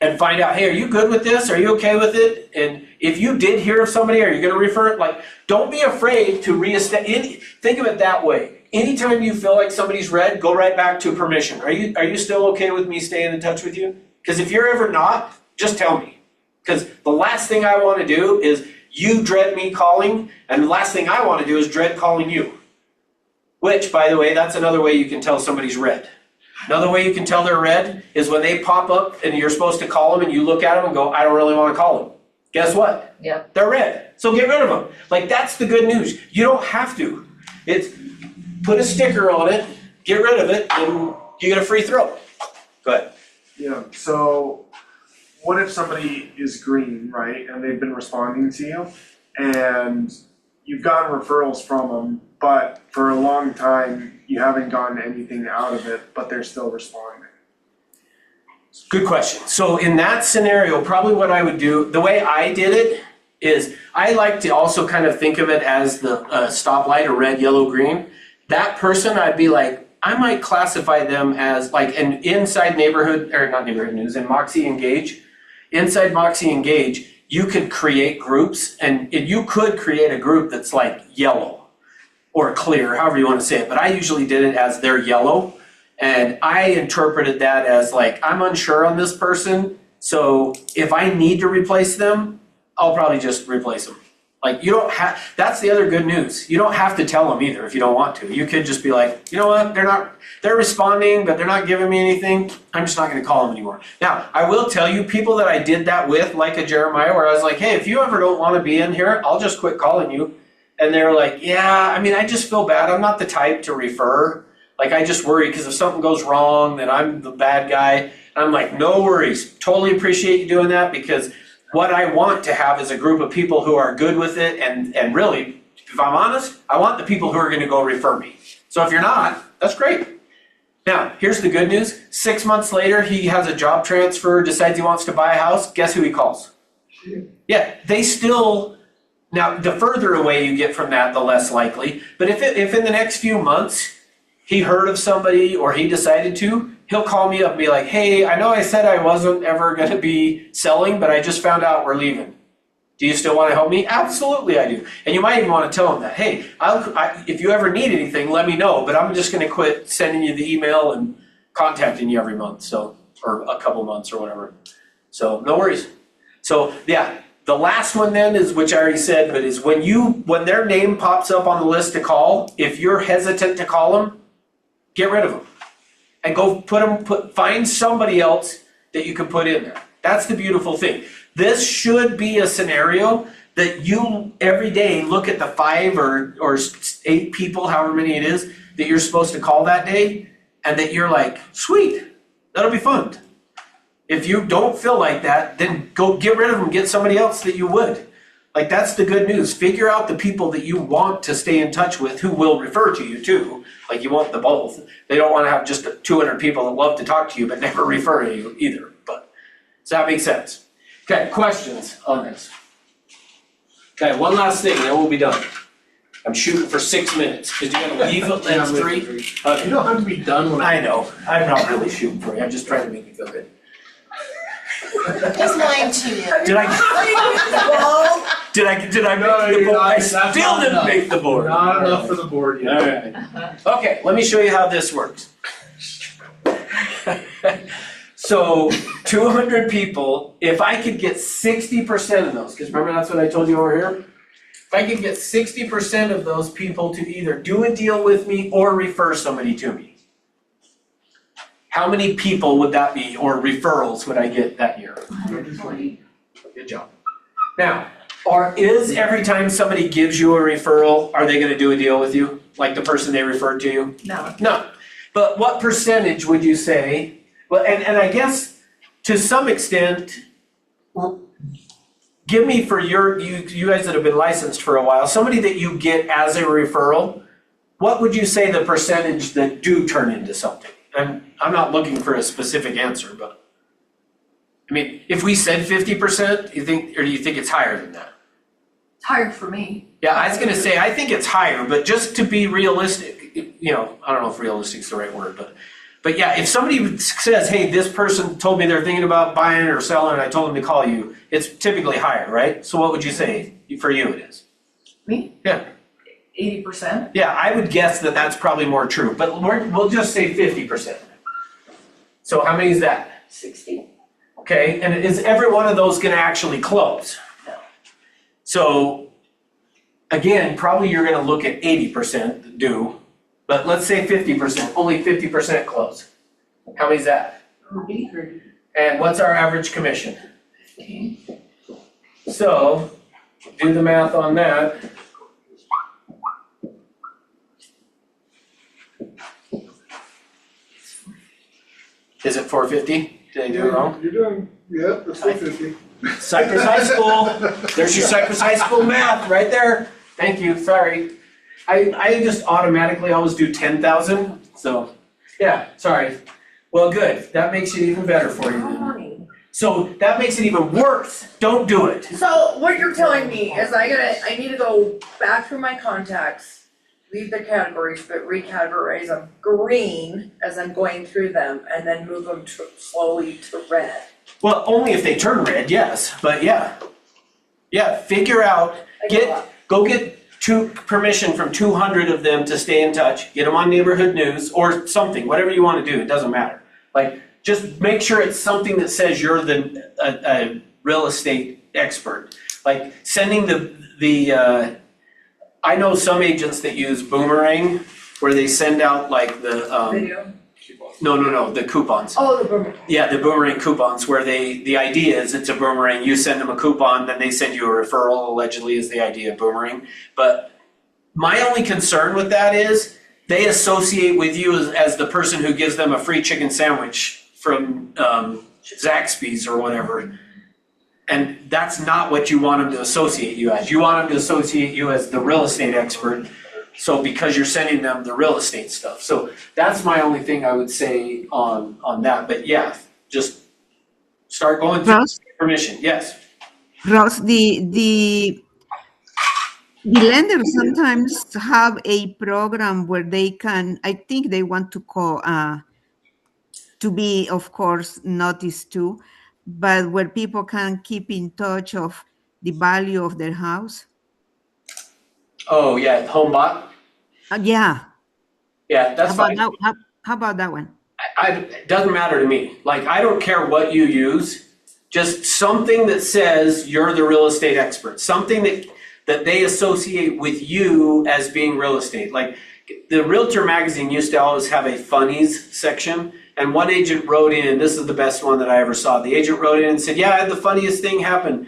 Speaker 1: and find out, hey, are you good with this? Are you okay with it? And if you did hear of somebody, are you going to refer it? Don't be afraid to think of it that way. Anytime you feel like somebody's red, go right back to permission. Are you still okay with me staying in touch with you? Because if you're ever not, just tell me. Because the last thing I want to do is you dread me calling, and the last thing I want to do is dread calling you. Which, by the way, that's another way you can tell somebody's red. Another way you can tell they're red is when they pop up and you're supposed to call them and you look at them and go, I don't really want to call them. Guess what?
Speaker 11: Yeah.
Speaker 1: They're red. So get rid of them. Like, that's the good news. You don't have to. It's put a sticker on it, get rid of it, and you get a free throw. Go ahead.
Speaker 12: Yeah, so what if somebody is green, right, and they've been responding to you, and you've gotten referrals from them, but for a long time, you haven't gotten anything out of it, but they're still responding?
Speaker 1: Good question. So in that scenario, probably what I would do, the way I did it is I like to also kind of think of it as the stoplight, or red, yellow, green. That person, I'd be like, I might classify them as like an inside neighborhood, or not neighborhood news, in Moxie Engage. Inside Moxie Engage, you could create groups, and you could create a group that's like yellow or clear, however you want to say it. But I usually did it as they're yellow. And I interpreted that as like, I'm unsure on this person, so if I need to replace them, I'll probably just replace them. Like, you don't have, that's the other good news. You don't have to tell them either if you don't want to. You could just be like, you know what, they're responding, but they're not giving me anything. I'm just not gonna call them anymore. Now, I will tell you, people that I did that with, like a Jeremiah, where I was like, hey, if you ever don't wanna be in here, I'll just quit calling you. And they're like, yeah, I mean, I just feel bad. I'm not the type to refer. Like, I just worry because if something goes wrong, then I'm the bad guy. And I'm like, no worries. Totally appreciate you doing that, because what I want to have is a group of people who are good with it. And really, if I'm honest, I want the people who are going to go refer me. So if you're not, that's great. Now, here's the good news. 6 months later, he has a job transfer, decides he wants to buy a house. Guess who he calls? Yeah, they still, now the further away you get from that, the less likely. But if in the next few months, he heard of somebody or he decided to, he'll call me up and be like, hey, I know I said I wasn't ever going to be selling, but I just found out we're leaving. Do you still want to help me? Absolutely I do. And you might even want to tell him that, hey, if you ever need anything, let me know, but I'm just going to quit sending you the email and contacting you every month, so, or a couple months or whatever. So no worries. So yeah, the last one then is, which I already said, but is when their name pops up on the list to call, if you're hesitant to call them, get rid of them and go find somebody else that you can put in there. That's the beautiful thing. This should be a scenario that you every day look at the 5 or 8 people, however many it is, that you're supposed to call that day, and that you're like, sweet, that'll be fun. If you don't feel like that, then go get rid of them, get somebody else that you would. Like, that's the good news. Figure out the people that you want to stay in touch with who will refer to you too. Like, you want the both. They don't want to have just 200 people that love to talk to you but never refer to you either. But does that make sense? Okay, questions on this? Okay, one last thing, then we'll be done. I'm shooting for 6 minutes, because you gotta leave at next 3. Okay.
Speaker 6: You don't have to be done when
Speaker 1: I know, I'm not really shooting for you, I'm just trying to make you feel good.
Speaker 4: He's lying to you.
Speaker 1: Did I make the board? I still didn't make the board.
Speaker 6: Not enough for the board yet.
Speaker 1: Alright. Okay, let me show you how this works. So 200 people, if I could get 60% of those, because remember that's what I told you over here? If I could get 60% of those people to either do a deal with me or refer somebody to me, how many people would that be, or referrals would I get that year?
Speaker 3: 120.
Speaker 1: Good job. Now, is every time somebody gives you a referral, are they gonna do a deal with you? Like the person they referred to you?
Speaker 2: No.
Speaker 1: No. But what percentage would you say? Well, and I guess to some extent, give me for you guys that have been licensed for a while, somebody that you get as a referral, what would you say the percentage that do turn into something? I'm not looking for a specific answer, but I mean, if we said 50%, do you think it's higher than that?
Speaker 2: It's higher for me.
Speaker 1: Yeah, I was gonna say, I think it's higher, but just to be realistic, I don't know if realistic is the right word, but yeah, if somebody says, hey, this person told me they're thinking about buying or selling, and I told them to call you, it's typically higher, right? So what would you say for you it is?
Speaker 2: Me?
Speaker 1: Yeah.
Speaker 2: 80%.
Speaker 1: Yeah, I would guess that that's probably more true, but we'll just say 50%. So how many is that?
Speaker 2: 60.
Speaker 1: Okay, and is every one of those gonna actually close?
Speaker 2: No.
Speaker 1: So, again, probably you're gonna look at 80% do, but let's say 50%, only 50% close. How many's that? And what's our average commission? So, do the math on that. Is it 450? Did I do it wrong?
Speaker 6: You're doing, yeah, that's 450.
Speaker 1: Cypress High School, there's your Cypress High School math right there. Thank you, sorry. I just automatically always do 10,000, so, yeah, sorry. Well, good, that makes it even better for you then. So that makes it even worse, don't do it.
Speaker 2: So what you're telling me is I need to go back through my contacts, leave the categories, but recategorize them green as I'm going through them, and then move them slowly to red.
Speaker 1: Well, only if they turn red, yes, but yeah. Yeah, figure out, go get permission from 200 of them to stay in touch, get them on neighborhood news or something, whatever you wanna do, it doesn't matter. Like, just make sure it's something that says you're a real estate expert. Like sending I know some agents that use Boomerang where they send out like the,
Speaker 2: Video?
Speaker 1: no, the coupons.
Speaker 2: Oh, the Boomerang.
Speaker 1: Yeah, the Boomerang coupons where the idea is it's a Boomerang, you send them a coupon, then they send you a referral, allegedly is the idea of Boomerang. But my only concern with that is they associate with you as the person who gives them a free chicken sandwich from Zaxby's or whatever. And that's not what you want them to associate you as. You want them to associate you as the real estate expert. So because you're sending them the real estate stuff. So that's my only thing I would say on that. But yeah, just start going through
Speaker 10: Ross,
Speaker 1: permission. Yes.
Speaker 10: Ross, the lenders sometimes have a program where they can, I think they want to call, to be, of course, noticed too, but where people can keep in touch of the value of their house.
Speaker 1: Oh yeah, HomeBot.
Speaker 10: Yeah.
Speaker 1: Yeah, that's fine.
Speaker 10: How about that one?
Speaker 1: It doesn't matter to me. Like, I don't care what you use, just something that says you're the real estate expert, something that they associate with you as being real estate. Like, the Realtor magazine used to always have a funnies section, and one agent wrote in, this is the best one that I ever saw, the agent wrote in and said, yeah, I had the funniest thing happen.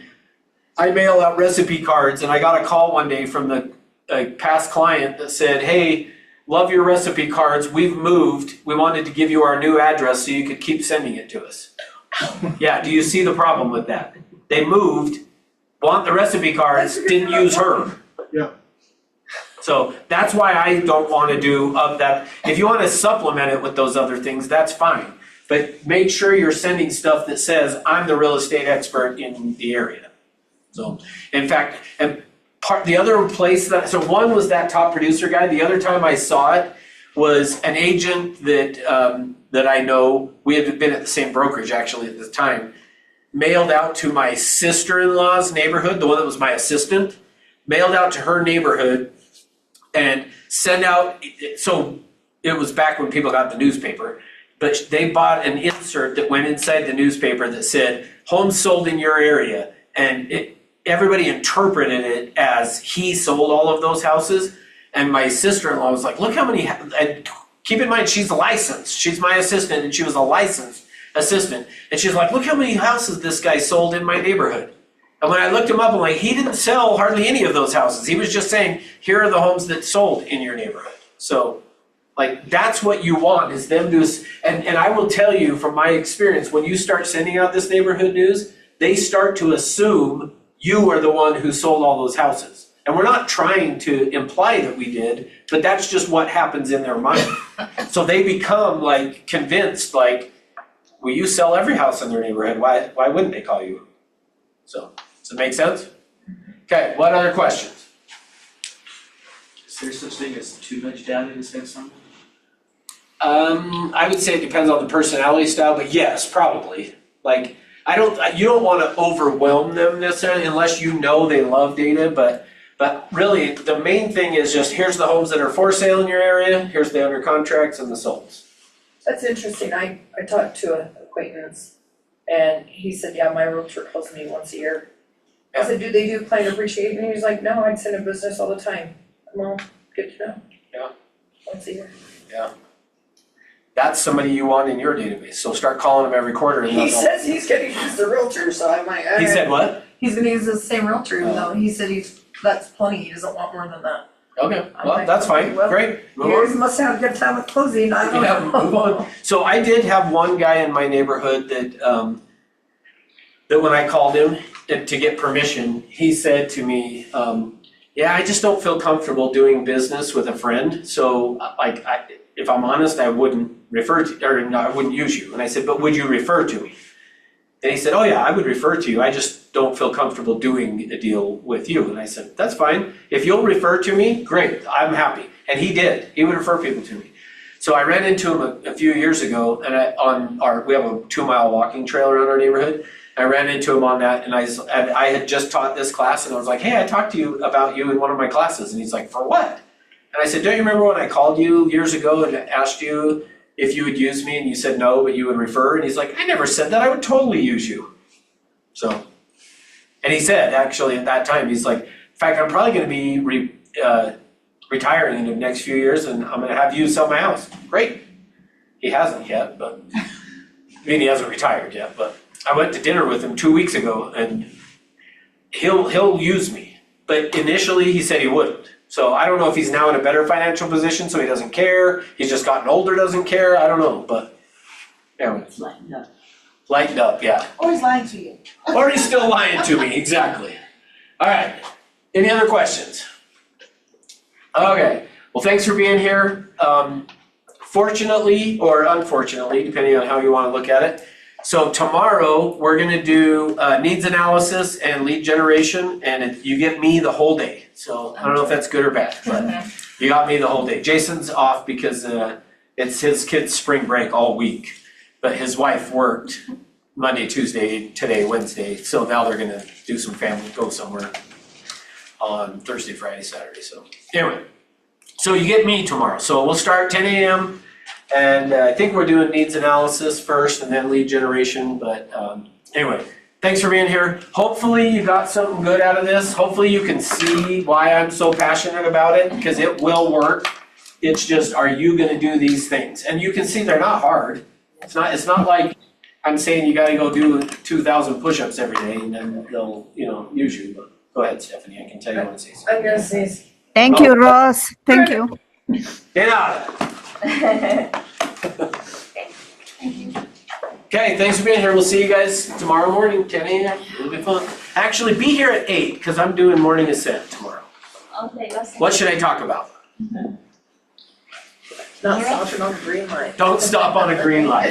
Speaker 1: I mail out recipe cards, and I got a call one day from a past client that said, hey, love your recipe cards, we've moved, we wanted to give you our new address so you could keep sending it to us. Yeah, do you see the problem with that? They moved, want the recipe cards, didn't use her.
Speaker 6: Yeah.
Speaker 1: So that's why I don't want to do of that. If you want to supplement it with those other things, that's fine. But make sure you're sending stuff that says, I'm the real estate expert in the area. So, in fact, the other place so one was that top producer guy. The other time I saw it was an agent that I know, we had been at the same brokerage actually at the time, mailed out to my sister-in-law's neighborhood, the one that was my assistant, mailed out to her neighborhood and sent out, so it was back when people got the newspaper, but they bought an insert that went inside the newspaper that said, homes sold in your area, and everybody interpreted it as he sold all of those houses, and my sister-in-law was like, look how many, and keep in mind she's licensed, she's my assistant, and she was a licensed assistant, and she's like, look how many houses this guy sold in my neighborhood. And when I looked him up, I'm like, he didn't sell hardly any of those houses. He was just saying, here are the homes that sold in your neighborhood. So, like, that's what you want, is them to, and I will tell you from my experience, when you start sending out this neighborhood news, they start to assume you are the one who sold all those houses. And we're not trying to imply that we did, but that's just what happens in their mind. So they become like convinced, like, well, you sell every house in their neighborhood, why wouldn't they call you? So, does it make sense? Okay, what other questions?
Speaker 5: Is there such thing as too much data to send someone?
Speaker 1: I would say it depends on the personality style, but yes, probably. Like, you don't want to overwhelm them necessarily unless you know they love data, but really the main thing is just here's the homes that are for sale in your area, here's the under contracts and the solds.
Speaker 2: That's interesting. I talked to an acquaintance And he said, yeah, my realtor calls me once a year. I said, do they do client appreciation? And he was like, no, I'd send a business all the time. Well, good to know.
Speaker 1: Yeah.
Speaker 2: Once a year.
Speaker 1: That's somebody you want in your database, so start calling them every quarter and
Speaker 2: He
Speaker 1: they'll-
Speaker 2: says he's gonna use the realtor, so I'm like,
Speaker 1: He said what?
Speaker 2: he's gonna use the same realtor, even though he said that's plenty, he doesn't want more than that.
Speaker 1: Okay,
Speaker 2: I'm
Speaker 1: well,
Speaker 2: like,
Speaker 1: that's fine,
Speaker 2: well,
Speaker 1: great, move
Speaker 2: You
Speaker 1: on.
Speaker 2: guys must have a good time with closing, I don't
Speaker 1: Yeah,
Speaker 2: know.
Speaker 1: move on. So I did have one guy in my neighborhood that, that when I called him to get permission, he said to me, yeah, I just don't feel comfortable doing business with a friend, so like, if I'm honest, I wouldn't refer to, or no, I wouldn't use you. And I said, but would you refer to me? And he said, oh yeah, I would refer to you, I just don't feel comfortable doing a deal with you. And I said, that's fine, if you'll refer to me, great, I'm happy. And he did, he would refer people to me. So I ran into him a few years ago, and we have a 2-mile walking trail around our neighborhood. I ran into him on that, and I had just taught this class, and I was like, hey, I talked to you about you in one of my classes. And he's like, for what? And I said, don't you remember when I called you years ago and asked you if you would use me, and you said no, but you would refer? And he's like, I never said that, I would totally use you. So, and he said, actually, at that time, he's like, in fact, I'm probably gonna be retiring in the next few years, and I'm gonna have you sell my house. Great. He hasn't yet, but, I mean, he hasn't retired yet, but I went to dinner with him 2 weeks ago, and he'll use me. But initially, he said he wouldn't. So I don't know if he's now in a better financial position, so he doesn't care. He's just gotten older, doesn't care. I don't know, but anyway,
Speaker 3: It's lightened up.
Speaker 1: lightened up, yeah.
Speaker 4: Or he's lying to you.
Speaker 1: Or he's still lying to me, exactly. All right, any other questions? Okay, well, thanks for being here. Fortunately, or unfortunately, depending on how you wanna look at it. So tomorrow, we're gonna do needs analysis and lead generation, and you get me the whole day. So I don't know if that's good or bad, but you got me the whole day. Jason's off because it's his kid's spring break all week, but his wife worked Monday, Tuesday, today, Wednesday, so now they're gonna do some family, go somewhere on Thursday, Friday, Saturday, so anyway. So you get me tomorrow, so we'll start 10 a.m. and I think we're doing needs analysis first and then lead generation, but anyway, thanks for being here. Hopefully you got something good out of this. Hopefully you can see why I'm so passionate about it, because it will work. It's just, are you gonna do these things? And you can see they're not hard. It's not like I'm saying you gotta go do 2,000 push-ups every day and then they'll, use you, but go ahead, Stephanie, I can tell you want to say something.
Speaker 2: I'm gonna say,
Speaker 10: Thank you, Ross. Thank you.
Speaker 1: Get out. Okay, thanks for being here. We'll see you guys tomorrow morning, 10 a.m. It'll be fun. Actually, be here at 8, because I'm doing morning ascent tomorrow.
Speaker 11: Okay, that's.
Speaker 1: What should I talk about?
Speaker 2: not stopping on the green light.
Speaker 1: Don't stop on a green light.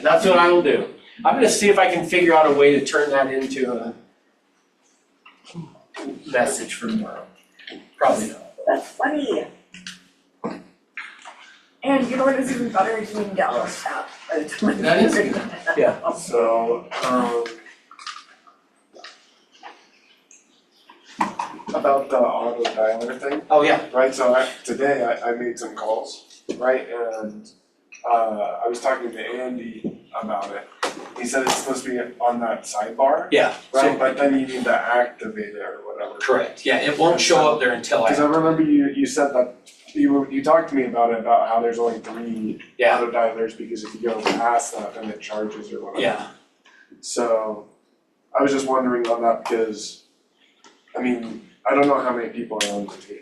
Speaker 1: That's what I will do. I'm gonna see if I can figure out a way to turn that into a message for tomorrow. Probably not.
Speaker 2: That's funny. And you know what is even better, is doing Dallas tap.
Speaker 1: That is good. Yeah.
Speaker 12: So, about the auto dialer thing,
Speaker 1: Oh, yeah.
Speaker 12: right, so today I made some calls, right, and I was talking to Andy about it. He said it's supposed to be on that sidebar,
Speaker 1: Yeah.
Speaker 12: right,
Speaker 1: So,
Speaker 12: but then you need to activate it or whatever.
Speaker 1: correct. Yeah, it won't show up there until
Speaker 12: Cause I
Speaker 1: I.
Speaker 12: remember you said that, you talked to me about it, about how there's only 3
Speaker 1: Yeah.
Speaker 12: auto dialers, because if you go past that, then it charges or whatever.
Speaker 1: Yeah.
Speaker 12: So, I was just wondering on that, because, I mean, I don't know how many people are on the team.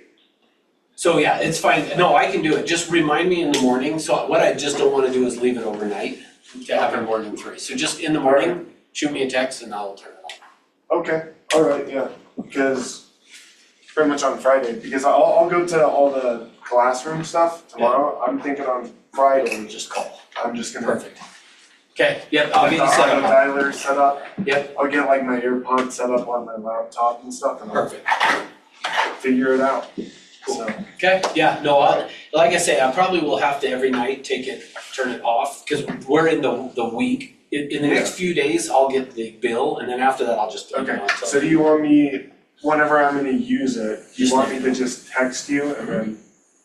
Speaker 1: So yeah, it's fine. No, I can do it. Just remind me in the morning. So what I just don't wanna do is leave it overnight to have it more than 3. So just in the morning, shoot me a text and I'll turn it on.
Speaker 12: Okay, alright, yeah, because pretty much on Friday, because I'll go to all the classroom stuff tomorrow. I'm thinking on Friday,
Speaker 1: Just call.
Speaker 12: I'm just gonna
Speaker 1: Perfect. Okay, yep, I'll get
Speaker 12: get the
Speaker 1: you set
Speaker 12: auto
Speaker 1: up.
Speaker 12: dialer set up.
Speaker 1: Yep.
Speaker 12: I'll get like my AirPods set up on my laptop and stuff, and I'll
Speaker 1: Perfect.
Speaker 12: figure it out. So,
Speaker 1: Okay, yeah, no, like I say, I probably will have to every night turn it off, cause we're in the week. In the next few days, I'll get the bill, and then after that, I'll just turn it
Speaker 12: okay,
Speaker 1: on.
Speaker 12: so do you want me, whenever I'm gonna use it, do you
Speaker 1: Just
Speaker 12: want me to just text you and then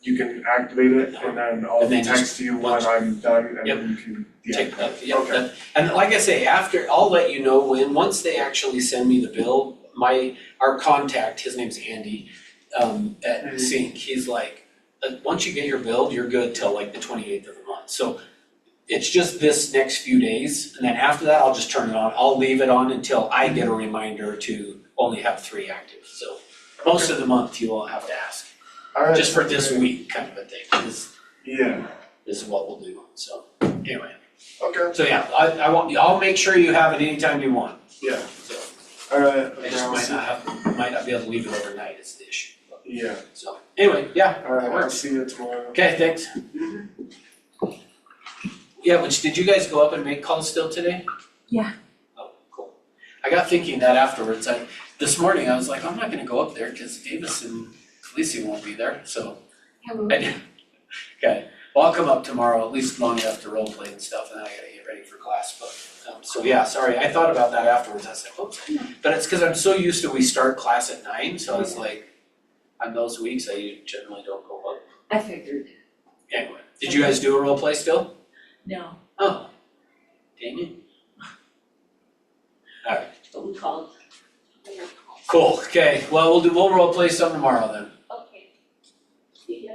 Speaker 12: you can activate it and then I'll
Speaker 1: And then just
Speaker 12: text you when
Speaker 1: once-
Speaker 12: I'm done and
Speaker 1: Yep.
Speaker 12: then you can
Speaker 1: Take
Speaker 12: deactivate.
Speaker 1: that, yeah,
Speaker 12: Okay.
Speaker 1: that- and like I say, I'll let you know once they actually send me the bill, our contact, his name's Andy, at Sync, he's like, once you get your bill, you're good till like the 28th of the month, so it's just this next few days, and then after that, I'll just turn it on, I'll leave it on until I get a reminder to only have 3 active, so most of the month you won't have to ask,
Speaker 12: Alright.
Speaker 1: just for this week kind of a thing, this
Speaker 12: Yeah,
Speaker 1: is what we'll do, so, anyway.
Speaker 12: okay,
Speaker 1: So yeah, I'll make sure you have it anytime you want,
Speaker 12: yeah,
Speaker 1: so
Speaker 12: alright,
Speaker 1: I just might not be able to leave it overnight is the issue.
Speaker 12: yeah,
Speaker 1: So anyway, yeah,
Speaker 12: alright, I'll
Speaker 1: works.
Speaker 12: see you tomorrow.
Speaker 1: Okay, thanks. Yeah, did you guys go up and make calls still today?
Speaker 3: Yeah.
Speaker 1: Oh, cool. I got thinking that afterwards, this morning I was like, I'm not gonna go up there because Davis and Khaleesi won't be there, so. I did. Okay, well, I'll come up tomorrow, at least long enough to role play and stuff, and then I gotta get ready for class, but, so yeah, sorry, I thought about that afterwards, I was like, oops. But it's cause I'm so used to we start class at 9, so I was like, on those weeks, I generally don't go up.
Speaker 3: I figured.
Speaker 1: Anyway, did you guys do a role play still?
Speaker 3: No,
Speaker 1: Oh, dang it. Alright,
Speaker 3: but we called.
Speaker 1: cool, okay, well, we'll role play some tomorrow then.
Speaker 3: Okay. See ya.